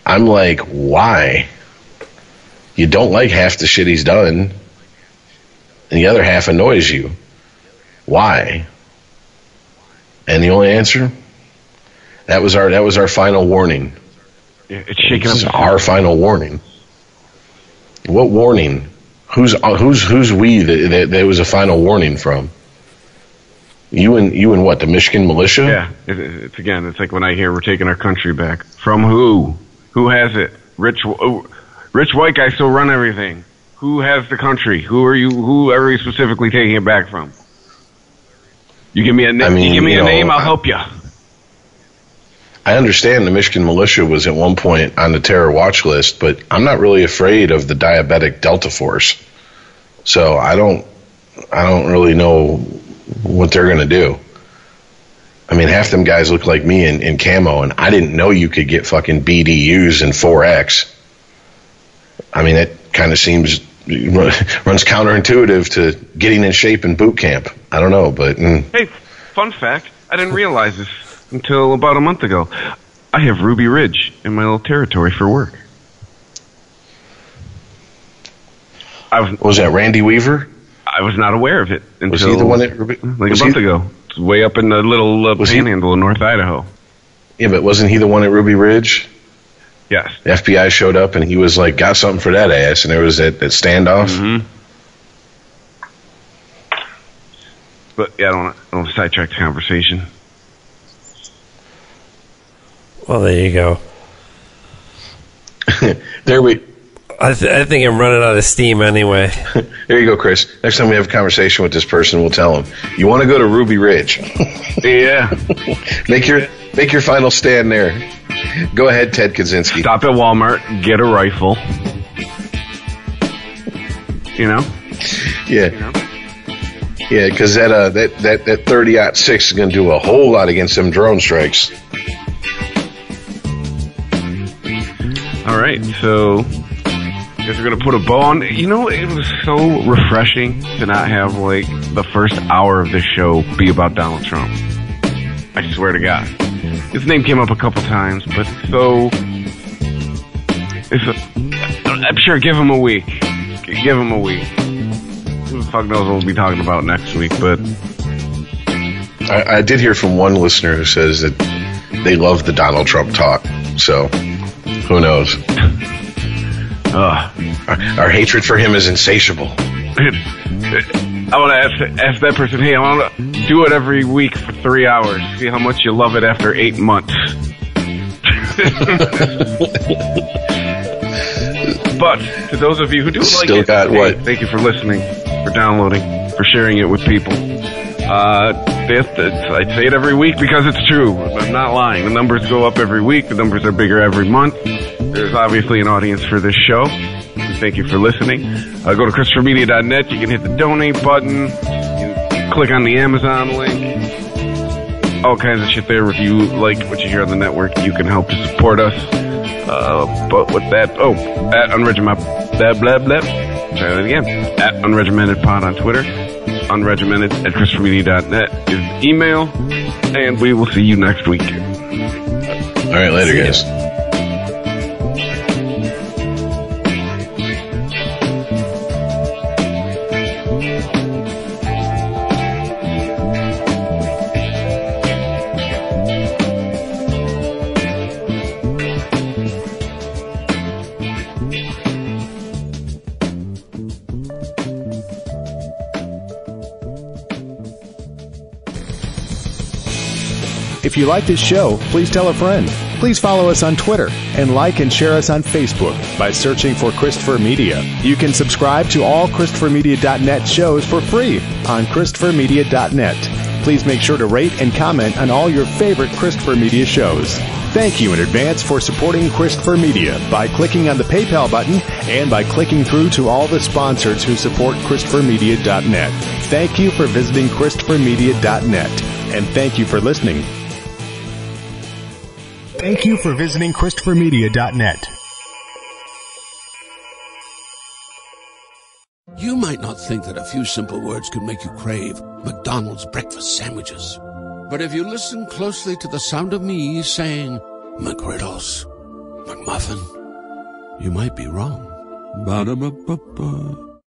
I'm like, why? You don't like half the shit he's done, and the other half annoys you. Why? And the only answer? That was our final warning. Yeah, it's shaking up. This is our final warning. What warning? Who's we that was a final warning from? You and what? The Michigan militia? Yeah, it's like when I hear we're taking our country back. From who? Who has it? Rich white guys still run everything. Who has the country? Who are you? Who are we specifically taking it back from? You give me a name. You give me a name, I'll help you. I understand the Michigan militia was at one point on the terror watch list, but I'm not really afraid of the diabetic Delta Force. So I don't really know what they're going to do. I mean, half them guys look like me in camo, and I didn't know you could get fucking BDUs in 4X. I mean, it kind of runs counterintuitive to getting in shape in boot camp. I don't know, but... Hey, fun fact, I didn't realize this until about a month ago. I have Ruby Ridge in my little territory for work. Was that Randy Weaver? I was not aware of it until... Was he the one that... Like a month ago. It's way up in the little panhandle in North Idaho. Yeah, but wasn't he the one at Ruby Ridge? Yes. The FBI showed up and he was like, got something for that ass, and there was that standoff. Mm-hmm. But yeah, I don't want to sidetrack the conversation. Well, there you go. I think I'm running out of steam anyway. There you go, Chris. Next time we have a conversation with this person, we'll tell him, you want to go to Ruby Ridge. Yeah. Make your final stand there. Go ahead, Ted Kaczynski. Stop at Walmart, get a rifle. You know? Yeah. You know? Yeah, because that 30-06 is going to do a whole lot against them drone strikes. All right, so I guess we're going to put a bow on. You know, it was so refreshing to not have, like, the first hour of this show be about Donald Trump. I swear to God. His name came up a couple times, but it's I'm sure. Give him a week. Give him a week. Who the fuck knows what we'll be talking about next week? But I did hear from one listener who says that they love the Donald Trump talk. So who knows? Our hatred for him is insatiable. I want to ask that person, hey, I want to do it every week for 3 hours. See how much you love it after 8 months. But to those of you who do like it, thank you for listening, for downloading, for sharing it with people. I'd say it every week because it's true. I'm not lying. The numbers go up every week. The numbers are bigger every month. There's obviously an audience for this show. Thank you for listening. Go to ChristopherMedia.net. You can hit the donate button. You can click on the Amazon link. All kinds of shit there. If you like what you hear on the network, you can help to support us. But with that, at Unregimented, blah, blah, blah. Try that again. At UnregimentedPod on Twitter. Unregimented at ChristopherMedia.net is email. And we will see you next week. All right, later, guys. If you like this show, please tell a friend. Please follow us on Twitter and like and share us on Facebook by searching for Christopher Media. You can subscribe to all ChristopherMedia.net shows for free on ChristopherMedia.net. Please make sure to rate and comment on all your favorite Christopher Media shows. Thank you in advance for supporting Christopher Media by clicking on the PayPal button and by clicking through to all the sponsors who support ChristopherMedia.net. Thank you for visiting ChristopherMedia.net, and thank you for listening. Thank you for visiting ChristopherMedia.net. You might not think that a few simple words could make you crave McDonald's breakfast sandwiches. But if you listen closely to the sound of me saying McGriddles, McMuffin, you might be wrong. Ba-da-ba-ba-ba.